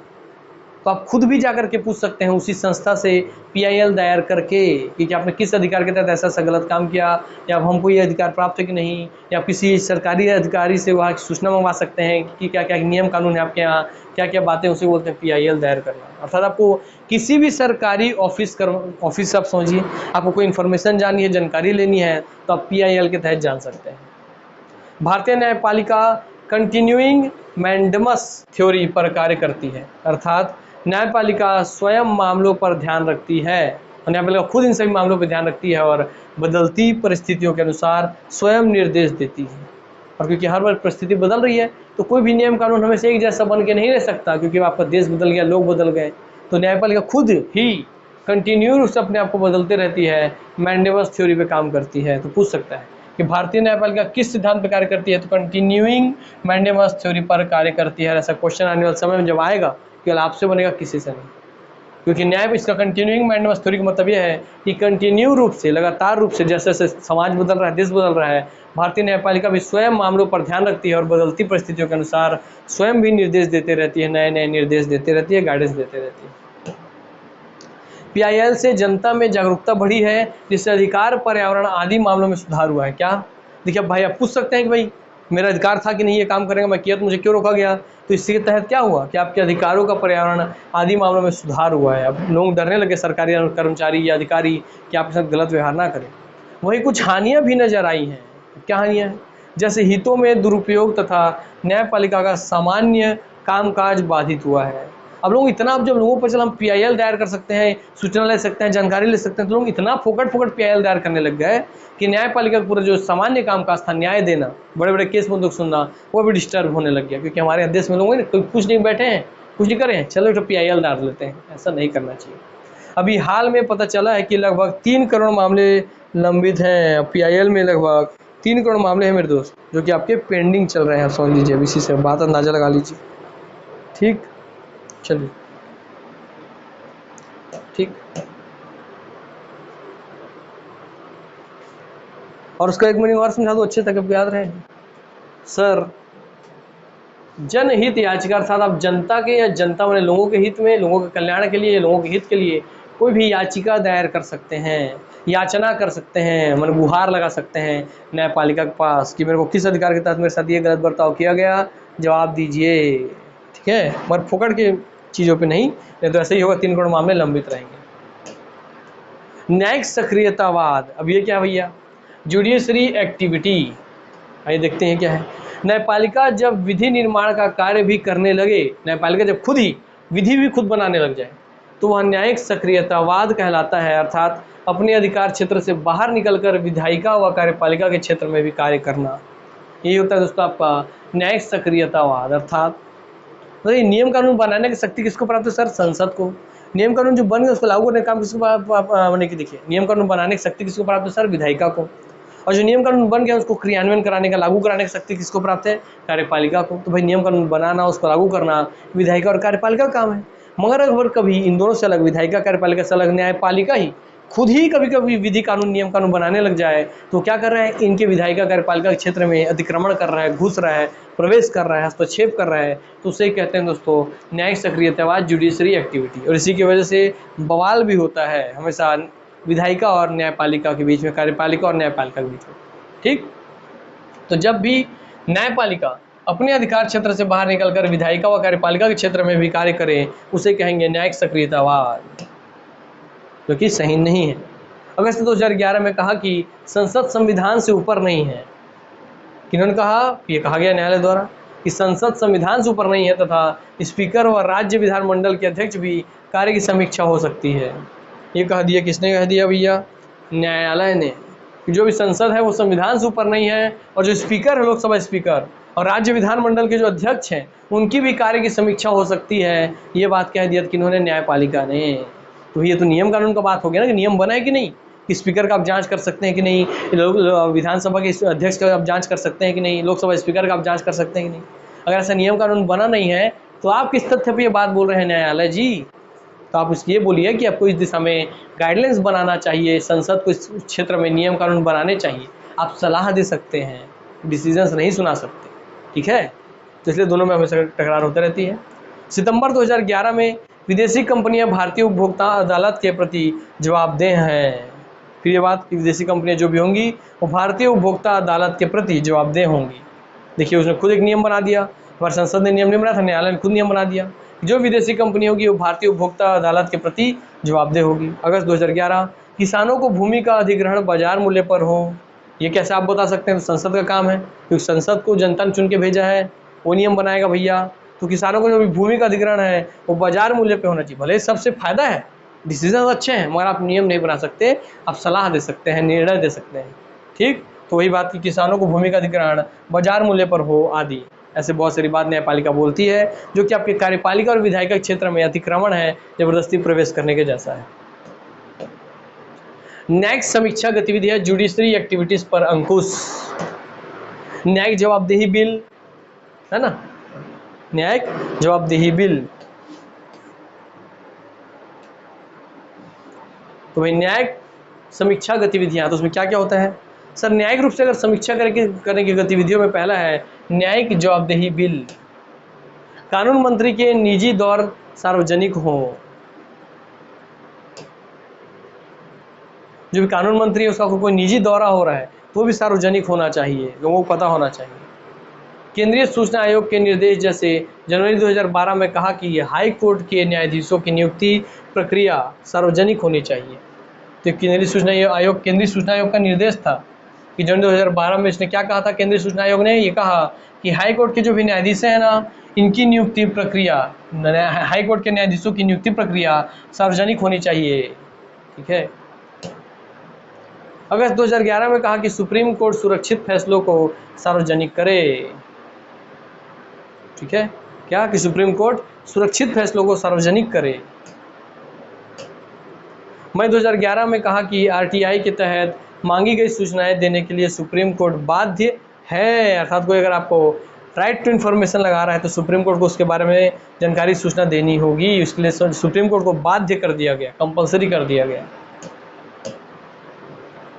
Speaker 1: तो आप खुद भी जाकर के पूछ सकते हैं उसी संस्था से PIL दायर करके कि आपने किस अधिकार के तहत ऐसा गलत काम किया, या हमको ये अधिकार प्राप्त है कि नहीं, या किसी सरकारी अधिकारी से वहाँ सूचना मंगवा सकते हैं कि क्या क्या नियम कानून है आपके यहाँ, क्या क्या बातें, उसे बोलते हैं PIL दायर करना। अर्थात आपको किसी भी सरकारी ऑफिस आप समझिए, आपको कोई इन्फॉर्मेशन जाननी है, जानकारी लेनी है, तो आप PIL के तहत जान सकते हैं। भारतीय न्यायपालिका कंटिन्यूइंग मैंडेमस थ्योरी पर कार्य करती है, अर्थात न्यायपालिका स्वयं मामलों पर ध्यान रखती है। न्यायपालिका खुद इन सभी मामलों पर ध्यान रखती है और बदलती परिस्थितियों के अनुसार स्वयं निर्देश देती है। और क्योंकि हर बार परिस्थिति बदल रही है तो कोई भी नियम कानून हमेशा एक जैसा बन के नहीं रह सकता, क्योंकि आपका देश बदल गया, लोग बदल गए। तो न्यायपालिका खुद ही कंटिन्यू रूप से अपने आप को बदलते रहती है, मैंडेमस थ्योरी पे काम करती है। तो पूछ सकता है कि भारतीय न्यायपालिका किस सिद्धांत पर कार्य करती है, तो कंटिन्यूइंग मैंडेमस थ्योरी पर कार्य करती है। ऐसा क्वेश्चन आने वाले समय में जब आएगा केवल आपसे बनेगा, किसी से नहीं, क्योंकि न्याय इसका कंटिन्यूइंग मैंडेमस थ्योरी का मतलब यह है कि कंटिन्यू रूप से, लगातार रूप से, जैसे जैसे समाज बदल रहा है, देश बदल रहा है, भारतीय न्यायपालिका भी स्वयं मामलों पर ध्यान रखती है और बदलती परिस्थितियों के अनुसार स्वयं भी निर्देश देते रहती है, नए नए निर्देश देते रहती है, गाइडेंस देते रहती है। PIL से जनता में जागरूकता बढ़ी है, जिससे अधिकार, पर्यावरण आदि मामलों में सुधार हुआ है। क्या देखिए भाई, आप पूछ सकते हैं कि भाई मेरा अधिकार था कि नहीं ये काम करेंगे, मैं किया तो मुझे क्यों रोका गया, तो इसके तहत क्या हुआ कि आपके अधिकारों का, पर्यावरण आदि मामलों में सुधार हुआ है। अब लोग डरने लगे, सरकारी कर्मचारी या अधिकारी, कि आपके साथ गलत व्यवहार ना करें। वही कुछ हानियाँ भी नजर आई हैं। क्या हानियाँ हैं, जैसे हितों में दुरुपयोग तथा न्यायपालिका का सामान्य कामकाज बाधित हुआ है। अब लोग इतना, अब जब लोगों पर चल हम PIL दायर कर सकते हैं, सूचना ले सकते हैं, जानकारी ले सकते हैं, तो लोग इतना फोकट PIL दायर करने लग गए कि न्यायपालिका का पूरा जो सामान्य कामकाज था, न्याय देना, बड़े बड़े केस मुद्दों को सुनना, वो भी डिस्टर्ब होने लग गया। क्योंकि हमारे देश में लोग हैं कोई कुछ नहीं, बैठे हैं कुछ नहीं करे हैं, चलो तो PIL डाल लेते हैं। ऐसा नहीं करना चाहिए। अभी हाल में पता चला है कि लगभग 3 करोड़ मामले लंबित हैं। PIL में लगभग 3 करोड़ मामले हैं मेरे दोस्त, जो कि आपके पेंडिंग चल रहे हैं। आप समझ लीजिए, इसी से बात अंदाजा लगा लीजिए। ठीक, चलिए ठीक। और उसका एक मीनिंग और समझा दो अच्छे तक, आपको याद रहे। सर जनहित याचिका अर्थात आप जनता के या जनता वाले लोगों के हित में, लोगों के कल्याण के लिए, लोगों के हित के लिए कोई भी याचिका दायर कर सकते हैं, याचना कर सकते हैं, मतलब गुहार लगा सकते हैं न्यायपालिका के पास कि मेरे को किस अधिकार के तहत मेरे साथ ये गलत बर्ताव किया गया, जवाब दीजिए। ठीक है, मगर फुकड़ के चीज़ों पे नहीं तो ऐसे ही होगा, 3 करोड़ मामले लंबित रहेंगे। न्यायिक सक्रियतावाद, अब ये क्या भैया, जुडिशरी एक्टिविटी, आइए देखते हैं क्या है। न्यायपालिका जब विधि निर्माण का कार्य भी करने लगे, न्यायपालिका जब खुद ही विधि भी खुद बनाने लग जाए तो वह न्यायिक सक्रियतावाद कहलाता है, अर्थात अपने अधिकार क्षेत्र से बाहर निकलकर विधायिका व कार्यपालिका के क्षेत्र में भी कार्य करना। यही होता है दोस्तों आपका न्यायिक सक्रियतावाद। अर्थात नियम कानून बनाने की शक्ति किसको प्राप्त है सर? संसद को। नियम कानून जो बन गए उसको लागू करने का काम किसको होने की, देखिए नियम कानून बनाने की शक्ति किसको प्राप्त है सर? विधायिका को। और जो नियम कानून बन गया उसको क्रियान्वयन कराने का, लागू कराने की शक्ति किसको प्राप्त है? कार्यपालिका को। तो भाई नियम कानून बनाना, उसको लागू करना विधायिका और कार्यपालिका का काम है। मगर अगर कभी इन दोनों से अलग, विधायिका कार्यपालिका से अलग, न्यायपालिका ही खुद ही कभी कभी विधि कानून नियम कानून बनाने लग जाए तो क्या कर रहा है? इनके विधायिका कार्यपालिका के क्षेत्र में अतिक्रमण कर रहा है, घुस रहा है, प्रवेश कर रहा है, हस्तक्षेप कर रहा है, तो उसे कहते हैं दोस्तों न्यायिक सक्रियतावाद, जुडिशरी एक्टिविटी। और इसी की वजह से बवाल भी होता है हमेशा विधायिका और न्यायपालिका के बीच में, कार्यपालिका और न्यायपालिका के बीच में। ठीक, तो जब भी न्यायपालिका अपने अधिकार क्षेत्र से बाहर निकलकर विधायिका व कार्यपालिका के क्षेत्र में भी कार्य करें उसे कहेंगे न्यायिक सक्रियतावाद, जो कि सही नहीं है। अगस्त 2011 में कहा कि संसद संविधान से ऊपर नहीं है। किन्होंने कहा? ये कहा गया न्यायालय द्वारा कि संसद संविधान से ऊपर नहीं है तथा स्पीकर व राज्य विधानमंडल के अध्यक्ष भी कार्य की समीक्षा हो सकती है। ये कह दिया, किसने कह दिया भैया? न्यायालय ने। जो भी संसद है वो संविधान से ऊपर नहीं है, और जो स्पीकर है, लोकसभा स्पीकर और राज्य विधानमंडल के जो अध्यक्ष हैं उनकी भी कार्य की समीक्षा हो सकती है। ये बात कह दिया किन्होंने? न्यायपालिका ने। तो ये तो नियम कानून का बात हो गया ना कि नियम बना है कि नहीं, कि स्पीकर का आप जांच कर सकते हैं कि नहीं, विधानसभा के अध्यक्ष का आप जांच कर सकते हैं कि नहीं, लोकसभा स्पीकर का आप जांच कर सकते हैं कि नहीं। अगर ऐसा नियम कानून बना नहीं है तो आप किस तथ्य पर ये बात बोल रहे हैं न्यायालय जी? तो आप ये बोलिए कि आपको इस दिशा में गाइडलाइंस बनाना चाहिए, संसद को इस क्षेत्र में नियम कानून बनाने चाहिए। आप सलाह दे सकते हैं, डिसीजंस नहीं सुना सकते। ठीक है, तो इसलिए दोनों में हमेशा टकरार होती रहती है। सितंबर 2011 में विदेशी कंपनियां भारतीय उपभोक्ता अदालत के प्रति जवाबदेह हैं। फिर ये बात कि विदेशी कंपनियां जो भी होंगी वो भारतीय उपभोक्ता अदालत के प्रति जवाबदेह होंगी। देखिए उसने खुद एक नियम बना दिया, हमारे संसद ने नियम नहीं बनाया था, न्यायालय ने खुद नियम बना दिया। जो विदेशी कंपनी होगी वो भारतीय उपभोक्ता अदालत के प्रति जवाबदेह होगी। अगस्त 2011, किसानों को भूमि का अधिग्रहण बाजार मूल्य पर हो। ये कैसे आप बता सकते हैं? तो संसद का काम है, क्योंकि संसद को जनता ने चुन के भेजा है, वो नियम बनाएगा भैया। तो किसानों को जो भी भूमि का अधिग्रहण है वो बाजार मूल्य पे होना चाहिए। भले सबसे फायदा है, डिसीजन अच्छे हैं, मगर आप नियम नहीं बना सकते, आप सलाह दे सकते हैं, निर्णय दे सकते हैं। ठीक, तो वही बात कि किसानों को भूमि का अधिग्रहण बाजार मूल्य पर हो आदि, ऐसे बहुत सारी बात न्यायपालिका बोलती है, जो कि आपके कार्यपालिका और विधायिका क्षेत्र में अतिक्रमण है, जबरदस्ती प्रवेश करने के जैसा है। न्यायिक समीक्षा गतिविधियां, जुडिशरी एक्टिविटीज पर अंकुश। न्यायिक जवाबदेही बिल है ना, न्यायिक जवाबदेही बिल। तो भाई न्यायिक समीक्षा गतिविधियां, तो उसमें क्या क्या होता है सर? न्यायिक रूप से अगर समीक्षा करने की गतिविधियों में पहला है न्यायिक जवाबदेही बिल। कानून मंत्री के निजी दौर सार्वजनिक हो। जो भी कानून मंत्री है उसका कोई निजी दौरा हो रहा है तो वो भी सार्वजनिक होना चाहिए, लोगों को पता होना चाहिए। केंद्रीय सूचना आयोग के निर्देश जैसे जनवरी 2012 में कहा कि हाई कोर्ट के न्यायाधीशों की नियुक्ति प्रक्रिया सार्वजनिक होनी चाहिए। तो केंद्रीय सूचना आयोग का निर्देश था कि जनवरी 2012 में इसने क्या कहा था? केंद्रीय सूचना आयोग ने ये कहा कि हाई कोर्ट के जो भी न्यायाधीश हैं ना, इनकी नियुक्ति प्रक्रिया, हाई कोर्ट के न्यायाधीशों की नियुक्ति प्रक्रिया सार्वजनिक होनी चाहिए। ठीक है। अगस्त 2011 में कहा कि सुप्रीम कोर्ट सुरक्षित फैसलों को सार्वजनिक करे। ठीक है, क्या कि सुप्रीम कोर्ट सुरक्षित फैसलों को सार्वजनिक करे। मई 2011 में कहा कि आरटीआई के तहत मांगी गई सूचनाएं देने के लिए सुप्रीम कोर्ट बाध्य है। अर्थात कोई अगर आपको राइट टू इन्फॉर्मेशन लगा रहा है तो सुप्रीम कोर्ट को उसके बारे में जानकारी सूचना देनी होगी। उसके लिए सुप्रीम कोर्ट को बाध्य कर दिया गया, कंपलसरी कर दिया गया।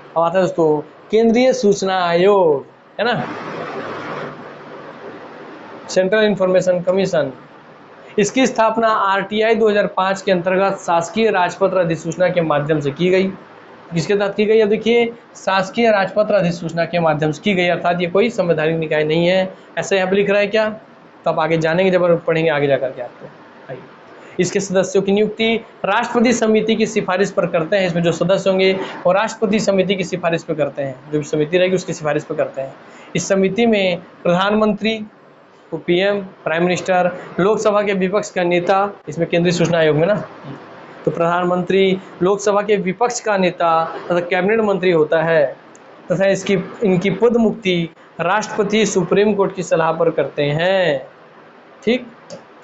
Speaker 1: अब आता है दोस्तों केंद्रीय सूचना आयोग, है ना। Central information commission. इसकी स्थापना आरटीआई 2005 के अंतर्गत शासकीय राजपत्र अधिसूचना के माध्यम से की गई। किसके तहत की गई? अब देखिए, शासकीय राजपत्र अधिसूचना के माध्यम से की गई, अर्थात ये कोई संवैधानिक निकाय नहीं है। ऐसे यहाँ पे लिख रहा है क्या? तो आप आगे जानेंगे जब पढ़ेंगे आगे जाकर के आपको। आइए, इसके सदस्यों की नियुक्ति राष्ट्रपति समिति की सिफारिश पर करते हैं। इसमें जो सदस्य होंगे वो राष्ट्रपति समिति की सिफारिश पर करते हैं, जो भी समिति रहेगी उसकी सिफारिश पर करते हैं। इस समिति में प्रधानमंत्री, पीएम, प्राइम मिनिस्टर, लोकसभा के विपक्ष का नेता, इसमें केंद्रीय सूचना आयोग में ना, तो प्रधानमंत्री, लोकसभा के विपक्ष का नेता तथा कैबिनेट मंत्री होता है तथा इनकी पद मुक्ति राष्ट्रपति सुप्रीम कोर्ट की सलाह पर करते हैं। ठीक,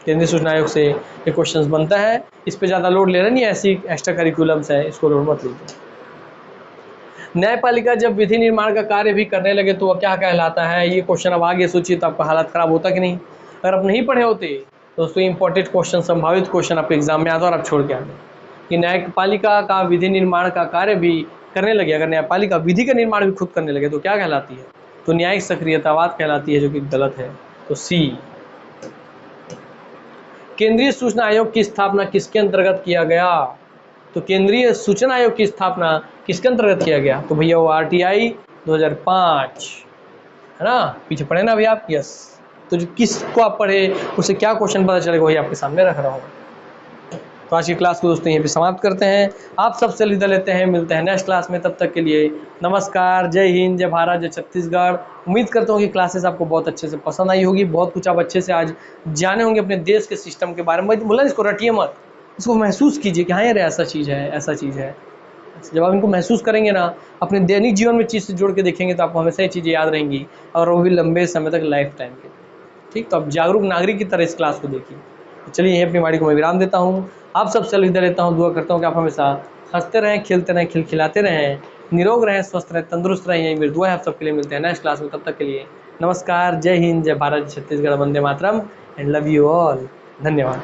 Speaker 1: केंद्रीय सूचना आयोग से ये क्वेश्चंस बनता है। इस पे ज़्यादा लोड लेना नहीं, ऐसी एक्स्ट्रा करिकुलम्स है, इसको लोड मत लीजिए। न्यायपालिका जब विधि निर्माण का कार्य भी करने लगे तो वह क्या कहलाता है? ये क्वेश्चन अब आगे सोचिए तो आपका हालत खराब होता कि नहीं? अगर आप नहीं पढ़े होते तो दोस्तों इंपॉर्टेंट क्वेश्चन, संभावित क्वेश्चन आपके एग्जाम में आता और आप छोड़ के आते कि न्यायपालिका का विधि निर्माण का कार्य भी करने लगे। अगर न्यायपालिका विधि का निर्माण भी खुद करने लगे तो क्या कहलाती है? तो न्यायिक सक्रियतावाद कहलाती है, जो कि गलत है। तो सी। केंद्रीय सूचना आयोग की स्थापना किसके अंतर्गत किया गया? तो केंद्रीय सूचना आयोग की स्थापना किसके अंतर्गत किया गया? तो भैया वो आरटीआई 2005 है ना, पीछे पढ़े ना भैया आप? यस। तो जो किसको आप पढ़े उसे क्या क्वेश्चन पता चलेगा वही आपके सामने रख रहा हूँ। तो आज की क्लास को दोस्तों यहीं पे समाप्त करते हैं। आप सबसे अलविदा लेते हैं, मिलते हैं नेक्स्ट क्लास में। तब तक के लिए नमस्कार, जय हिंद, जय भारत, जय छत्तीसगढ़। उम्मीद करता हूँ कि क्लासेस आपको बहुत अच्छे से पसंद आई होगी, बहुत कुछ आप अच्छे से आज जाने होंगे अपने देश के सिस्टम के बारे में। बोला इसको रटिए मत, इसको महसूस कीजिए कि हाँ यार ऐसा चीज़ है, ऐसा चीज़ है। जब आप इनको महसूस करेंगे ना, अपने दैनिक जीवन में चीज़ से जोड़ के देखेंगे तो आपको हमेशा ये चीज़ें याद रहेंगी, और वो भी लंबे समय तक, लाइफ टाइम के। ठीक, तो आप जागरूक नागरिक की तरह इस क्लास को देखिए। तो चलिए यहीं अपनी वाणी को मैं विराम देता हूँ। आप सबसे अलविदा लेता हूँ। दुआ करता हूँ कि आप हमेशा हंसते रहें, खेलते रहें, खिलखिलाते रहें, निरोग रहें, स्वस्थ रहें, तंदुरुस्त रहें। यही मेरी दुआ है आप सबके लिए। मिलते हैं नेक्स्ट क्लास में, तब तक के लिए नमस्कार, जय हिंद, जय भारत, जय Chhattisgarh, Vande Mataram and love you all. धन्यवाद।